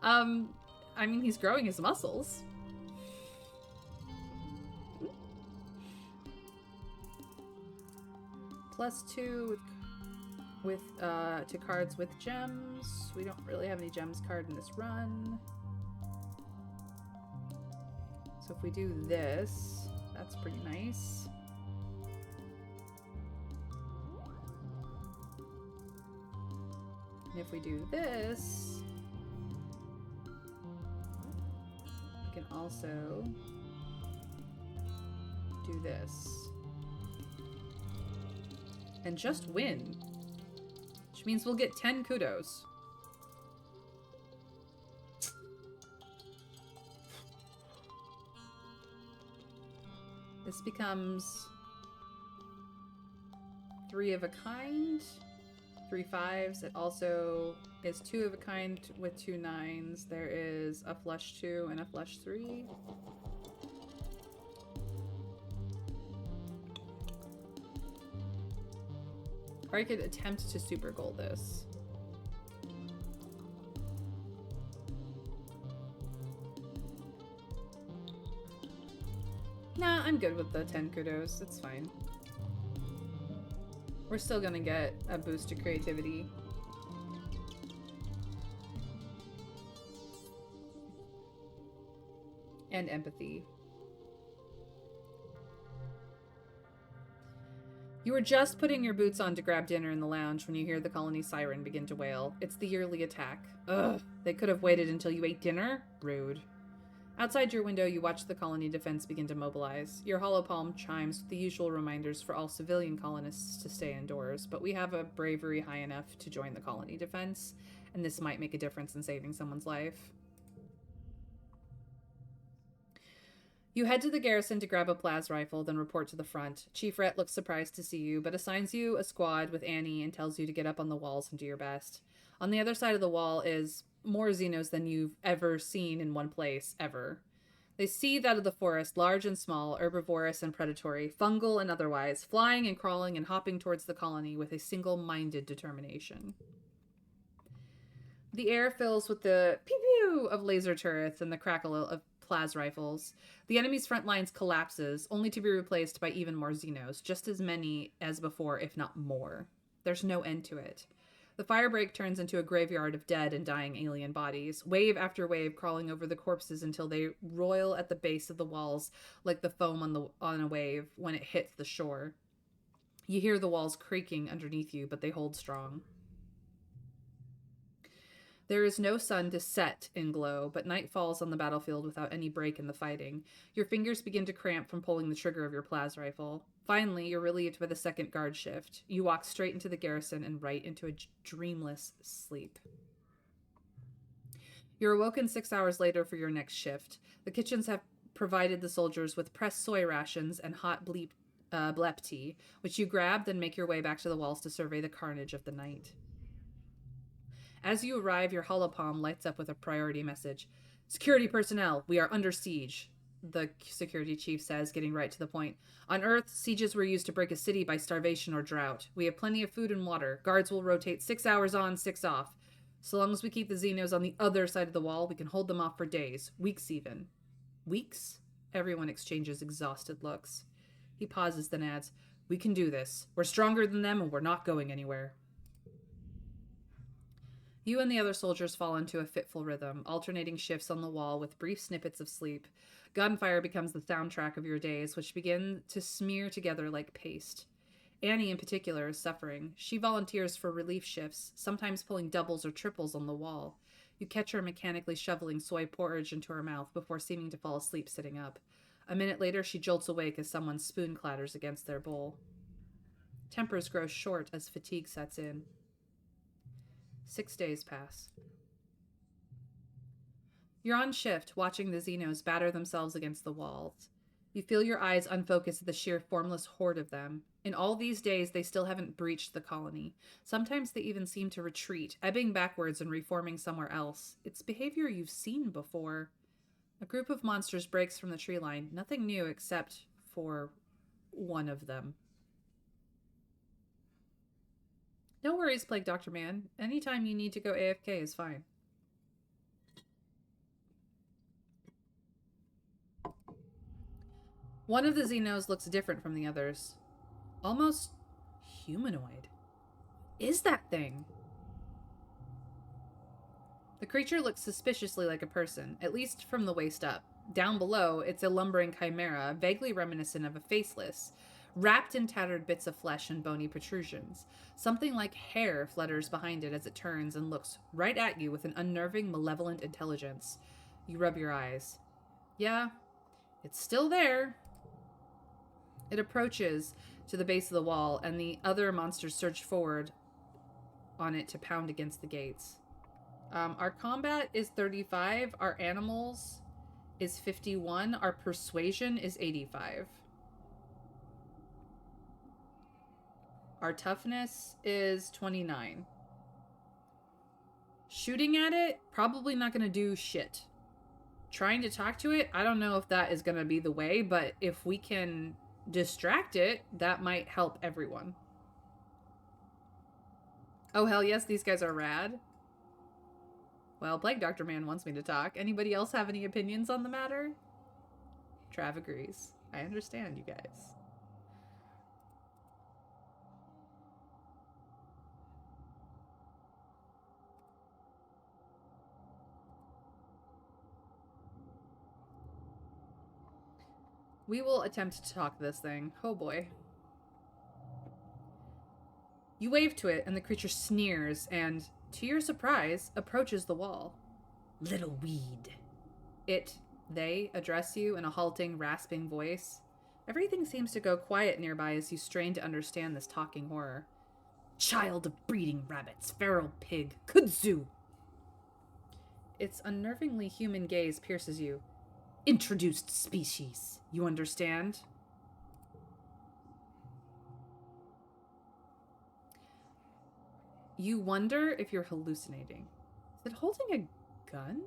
S2: I mean, he's growing his muscles. +2 to cards with gems. We don't really have any gems card in this run. So if we do this, that's pretty nice. And if we do this, we can also do this. And just win. Which means we'll get 10 kudos. This becomes 3 of a kind. 3 5s. It also is 2 of a kind with 2 9s. There is a flush 2 and a flush 3. Or I could attempt to super goal this. Nah, I'm good with the 10 kudos. It's fine. We're still gonna get a boost to creativity. And empathy. You were just putting your boots on to grab dinner in the lounge when you hear the colony siren begin to wail. It's the yearly attack. Ugh, they could have waited until you ate dinner? Rude. Outside your window, you watch the colony defense begin to mobilize. Your hollow palm chimes with the usual reminders for all civilian colonists to stay indoors, but we have a bravery high enough to join the colony defense, and this might make a difference in saving someone's life. You head to the garrison to grab a plas rifle, then report to the front. Chief Rhett looks surprised to see you, but assigns you a squad with Annie and tells you to get up on the walls and do your best. On the other side of the wall is more Xenos than you've ever seen in one place, ever. They seethe out of the forest, large and small, herbivorous and predatory, fungal and otherwise, flying and crawling and hopping towards the colony with a single-minded determination. The air fills with the pew-pew of laser turrets and the crackle of plas rifles. The enemy's front lines collapses, only to be replaced by even more Xenos, just as many as before, if not more. There's no end to it. The firebreak turns into a graveyard of dead and dying alien bodies, wave after wave crawling over the corpses until they roil at the base of the walls like the foam on a wave when it hits the shore. You hear the walls creaking underneath you, but they hold strong. There is no sun to set in Glow, but night falls on the battlefield without any break in the fighting. Your fingers begin to cramp from pulling the trigger of your plas rifle. Finally, you're relieved by the second guard shift. You walk straight into the garrison and right into a dreamless sleep. You're awoken 6 hours later for your next shift. The kitchens have provided the soldiers with pressed soy rations and hot blep tea, which you grab, then make your way back to the walls to survey the carnage of the night. As you arrive, your holopalm lights up with a priority message. Security personnel, we are under siege, the security chief says, getting right to the point. On Earth, sieges were used to break a city by starvation or drought. We have plenty of food and water. Guards will rotate 6 hours on, 6 off. So long as we keep the Xenos on the other side of the wall, we can hold them off for days, weeks even. Weeks? Everyone exchanges exhausted looks. He pauses, then adds, we can do this. We're stronger than them and we're not going anywhere. You and the other soldiers fall into a fitful rhythm, alternating shifts on the wall with brief snippets of sleep. Gunfire becomes the soundtrack of your days, which begin to smear together like paste. Annie, in particular, is suffering. She volunteers for relief shifts, sometimes pulling doubles or triples on the wall. You catch her mechanically shoveling soy porridge into her mouth before seeming to fall asleep sitting up. A minute later, she jolts awake as someone's spoon clatters against their bowl. Tempers grow short as fatigue sets in. 6 days pass. You're on shift, watching the Xenos batter themselves against the walls. You feel your eyes unfocus at the sheer formless horde of them. In all these days, they still haven't breached the colony. Sometimes they even seem to retreat, ebbing backwards and reforming somewhere else. It's behavior you've seen before. A group of monsters breaks from the tree line, nothing new except for one of them. No worries, Plague Dr. Man. Anytime you need to go AFK is fine. One of the Xenos looks different from the others. Almost humanoid. Is that thing? The creature looks suspiciously like a person, at least from the waist up. Down below, it's a lumbering chimera, vaguely reminiscent of a faceless, wrapped in tattered bits of flesh and bony protrusions. Something like hair flutters behind it as it turns and looks right at you with an unnerving, malevolent intelligence. You rub your eyes. Yeah, it's still there. It approaches to the base of the wall, and the other monsters surge forward on it to pound against the gates. Our combat is 35. Our animals is 51. Our persuasion is 85. Our toughness is 29. Shooting at it, probably not going to do shit. Trying to talk to it, I don't know if that is going to be the way, but if we can distract it, that might help everyone. Oh, hell yes, these guys are rad. Well, Plague Dr. Man wants me to talk. Anybody else have any opinions on the matter? Trav agrees. I understand, you guys. We will attempt to talk this thing. Oh boy. You wave to it, and the creature sneers and, to your surprise, approaches the wall. Little weed. They address you in a halting, rasping voice. Everything seems to go quiet nearby as you strain to understand this talking horror. Child of breeding rabbits, feral pig, kudzu. Its unnervingly human gaze pierces you. Introduced species. You understand? You wonder if you're hallucinating. Is it holding a gun?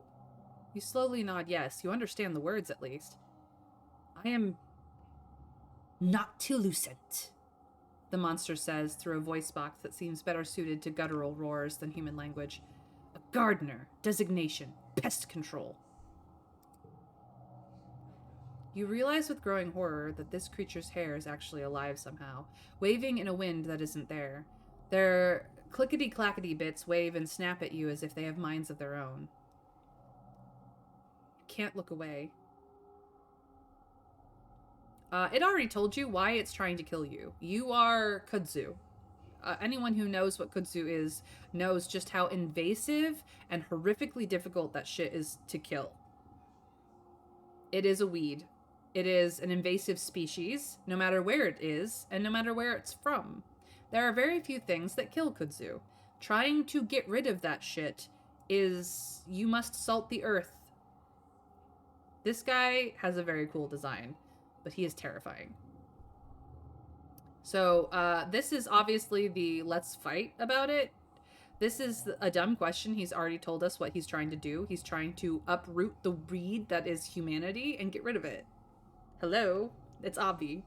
S2: You slowly nod yes. You understand the words, at least. I am not Lucent, the monster says through a voice box that seems better suited to guttural roars than human language. A gardener. Designation. Pest control. You realize with growing horror that this creature's hair is actually alive somehow, waving in a wind that isn't there. Their clickety-clackety bits wave and snap at you as if they have minds of their own. You can't look away. It already told you why it's trying to kill you. You are kudzu. Anyone who knows what kudzu is knows just how invasive and horrifically difficult that shit is to kill. It is a weed. It is an invasive species, no matter where it is, and no matter where it's from. There are very few things that kill kudzu. Trying to get rid of that shit is... you must salt the earth. This guy has a very cool design, but he is terrifying. So, this is obviously the let's fight about it. This is a dumb question. He's already told us what he's trying to do. He's trying to uproot the weed that is humanity and get rid of it. Hello? It's obvi.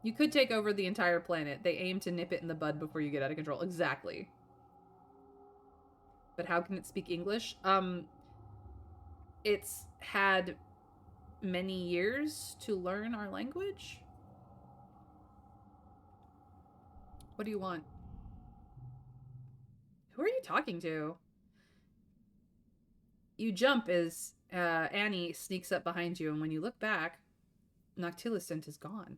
S2: You could take over the entire planet. They aim to nip it in the bud before you get out of control. Exactly. But how can it speak English? It's had many years to learn our language. What do you want? Who are you talking to? You jump as Annie sneaks up behind you, and when you look back, Noctilucent is gone.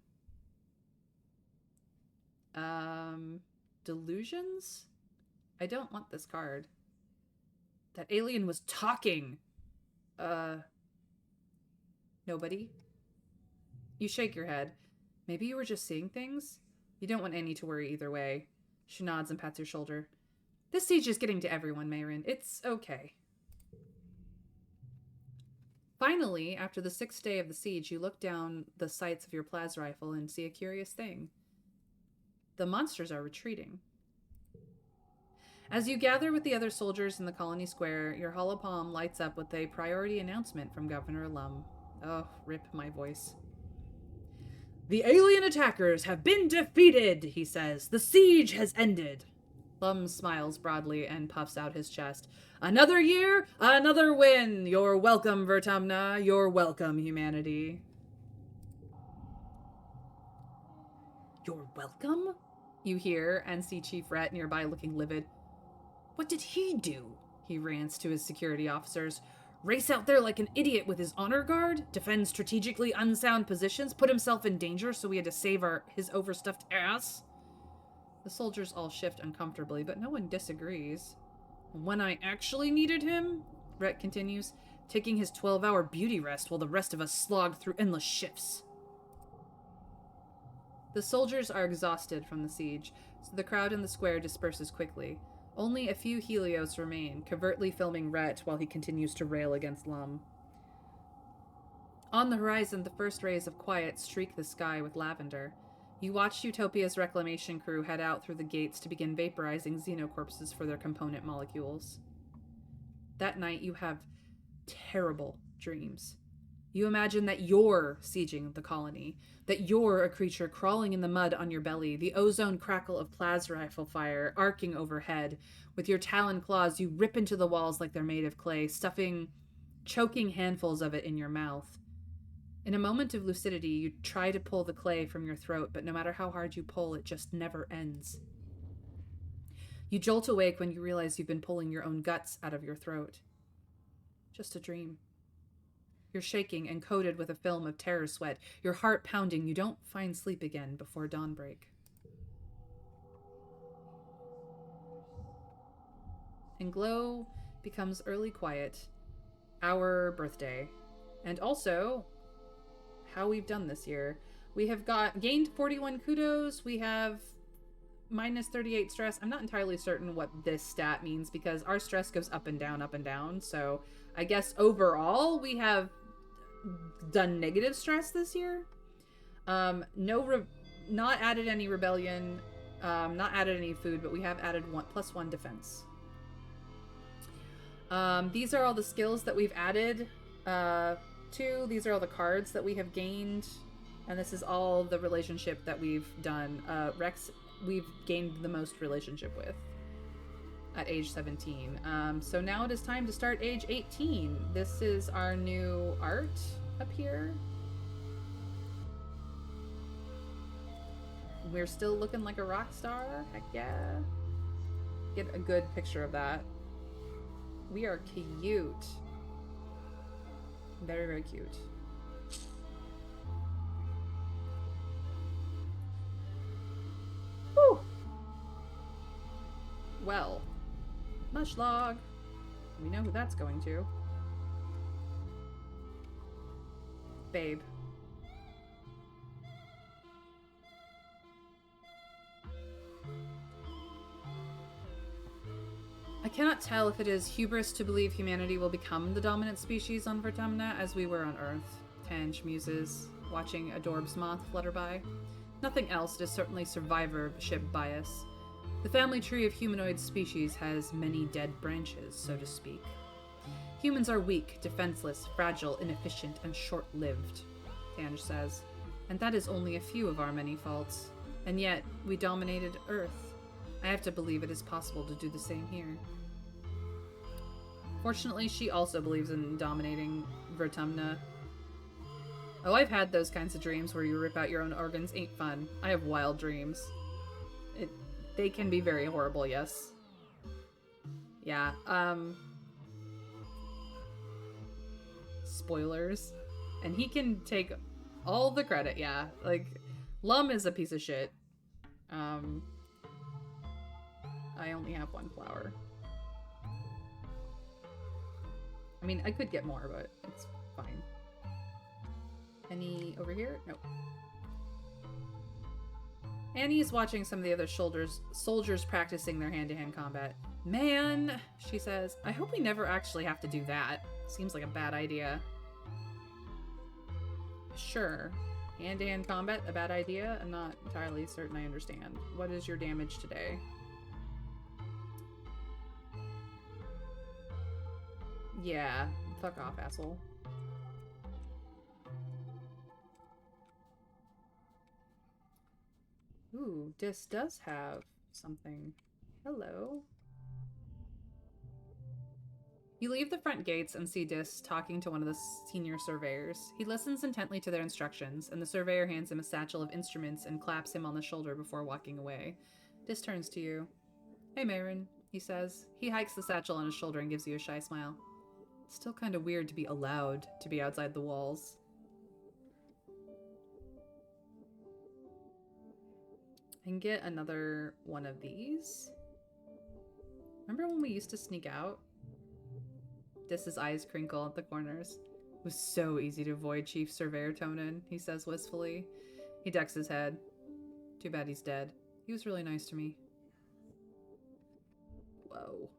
S2: Delusions? I don't want this card. That alien was talking. Nobody? You shake your head. Maybe you were just seeing things? You don't want Annie to worry either way. She nods and pats your shoulder. This siege is getting to everyone, Mayrin. It's okay. Finally, after the 6th day of the siege, you look down the sights of your plas rifle and see a curious thing. The monsters are retreating. As you gather with the other soldiers in the colony square, your hollow palm lights up with a priority announcement from Governor Lum. Oh, rip my voice. The alien attackers have been defeated, he says. The siege has ended. Lum smiles broadly and puffs out his chest. Another year, another win. You're welcome, Vertumna. You're welcome, humanity. You're welcome? You hear and see Chief Rhett nearby looking livid. What did he do? He rants to his security officers. Race out there like an idiot with his honor guard? Defend strategically unsound positions? Put himself in danger so we had to save his overstuffed ass? The soldiers all shift uncomfortably, but no one disagrees. When I actually needed him, Rhett continues, taking his 12-hour beauty rest while the rest of us slogged through endless shifts. The soldiers are exhausted from the siege, so the crowd in the square disperses quickly. Only a few Helios remain, covertly filming Rhett while he continues to rail against Lum. On the horizon, the first rays of quiet streak the sky with lavender. You watch Utopia's reclamation crew head out through the gates to begin vaporizing xenocorpses for their component molecules. That night, you have terrible dreams. You imagine that you're sieging the colony, that you're a creature crawling in the mud on your belly, the ozone crackle of plas rifle fire arcing overhead. With your talon claws, you rip into the walls like they're made of clay, stuffing choking handfuls of it in your mouth. In a moment of lucidity, you try to pull the clay from your throat, but no matter how hard you pull, it just never ends. You jolt awake when you realize you've been pulling your own guts out of your throat. Just a dream. You're shaking and coated with a film of terror sweat, your heart pounding. You don't find sleep again before dawnbreak. And Glow becomes early quiet, our birthday, and also how we've done this year. We have gained 41 kudos. We have minus 38 stress. I'm not entirely certain what this stat means because our stress goes up and down. So I guess overall we have done negative stress this year. Not added any rebellion, not added any food, but we have added +1 defense. These are all the skills that we've added to. These are all the cards that we have gained, and this is all the relationship that we've done. Rex, we've gained the most relationship with at age 17. So now it is time to start age 18. This is our new art up here. We're still looking like a rock star. Heck yeah. Get a good picture of that. We are cute. Very, very cute. Whew. well. Mush log. We know who that's going to. Babe. I cannot tell if it is hubris to believe humanity will become the dominant species on Vertumna as we were on Earth. Tange muses, watching a Dorb's moth flutter by. Nothing else, it is certainly survivorship bias. The family tree of humanoid species has many dead branches, so to speak. Humans are weak, defenseless, fragile, inefficient, and short-lived, Tange says. And that is only a few of our many faults. And yet, we dominated Earth. I have to believe it is possible to do the same here. Fortunately, she also believes in dominating Vertumna. Oh, I've had those kinds of dreams where you rip out your own organs. Ain't fun. I have wild dreams. They can be very horrible, yes. Yeah, spoilers. And he can take all the credit, yeah. Like, Lum is a piece of shit. I only have one flower. I mean, I could get more, but it's fine. Any over here? Nope. Annie is watching some of the other soldiers practicing their hand-to-hand combat. Man, she says, I hope we never actually have to do that. Seems like a bad idea. Sure. Hand-to-hand combat, a bad idea? I'm not entirely certain I understand. What is your damage today? Yeah, fuck off, asshole. Ooh, Dis does have something. Hello. You leave the front gates and see Dis talking to one of the senior surveyors. He listens intently to their instructions, and the surveyor hands him a satchel of instruments and claps him on the shoulder before walking away. Dis turns to you. Hey, Mayrin, he says. He hikes the satchel on his shoulder and gives you a shy smile. It's still kind of weird to be allowed to be outside the walls. I can get another one of these. Remember when we used to sneak out? Dis's eyes crinkle at the corners. It was so easy to avoid Chief Surveyor Tonin, he says wistfully. He ducks his head. Too bad he's dead. He was really nice to me. Whoa.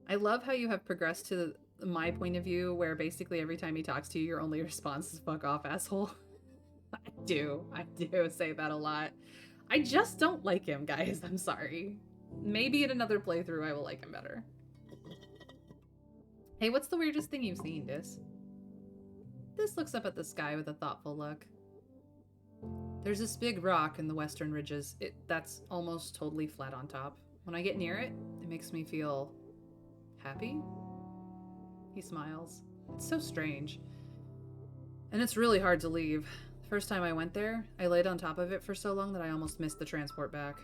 S2: I love how you have progressed to my point of view, where basically every time he talks to you, your only response is fuck off, asshole. I do say that a lot. I just don't like him, guys. I'm sorry. Maybe in another playthrough I will like him better. Hey, what's the weirdest thing you've seen, Dis? Dis looks up at the sky with a thoughtful look. There's this big rock in the western ridges. That's almost totally flat on top. When I get near it, it makes me feel happy? He smiles. It's so strange. And it's really hard to leave. The first time I went there, I laid on top of it for so long that I almost missed the transport back.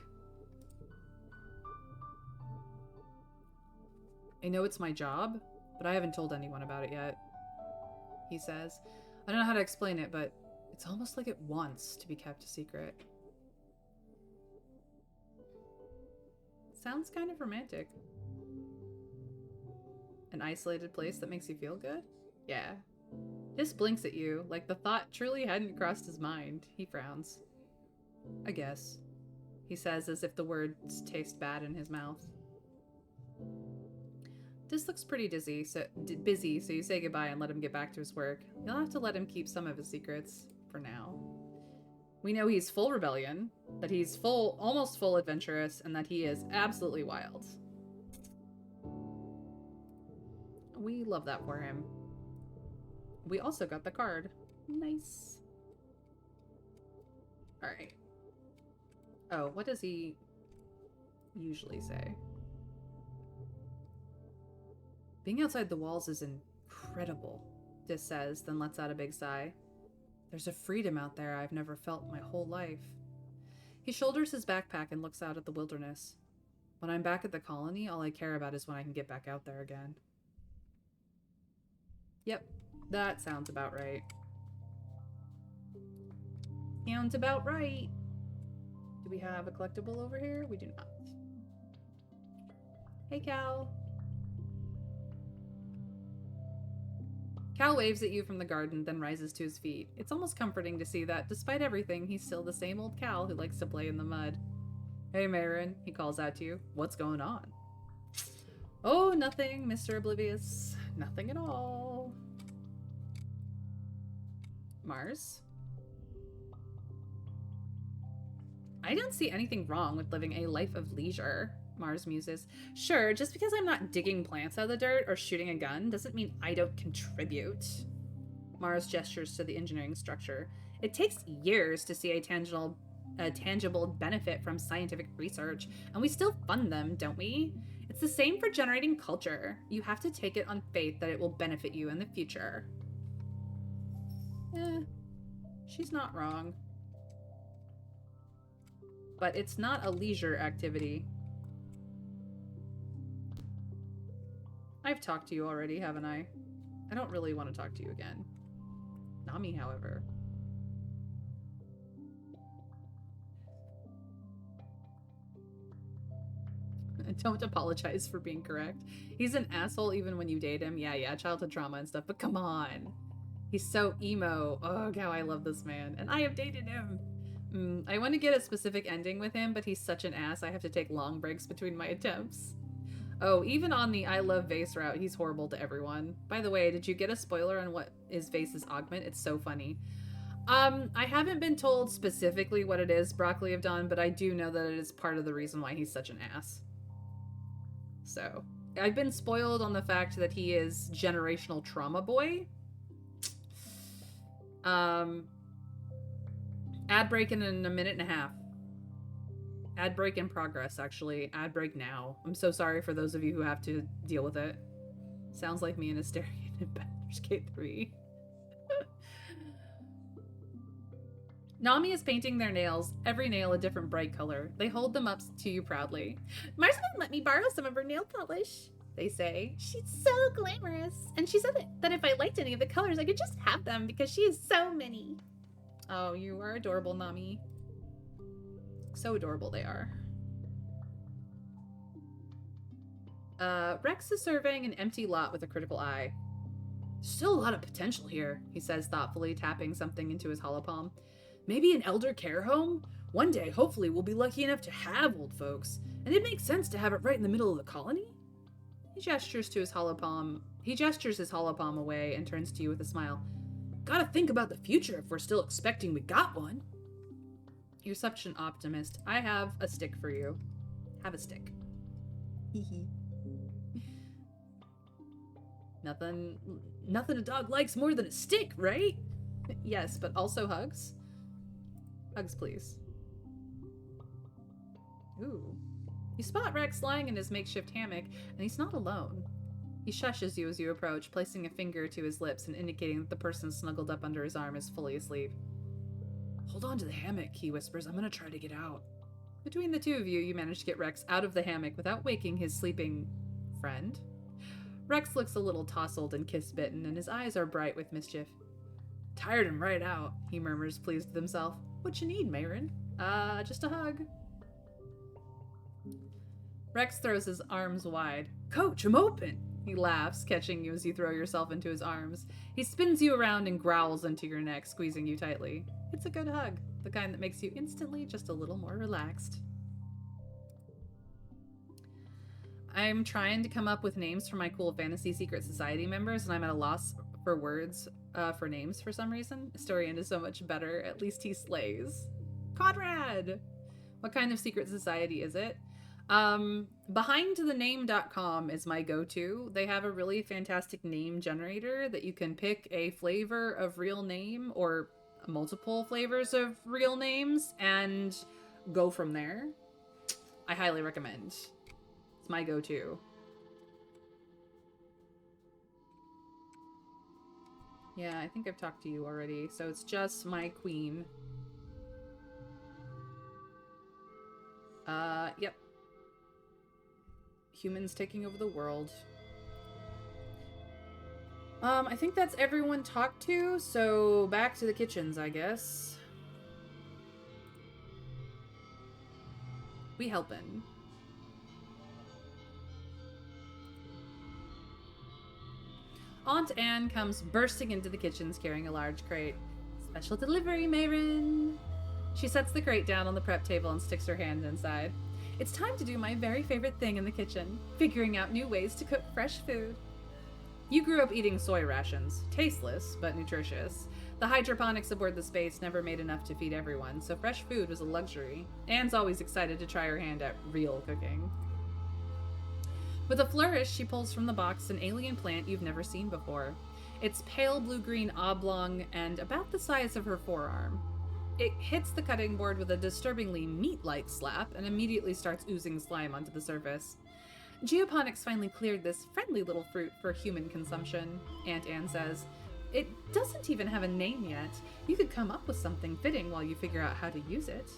S2: I know it's my job, but I haven't told anyone about it yet. He says. I don't know how to explain it, but it's almost like it wants to be kept a secret. Sounds kind of romantic. An isolated place that makes you feel good? Yeah. Dis blinks at you, like the thought truly hadn't crossed his mind. He frowns. I guess. He says as if the words taste bad in his mouth. Dis looks pretty busy, so you say goodbye and let him get back to his work. You'll have to let him keep some of his secrets, for now. We know he's full rebellion, that he's almost full adventurous, and that he is absolutely wild. We love that for him. We also got the card. Nice. Alright. Oh, what does he usually say? Being outside the walls is incredible, Dis says, then lets out a big sigh. There's a freedom out there I've never felt my whole life. He shoulders his backpack and looks out at the wilderness. When I'm back at the colony, all I care about is when I can get back out there again. Yep, that sounds about right. Sounds about right. Do we have a collectible over here? We do not. Hey, Cal. Cal waves at you from the garden, then rises to his feet. It's almost comforting to see that, despite everything, he's still the same old Cal who likes to play in the mud. Hey, Marin, he calls out to you. What's going on? Oh, nothing, Mr. Oblivious. Nothing at all. Mars? I don't see anything wrong with living a life of leisure, Mars muses. Sure, just because I'm not digging plants out of the dirt or shooting a gun doesn't mean I don't contribute. Mars gestures to the engineering structure. It takes years to see a tangible benefit from scientific research, and we still fund them, don't we? It's the same for generating culture. You have to take it on faith that it will benefit you in the future. She's not wrong. But it's not a leisure activity. I've talked to you already, haven't I? I don't really want to talk to you again. Nami, however. Don't apologize for being correct. He's an asshole even when you date him. Yeah, childhood trauma and stuff, but come on. He's so emo. Oh, how I love this man. And I have dated him. I want to get a specific ending with him, but he's such an ass I have to take long breaks between my attempts. Oh, even on the I love Vase route, he's horrible to everyone. By the way, did you get a spoiler on what is Vase's augment? It's so funny. I haven't been told specifically what it is Broccoli have done, but I do know that it is part of the reason why he's such an ass. So, I've been spoiled on the fact that he is generational trauma boy. Ad break in a minute and a half. Ad break in progress, actually. Ad break now. I'm so sorry for those of you who have to deal with it. Sounds like me and Asterion in Baldur's Gate 3. Nami is painting their nails, every nail a different bright color. They hold them up to you proudly. Mars won't let me borrow some of her nail polish, they say. She's so glamorous. And she said that if I liked any of the colors, I could just have them because she has so many. Oh, you are adorable, Nami. So adorable they are. Rex is surveying an empty lot with a critical eye. Still a lot of potential here, he says thoughtfully, tapping something into his hollow palm. Maybe an elder care home? One day, hopefully, we'll be lucky enough to have old folks, and it makes sense to have it right in the middle of the colony? He gestures to his hollow palm. He gestures his hollow palm away and turns to you with a smile. Gotta think about the future if we're still expecting we got one. You're such an optimist. I have a stick for you. Have a stick. Nothing a dog likes more than a stick, right? Yes, but also hugs. Hugs, please. Ooh. You spot Rex lying in his makeshift hammock, and he's not alone. He shushes you as you approach, placing a finger to his lips and indicating that the person snuggled up under his arm is fully asleep. Hold on to the hammock, he whispers. I'm gonna try to get out. Between the two of you, you manage to get Rex out of the hammock without waking his sleeping friend. Rex looks a little tousled and kiss-bitten, and his eyes are bright with mischief. Tired him right out, he murmurs, pleased with himself. What you need, Marin? Just a hug. Rex throws his arms wide. Coach, I'm open! He laughs, catching you as you throw yourself into his arms. He spins you around and growls into your neck, squeezing you tightly. It's a good hug, the kind that makes you instantly just a little more relaxed. I'm trying to come up with names for my cool fantasy secret society members, and I'm at a loss for words for names for some reason. Astorian is so much better. At least he slays. Conrad! What kind of secret society is it? Behindthename.com is my go-to. They have a really fantastic name generator that you can pick a flavor of real name or multiple flavors of real names and go from there. I highly recommend. It's my go-to. Yeah, I think I've talked to you already, so it's just my queen. Yep. Humans taking over the world. I think that's everyone talked to, so back to the kitchens, I guess. We helpin'. Aunt Anne comes bursting into the kitchens carrying a large crate. Special delivery, Mayrin. She sets the crate down on the prep table and sticks her hand inside. It's time to do my very favorite thing in the kitchen, figuring out new ways to cook fresh food. You grew up eating soy rations, tasteless but nutritious. The hydroponics aboard the Space never made enough to feed everyone, so fresh food was a luxury. Anne's always excited to try her hand at real cooking. With a flourish, she pulls from the box an alien plant you've never seen before. It's pale blue-green oblong and about the size of her forearm. It hits the cutting board with a disturbingly meat-like slap and immediately starts oozing slime onto the surface. Geoponics finally cleared this friendly little fruit for human consumption, Aunt Anne says. It doesn't even have a name yet. You could come up with something fitting while you figure out how to use it.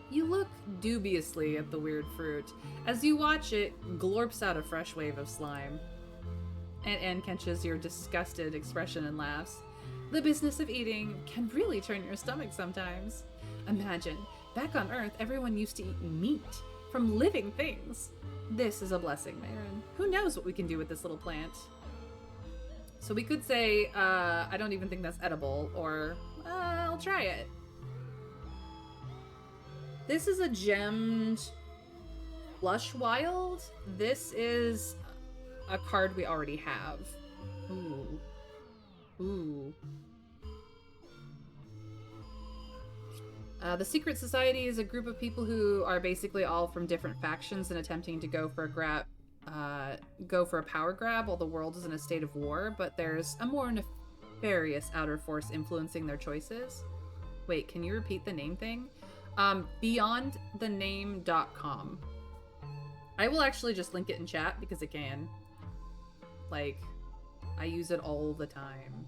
S2: You look dubiously at the weird fruit. As you watch it, glorps out a fresh wave of slime. Aunt Anne catches your disgusted expression and laughs. The business of eating can really turn your stomach sometimes. Imagine, back on Earth, everyone used to eat meat from living things. This is a blessing, Mayrin. Who knows what we can do with this little plant? So we could say, I don't even think that's edible, or, I'll try it. This is a gemmed Flush Wild. This is a card we already have. Ooh. Ooh. The Secret Society is a group of people who are basically all from different factions and attempting to go for a power grab while the world is in a state of war, but there's a more nefarious outer force influencing their choices. Wait, can you repeat the name thing? Beyondthename.com. I will actually just link it in chat because it can. Like, I use it all the time.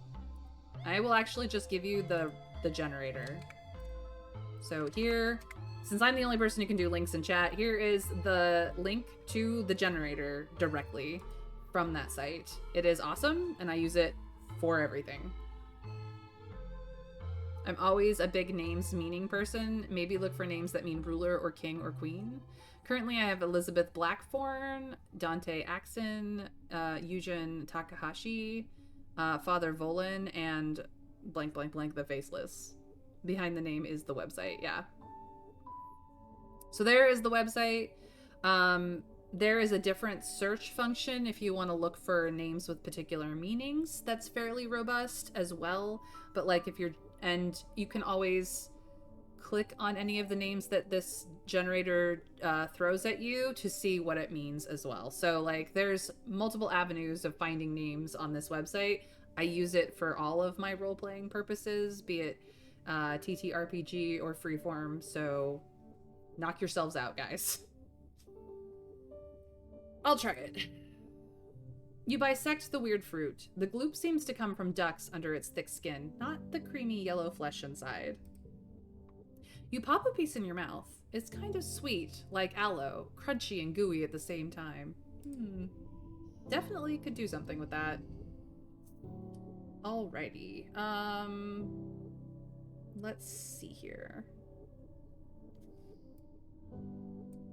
S2: I will actually just give you the generator. So here, since I'm the only person who can do links in chat, here is the link to the generator directly from that site. It is awesome, and I use it for everything. I'm always a big names meaning person. Maybe look for names that mean ruler or king or queen. Currently, I have Elizabeth Blackthorn, Dante Axon, Yujin Takahashi, Father Volan, and blank blank blank the Faceless. Behind the name is the website, yeah. So there is the website. There is a different search function if you want to look for names with particular meanings. That's fairly robust as well. But like if you're, and you can always click on any of the names that this generator throws at you to see what it means as well. So like there's multiple avenues of finding names on this website. I use it for all of my role-playing purposes, be it TTRPG or freeform, so knock yourselves out, guys. I'll try it. You bisect the weird fruit. The gloop seems to come from ducks under its thick skin, not the creamy yellow flesh inside. You pop a piece in your mouth. It's kind of sweet, like aloe, crunchy and gooey at the same time. Definitely could do something with that. Alrighty. Let's see here.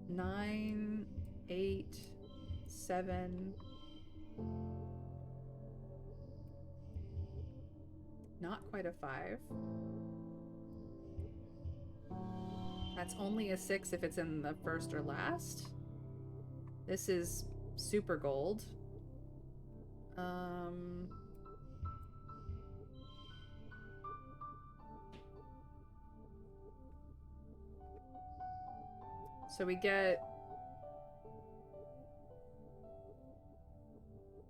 S2: 9, 8, 7. Not quite a 5. That's only a 6 if it's in the first or last. This is super gold. So we get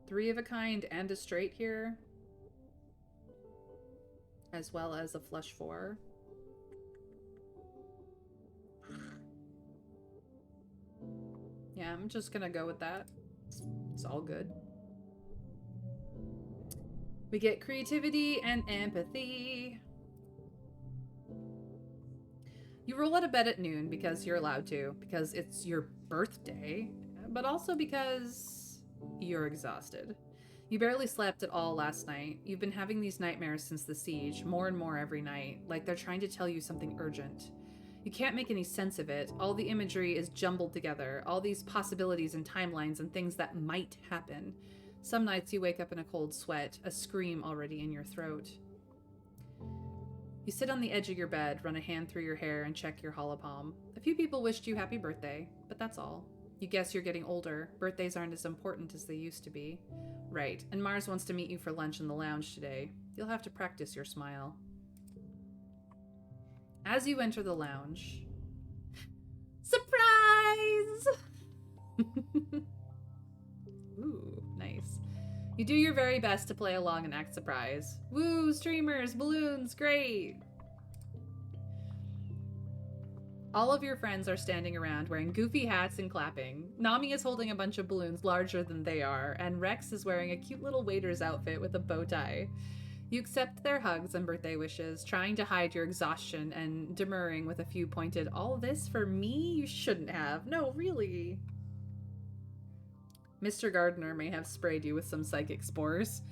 S2: 3 of a kind and a straight here, as well as a flush 4. Yeah, I'm just gonna go with that. It's all good. We get creativity and empathy. You roll out of bed at noon because you're allowed to, because it's your birthday, but also because you're exhausted. You barely slept at all last night. You've been having these nightmares since the siege, more and more every night, like they're trying to tell you something urgent. You can't make any sense of it. All the imagery is jumbled together, all these possibilities and timelines and things that might happen. Some nights you wake up in a cold sweat, a scream already in your throat. You sit on the edge of your bed, run a hand through your hair, and check your hollow palm. A few people wished you happy birthday, but that's all. You guess you're getting older. Birthdays aren't as important as they used to be. Right, and Mars wants to meet you for lunch in the lounge today. You'll have to practice your smile. As you enter the lounge... Surprise! Ooh, nice. You do your very best to play along and act surprised. Woo, streamers, balloons, great! All of your friends are standing around wearing goofy hats and clapping. Nami is holding a bunch of balloons larger than they are, and Rex is wearing a cute little waiter's outfit with a bow tie. You accept their hugs and birthday wishes, trying to hide your exhaustion and demurring with a few pointed, "All this for me? You shouldn't have. No, really." Mr. Gardner may have sprayed you with some psychic spores.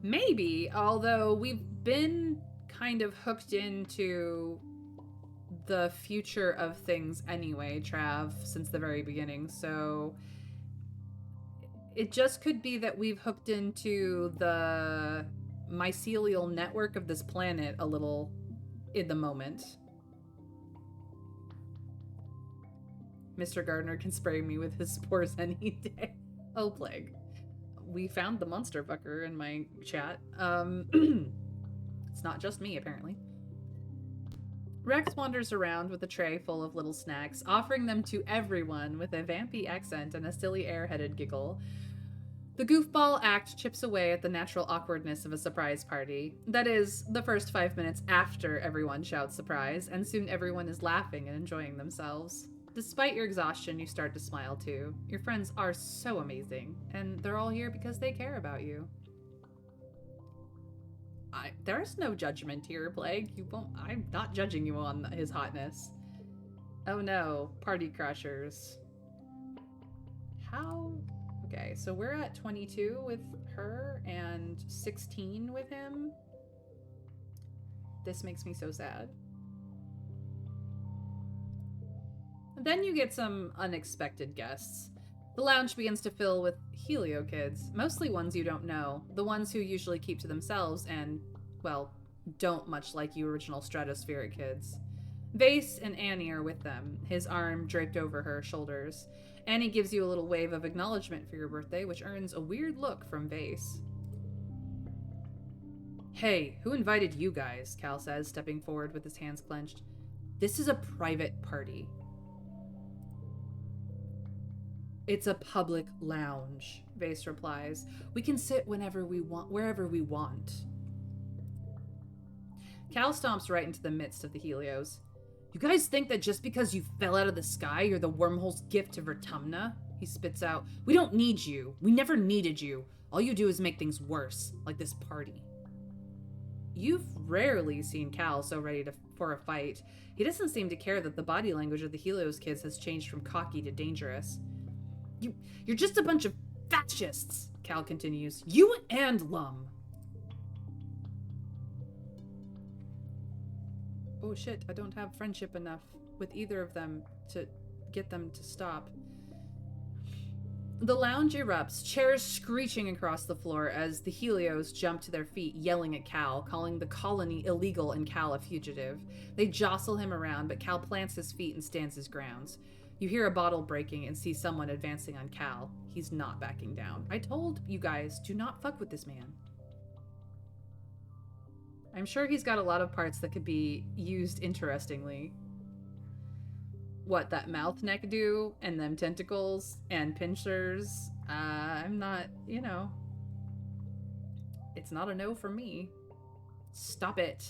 S2: Maybe, although we've been kind of hooked into the future of things anyway, Trav, since the very beginning, so it just could be that we've hooked into the mycelial network of this planet a little in the moment. Mr. Gardner can spray me with his spores any day. Oh, plague. We found the monster fucker in my chat. It's not just me, apparently. Rex wanders around with a tray full of little snacks, offering them to everyone with a vampy accent and a silly airheaded giggle. The goofball act chips away at the natural awkwardness of a surprise party. That is, the first 5 minutes after everyone shouts surprise, and soon everyone is laughing and enjoying themselves. Despite your exhaustion, you start to smile too. Your friends are so amazing, and they're all here because they care about you. There's no judgment here, Plague. I'm not judging you on his hotness. Oh no, party crashers. How? Okay, so we're at 22 with her and 16 with him. This makes me so sad. And then you get some unexpected guests. The lounge begins to fill with Helio kids, mostly ones you don't know, the ones who usually keep to themselves and, well, don't much like you original stratospheric kids. Vase and Annie are with them, his arm draped over her shoulders. Annie gives you a little wave of acknowledgement for your birthday, which earns a weird look from Vase. Hey, who invited you guys? Cal says, stepping forward with his hands clenched. This is a private party. It's a public lounge, Vase replies. We can sit whenever we want, wherever we want. Cal stomps right into the midst of the Helios. You guys think that just because you fell out of the sky, you're the wormhole's gift to Vertumna? He spits out. We don't need you. We never needed you. All you do is make things worse, like this party. You've rarely seen Cal so ready for a fight. He doesn't seem to care that the body language of the Helios kids has changed from cocky to dangerous. You're just a bunch of fascists, Cal continues. You and Lum. Oh shit, I don't have friendship enough with either of them to get them to stop. The lounge erupts, chairs screeching across the floor as the Helios jump to their feet, yelling at Cal, calling the colony illegal and Cal a fugitive. They jostle him around, but Cal plants his feet and stands his grounds. You hear a bottle breaking and see someone advancing on Cal. He's not backing down. I told you guys, do not fuck with this man. I'm sure he's got a lot of parts that could be used interestingly. What, that mouth neck do? And them tentacles? And pinchers? I'm not, you know. It's not a no for me. Stop it.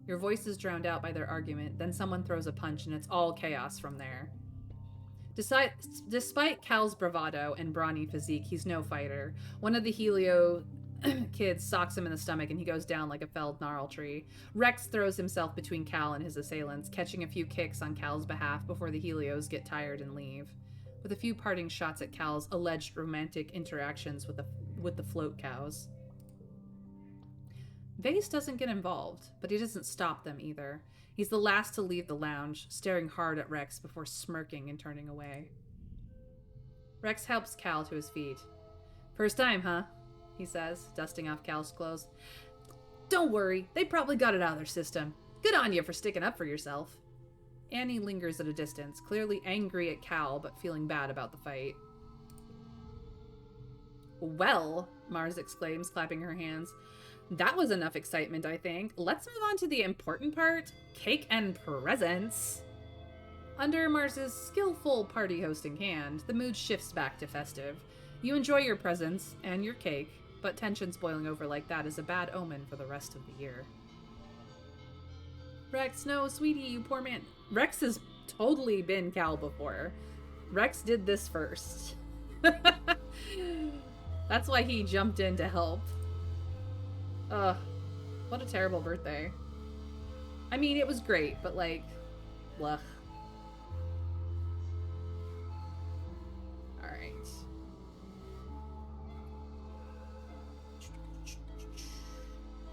S2: Your voice is drowned out by their argument, then someone throws a punch and it's all chaos from there. Despite Cal's bravado and brawny physique, he's no fighter. One of the Helio kids socks him in the stomach and he goes down like a felled gnarl tree. Rex throws himself between Cal and his assailants, catching a few kicks on Cal's behalf before the Helios get tired and leave. With a few parting shots at Cal's alleged romantic interactions with the float cows. Vase doesn't get involved, but he doesn't stop them either. He's the last to leave the lounge, staring hard at Rex before smirking and turning away. Rex helps Cal to his feet. First time, huh? He says, dusting off Cal's clothes. Don't worry, they probably got it out of their system. Good on you for sticking up for yourself. Annie lingers at a distance, clearly angry at Cal, but feeling bad about the fight. Well, Mars exclaims, clapping her hands. That was enough excitement, I think. Let's move on to the important part, cake and presents. Under Mars's skillful party hosting hand, the mood shifts back to festive. You enjoy your presents and your cake, but tensions boiling over like that is a bad omen for the rest of the year. Rex, no, sweetie, you poor man. Rex has totally been Cal before. Rex did this first. That's why he jumped in to help. Ugh, what a terrible birthday. I mean, it was great, but like, blech. Alright.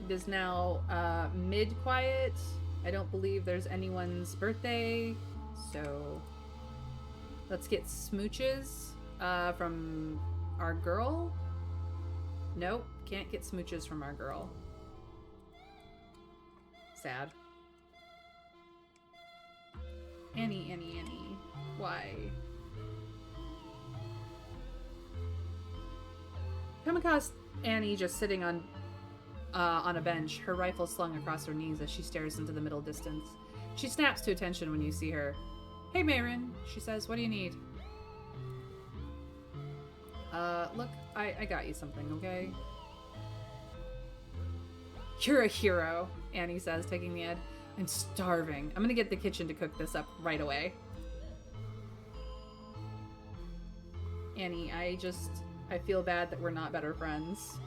S2: It is now mid-quiet. I don't believe there's anyone's birthday, so let's get smooches from our girl. Nope, can't get smooches from our girl. Sad. Annie. Why? Come across Annie just sitting on a bench, her rifle slung across her knees as she stares into the middle distance. She snaps to attention when you see her. Hey, Mayrin, she says, what do you need? Look, I got you something, okay? You're a hero, Annie says, taking the head. I'm starving. I'm gonna get the kitchen to cook this up right away. Annie, I feel bad that we're not better friends.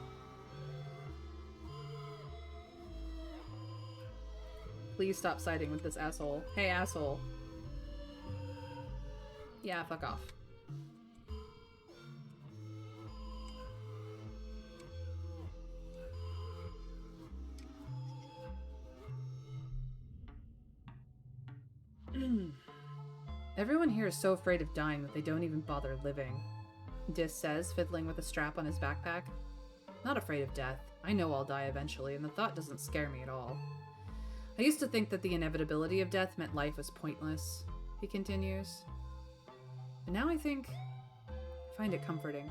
S2: Please stop siding with this asshole. Hey, asshole. Yeah, fuck off. Everyone here is so afraid of dying that they don't even bother living, Dis says, fiddling with a strap on his backpack. Not afraid of death. I know I'll die eventually, and the thought doesn't scare me at all. I used to think that the inevitability of death meant life was pointless, he continues. But now I find it comforting.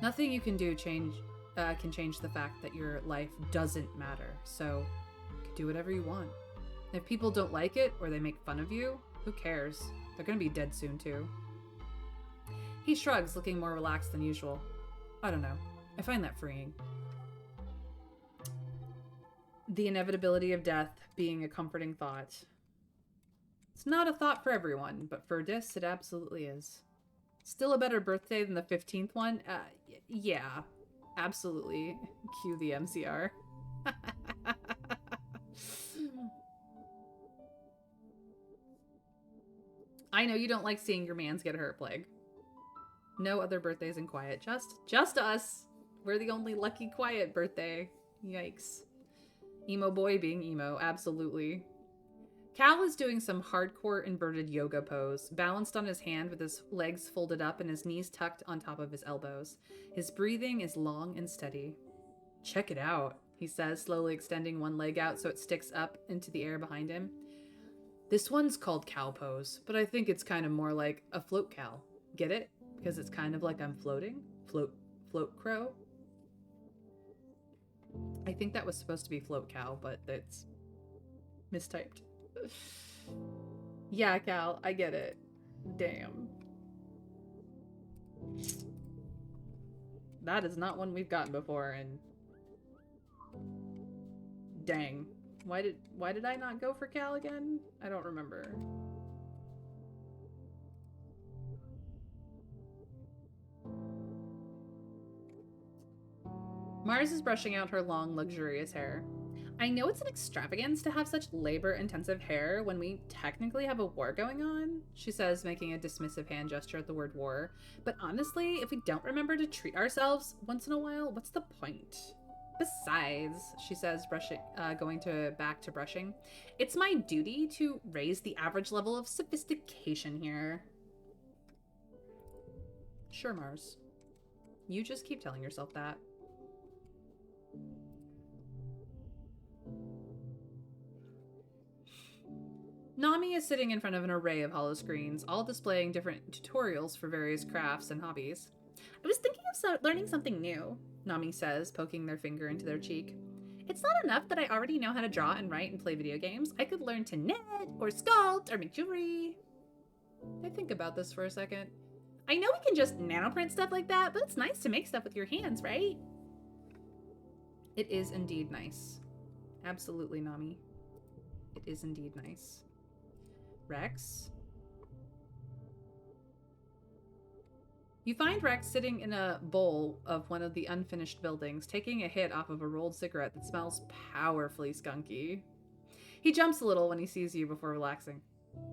S2: Nothing you can do can change the fact that your life doesn't matter, so you can do whatever you want. And if people don't like it, or they make fun of you, who cares? They're gonna be dead soon, too. He shrugs, looking more relaxed than usual. I don't know. I find that freeing. The inevitability of death being a comforting thought. It's not a thought for everyone, but for Dis, it absolutely is. Still a better birthday than the 15th one? Yeah, absolutely. Cue the MCR. I know you don't like seeing your mans get hurt, Plague. No other birthdays in quiet. Just us. We're the only lucky quiet birthday. Yikes. Emo boy being emo, absolutely. Cal is doing some hardcore inverted yoga pose, balanced on his hand with his legs folded up and his knees tucked on top of his elbows. His breathing is long and steady. Check it out, he says, slowly extending one leg out so it sticks up into the air behind him. This one's called cow pose, but I think it's kind of more like a float cow. Get it? Because it's kind of like I'm floating? Float crow? I think that was supposed to be float cow, but it's mistyped. Yeah, Cal, I get it. Damn. That is not one we've gotten before, and dang. Why did I not go for Cal again? I don't remember. Mars is brushing out her long, luxurious hair. I know it's an extravagance to have such labor-intensive hair when we technically have a war going on, she says, making a dismissive hand gesture at the word war. But honestly, if we don't remember to treat ourselves once in a while, what's the point? Besides, she says, going back to brushing, it's my duty to raise the average level of sophistication here. Sure, Mars. You just keep telling yourself that. Nami is sitting in front of an array of hollow screens, all displaying different tutorials for various crafts and hobbies. I was thinking of learning something new, Nami says, poking their finger into their cheek. It's not enough that I already know how to draw and write and play video games. I could learn to knit, or sculpt, or make jewelry. I think about this for a second. I know we can just nanoprint stuff like that, but it's nice to make stuff with your hands, right? It is indeed nice. Absolutely, Nami. It is indeed nice. Rex? You find Rex sitting in a bowl of one of the unfinished buildings, taking a hit off of a rolled cigarette that smells powerfully skunky. He jumps a little when he sees you before relaxing.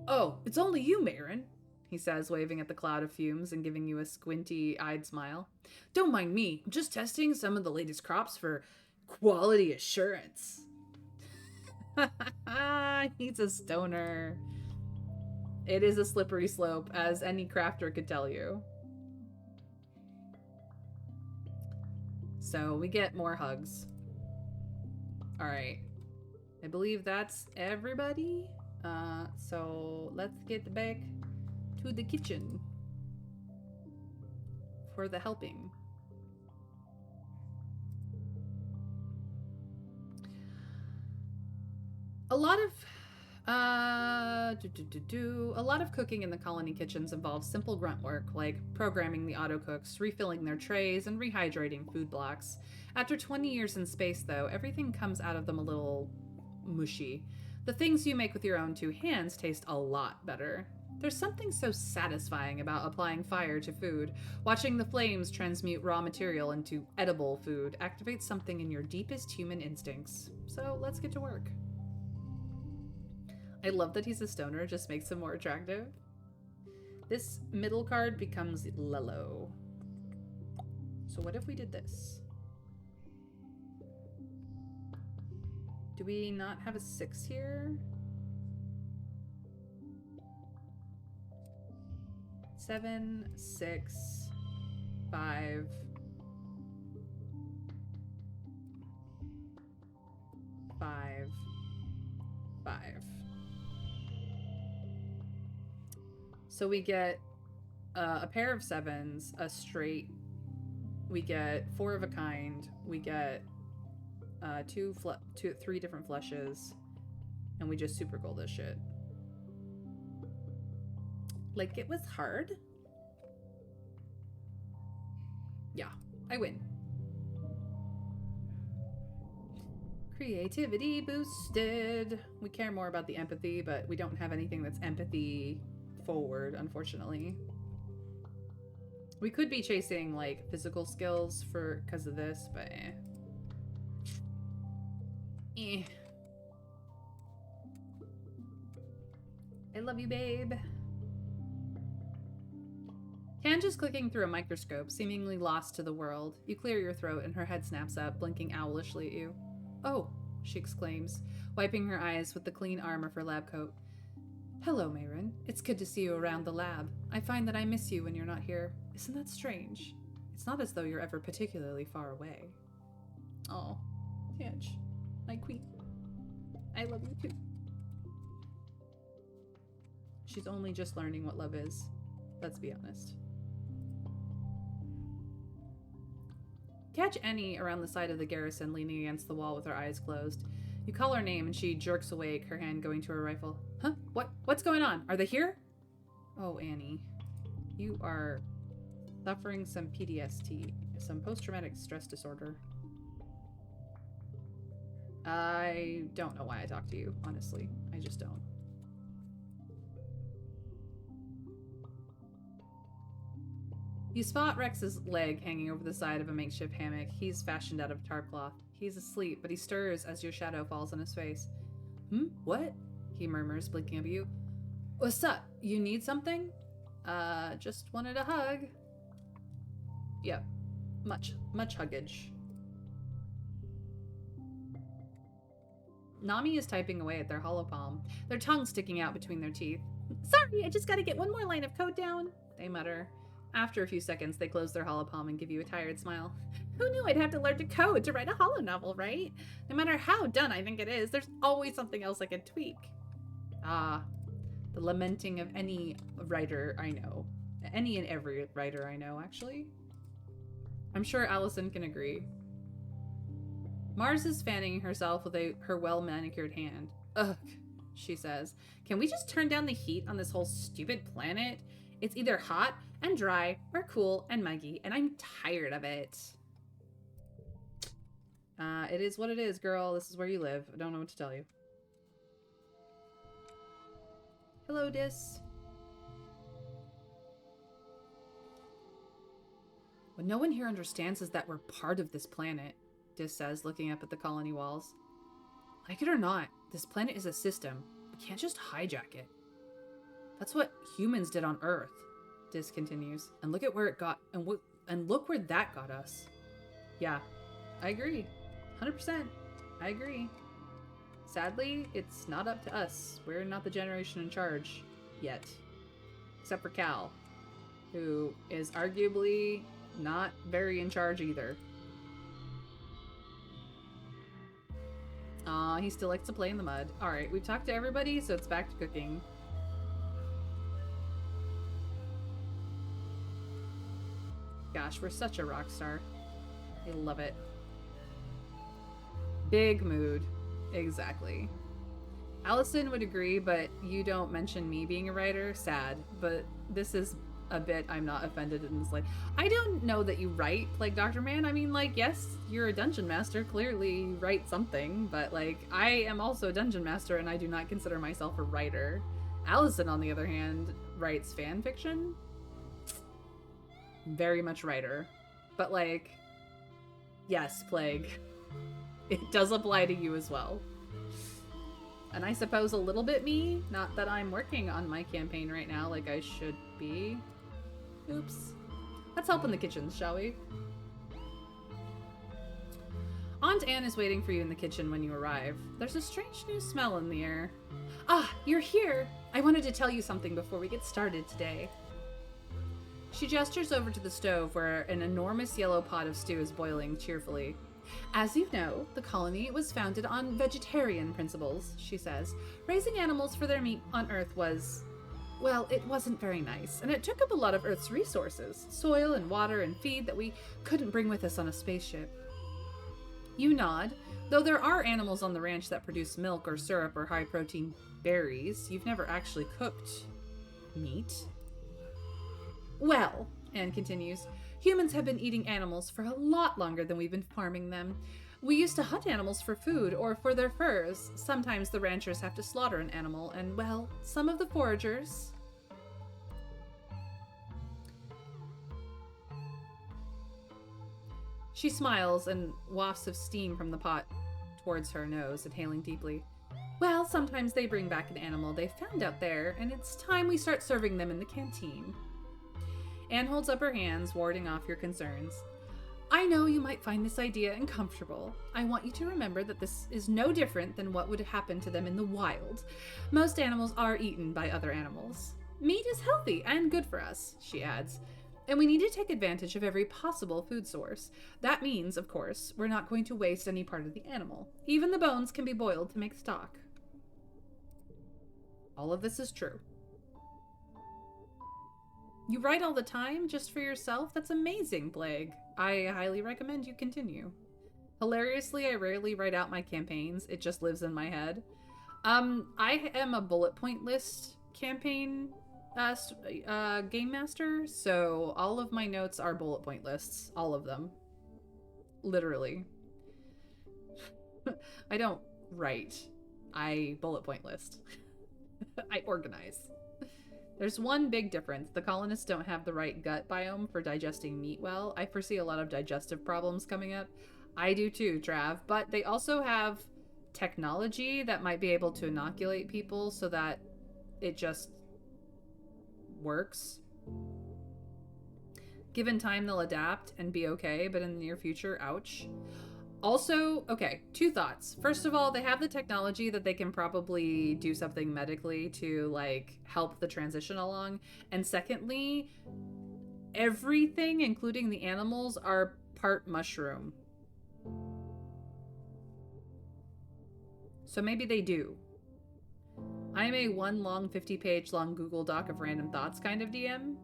S2: Oh, it's only you, Mayron, he says, waving at the cloud of fumes and giving you a squinty-eyed smile. Don't mind me, I'm just testing some of the latest crops for quality assurance. He's a stoner. It is a slippery slope, as any crafter could tell you. So we get more hugs. All right. I believe that's everybody. So let's get back to the kitchen for the helping. A lot of cooking in the colony kitchens involves simple grunt work, like programming the autocooks, refilling their trays, and rehydrating food blocks. After 20 years in space, though, everything comes out of them a little mushy. The things you make with your own two hands taste a lot better. There's something so satisfying about applying fire to food. Watching the flames transmute raw material into edible food activates something in your deepest human instincts. So let's get to work. I love that he's a stoner, just makes him more attractive. This middle card becomes Lello. So what if we did this? Do we not have a 6 here? 7, 6, 5. 5, 5. So we get a pair of 7s, a straight. We get 4 of a kind. We get 3 different flushes, and we just super gold this shit. Like, it was hard. Yeah, I win. Creativity boosted. We care more about the empathy, but we don't have anything that's empathy forward, unfortunately. We could be chasing like physical skills because of this, but I love you, babe. Tanja's clicking through a microscope, seemingly lost to the world. You clear your throat and her head snaps up, blinking owlishly at you. Oh, she exclaims, wiping her eyes with the clean arm of her lab coat. Hello, Mayron. It's good to see you around the lab. I find that I miss you when you're not here. Isn't that strange? It's not as though you're ever particularly far away. Oh, Tanj, my queen. I love you too. She's only just learning what love is. Let's be honest. Catch Annie around the side of the garrison, leaning against the wall with her eyes closed. You call her name and she jerks awake, her hand going to her rifle. Huh? What's going on? Are they here? Oh, Annie. You are suffering some PTSD, some post-traumatic stress disorder. I don't know why I talk to you, honestly. I just don't. You spot Rex's leg hanging over the side of a makeshift hammock. He's fashioned out of tarp cloth. He's asleep, but he stirs as your shadow falls on his face. What? He murmurs, blinking at you. What's up? You need something? Just wanted a hug. Yep. Much huggage. Nami is typing away at their holopalm, their tongue sticking out between their teeth. Sorry, I just gotta get one more line of code down, they mutter. After a few seconds, they close their holopalm and give you a tired smile. Who knew I'd have to learn to code to write a holo novel, right? No matter how done I think it is, there's always something else I can tweak. Ah, the lamenting of any writer I know. Any and every writer I know, actually. I'm sure Allison can agree. Mars is fanning herself with her well-manicured hand. Ugh, she says. Can we just turn down the heat on this whole stupid planet? It's either hot and dry or cool and muggy, and I'm tired of it. It is what it is, girl. This is where you live. I don't know what to tell you. Hello, Dis. What no one here understands is that we're part of this planet, Dis says, looking up at the colony walls. Like it or not, this planet is a system. We can't just hijack it. That's what humans did on Earth, Dis continues. And look at where it got, and look where that got us. Yeah, I agree. 100%. I agree. Sadly, it's not up to us. We're not the generation in charge yet. Except for Cal, who is arguably not very in charge either. He still likes to play in the mud. Alright, we've talked to everybody, so it's back to cooking. Gosh, we're such a rock star. I love it. Big mood. Exactly. Allison would agree, but you don't mention me being a writer. Sad. But this is a bit I'm not offended in this light. I don't know that you write, like, Dr. Man. I mean, like, yes, you're a dungeon master. Clearly you write something. But, like, I am also a dungeon master, and I do not consider myself a writer. Allison, on the other hand, writes fan fiction. Very much writer. But, like, yes, Plague. It does apply to you as well. And I suppose a little bit me. Not that I'm working on my campaign right now like I should be. Oops. Let's help in the kitchen, shall we? Aunt Anne is waiting for you in the kitchen when you arrive. There's a strange new smell in the air. Ah, you're here! I wanted to tell you something before we get started today. She gestures over to the stove where an enormous yellow pot of stew is boiling cheerfully. As you know, the colony was founded on vegetarian principles, she says. Raising animals for their meat on Earth was, well, it wasn't very nice, and it took up a lot of Earth's resources, soil and water and feed that we couldn't bring with us on a spaceship. You nod. Though there are animals on the ranch that produce milk or syrup or high-protein berries, you've never actually cooked meat. Well, Anne continues, humans have been eating animals for a lot longer than we've been farming them. We used to hunt animals for food or for their furs. Sometimes the ranchers have to slaughter an animal, and, well, some of the foragers... She smiles and wafts of steam from the pot towards her nose, inhaling deeply. Well, sometimes they bring back an animal they found out there, and it's time we start serving them in the canteen. Anne holds up her hands, warding off your concerns. I know you might find this idea uncomfortable. I want you to remember that this is no different than what would happen to them in the wild. Most animals are eaten by other animals. Meat is healthy and good for us, she adds, and we need to take advantage of every possible food source. That means, of course, we're not going to waste any part of the animal. Even the bones can be boiled to make stock. All of this is true. You write all the time, just for yourself? That's amazing, Plague. I highly recommend you continue. Hilariously, I rarely write out my campaigns. It just lives in my head. I am a bullet point list campaign game master, so all of my notes are bullet point lists. All of them. Literally. I don't write. I bullet point list. I organize. There's one big difference. The colonists don't have the right gut biome for digesting meat well. I foresee a lot of digestive problems coming up. I do too, Trav. But they also have technology that might be able to inoculate people so that it just works. Given time, they'll adapt and be okay, but in the near future, ouch. Also, okay, two thoughts. First of all, they have the technology that they can probably do something medically to, like, help the transition along. And secondly, everything, including the animals, are part mushroom. So maybe they do. I'm a one long 50-page long Google Doc of random thoughts kind of DM.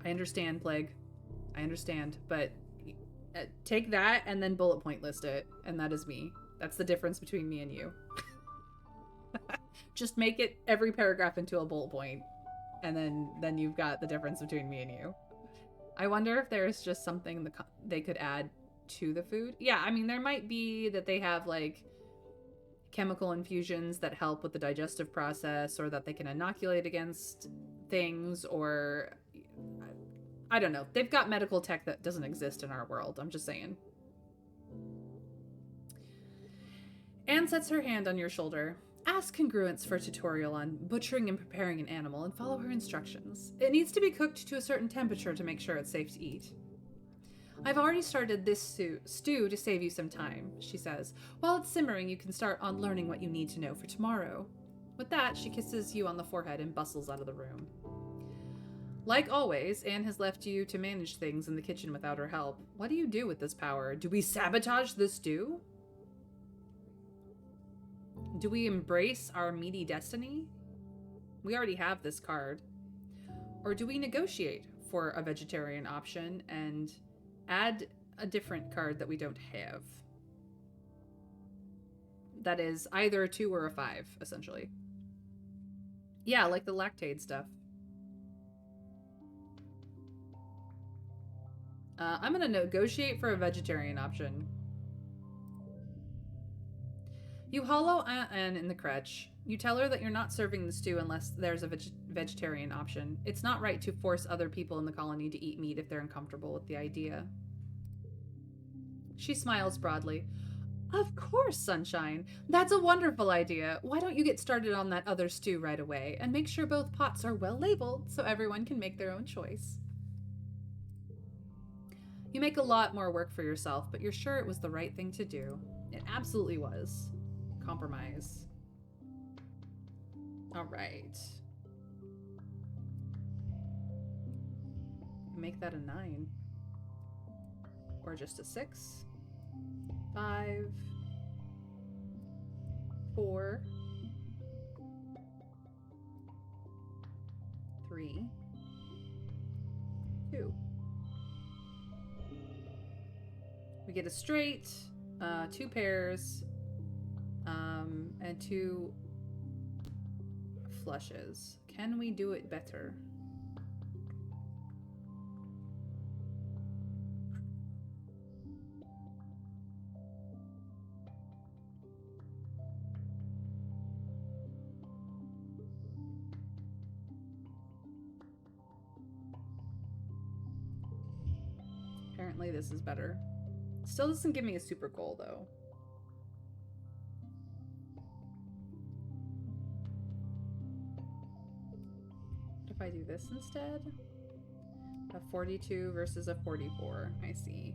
S2: I understand, Plague. I understand, but take that and then bullet point list it, and that is me. That's the difference between me and you. Just make it every paragraph into a bullet point, and then you've got the difference between me and you. I wonder if there's just something they could add to the food. Yeah, I mean, there might be that they have, like, chemical infusions that help with the digestive process, or that they can inoculate against things, or I don't know. They've got medical tech that doesn't exist in our world. I'm just saying. Anne sets her hand on your shoulder. Ask Congruence for a tutorial on butchering and preparing an animal and follow her instructions. It needs to be cooked to a certain temperature to make sure it's safe to eat. I've already started this stew to save you some time, she says. While it's simmering, you can start on learning what you need to know for tomorrow. With that, she kisses you on the forehead and bustles out of the room. Like always, Anne has left you to manage things in the kitchen without her help. What do you do with this power? Do we sabotage the stew? Do we embrace our meaty destiny? We already have this card. Or do we negotiate for a vegetarian option and add a different card that we don't have? That is either a 2 or a 5, essentially. Yeah, like the lactate stuff. I'm gonna negotiate for a vegetarian option. You hollow Anne in the crutch. You tell her that you're not serving the stew unless there's a vegetarian option. It's not right to force other people in the colony to eat meat if they're uncomfortable with the idea. She smiles broadly. Of course, Sunshine. That's a wonderful idea. Why don't you get started on that other stew right away and make sure both pots are well labeled so everyone can make their own choice. You make a lot more work for yourself, but you're sure it was the right thing to do. It absolutely was. Compromise. All right. Make that a 9. Or just a 6. 5. 4. 3. 2. We get a straight, 2 pairs, and 2 flushes. Can we do it better? Apparently this is better. Still doesn't give me a super goal, though. What if I do this instead? A 42 versus a 44. I see.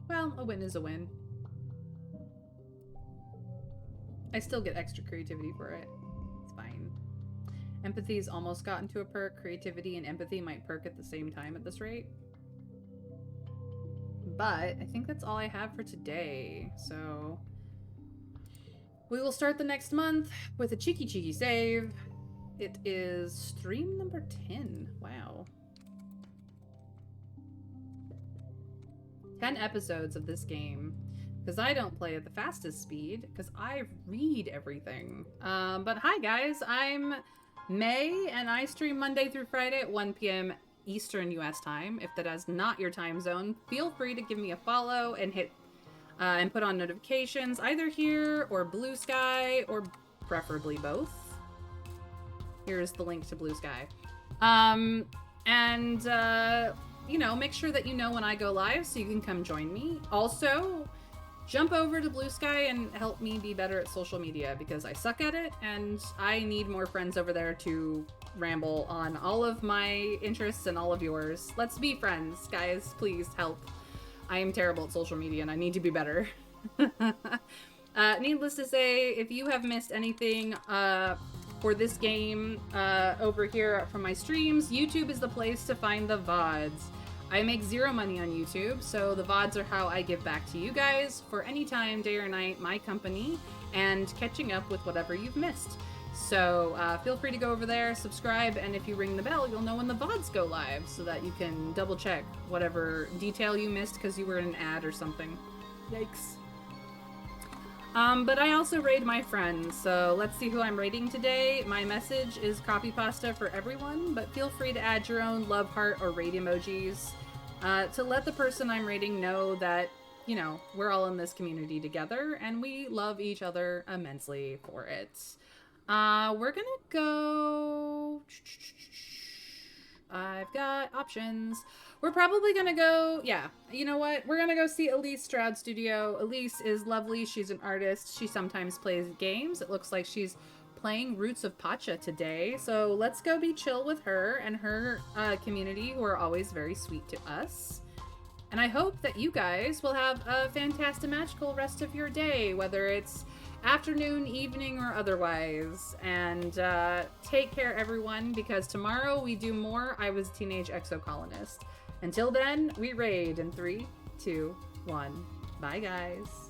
S2: Well, a win is a win. I still get extra creativity for it. It's fine. Empathy's almost gotten to a perk. Creativity and empathy might perk at the same time at this rate. But I think that's all I have for today. So we will start the next month with a cheeky save. It is stream number 10. Wow. 10 episodes of this game, because I don't play at the fastest speed, because I read everything. But hi guys, I'm May, and I stream Monday through Friday at 1 p.m. Eastern US time. If that is not your time zone, feel free to give me a follow and hit and put on notifications, either here or Blue Sky, or preferably both. Here's the link to Blue Sky. make sure that you know when I go live so you can come join me. Also, jump over to Blue Sky and help me be better at social media because I suck at it and I need more friends over there to ramble on all of my interests and all of yours. Let's be friends, guys. Please help. I am terrible at social media and I need to be better. Needless to say, if you have missed anything for this game over here from my streams, YouTube is the place to find the VODs. I make zero money on YouTube, so the VODs are how I give back to you guys for any time, day or night, my company, and catching up with whatever you've missed. So feel free to go over there, subscribe, and if you ring the bell, you'll know when the VODs go live so that you can double check whatever detail you missed because you were in an ad or something. Yikes. But I also raid my friends, so let's see who I'm raiding today. My message is copy pasta for everyone, but feel free to add your own love heart or raid emojis to let the person I'm raiding know that, we're all in this community together and we love each other immensely for it. We're gonna go... I've got options. We're probably gonna go, you know what? We're gonna go see Elise Stroud Studio. Elise is lovely. She's an artist. She sometimes plays games. It looks like she's playing Roots of Pacha today. So let's go be chill with her and her community who are always very sweet to us. And I hope that you guys will have a fantastic, magical rest of your day, whether it's afternoon, evening, or otherwise. And take care, everyone, because tomorrow we do more I Was a Teenage Exocolonist. Until then, we raid in 3, 2, 1. Bye, guys.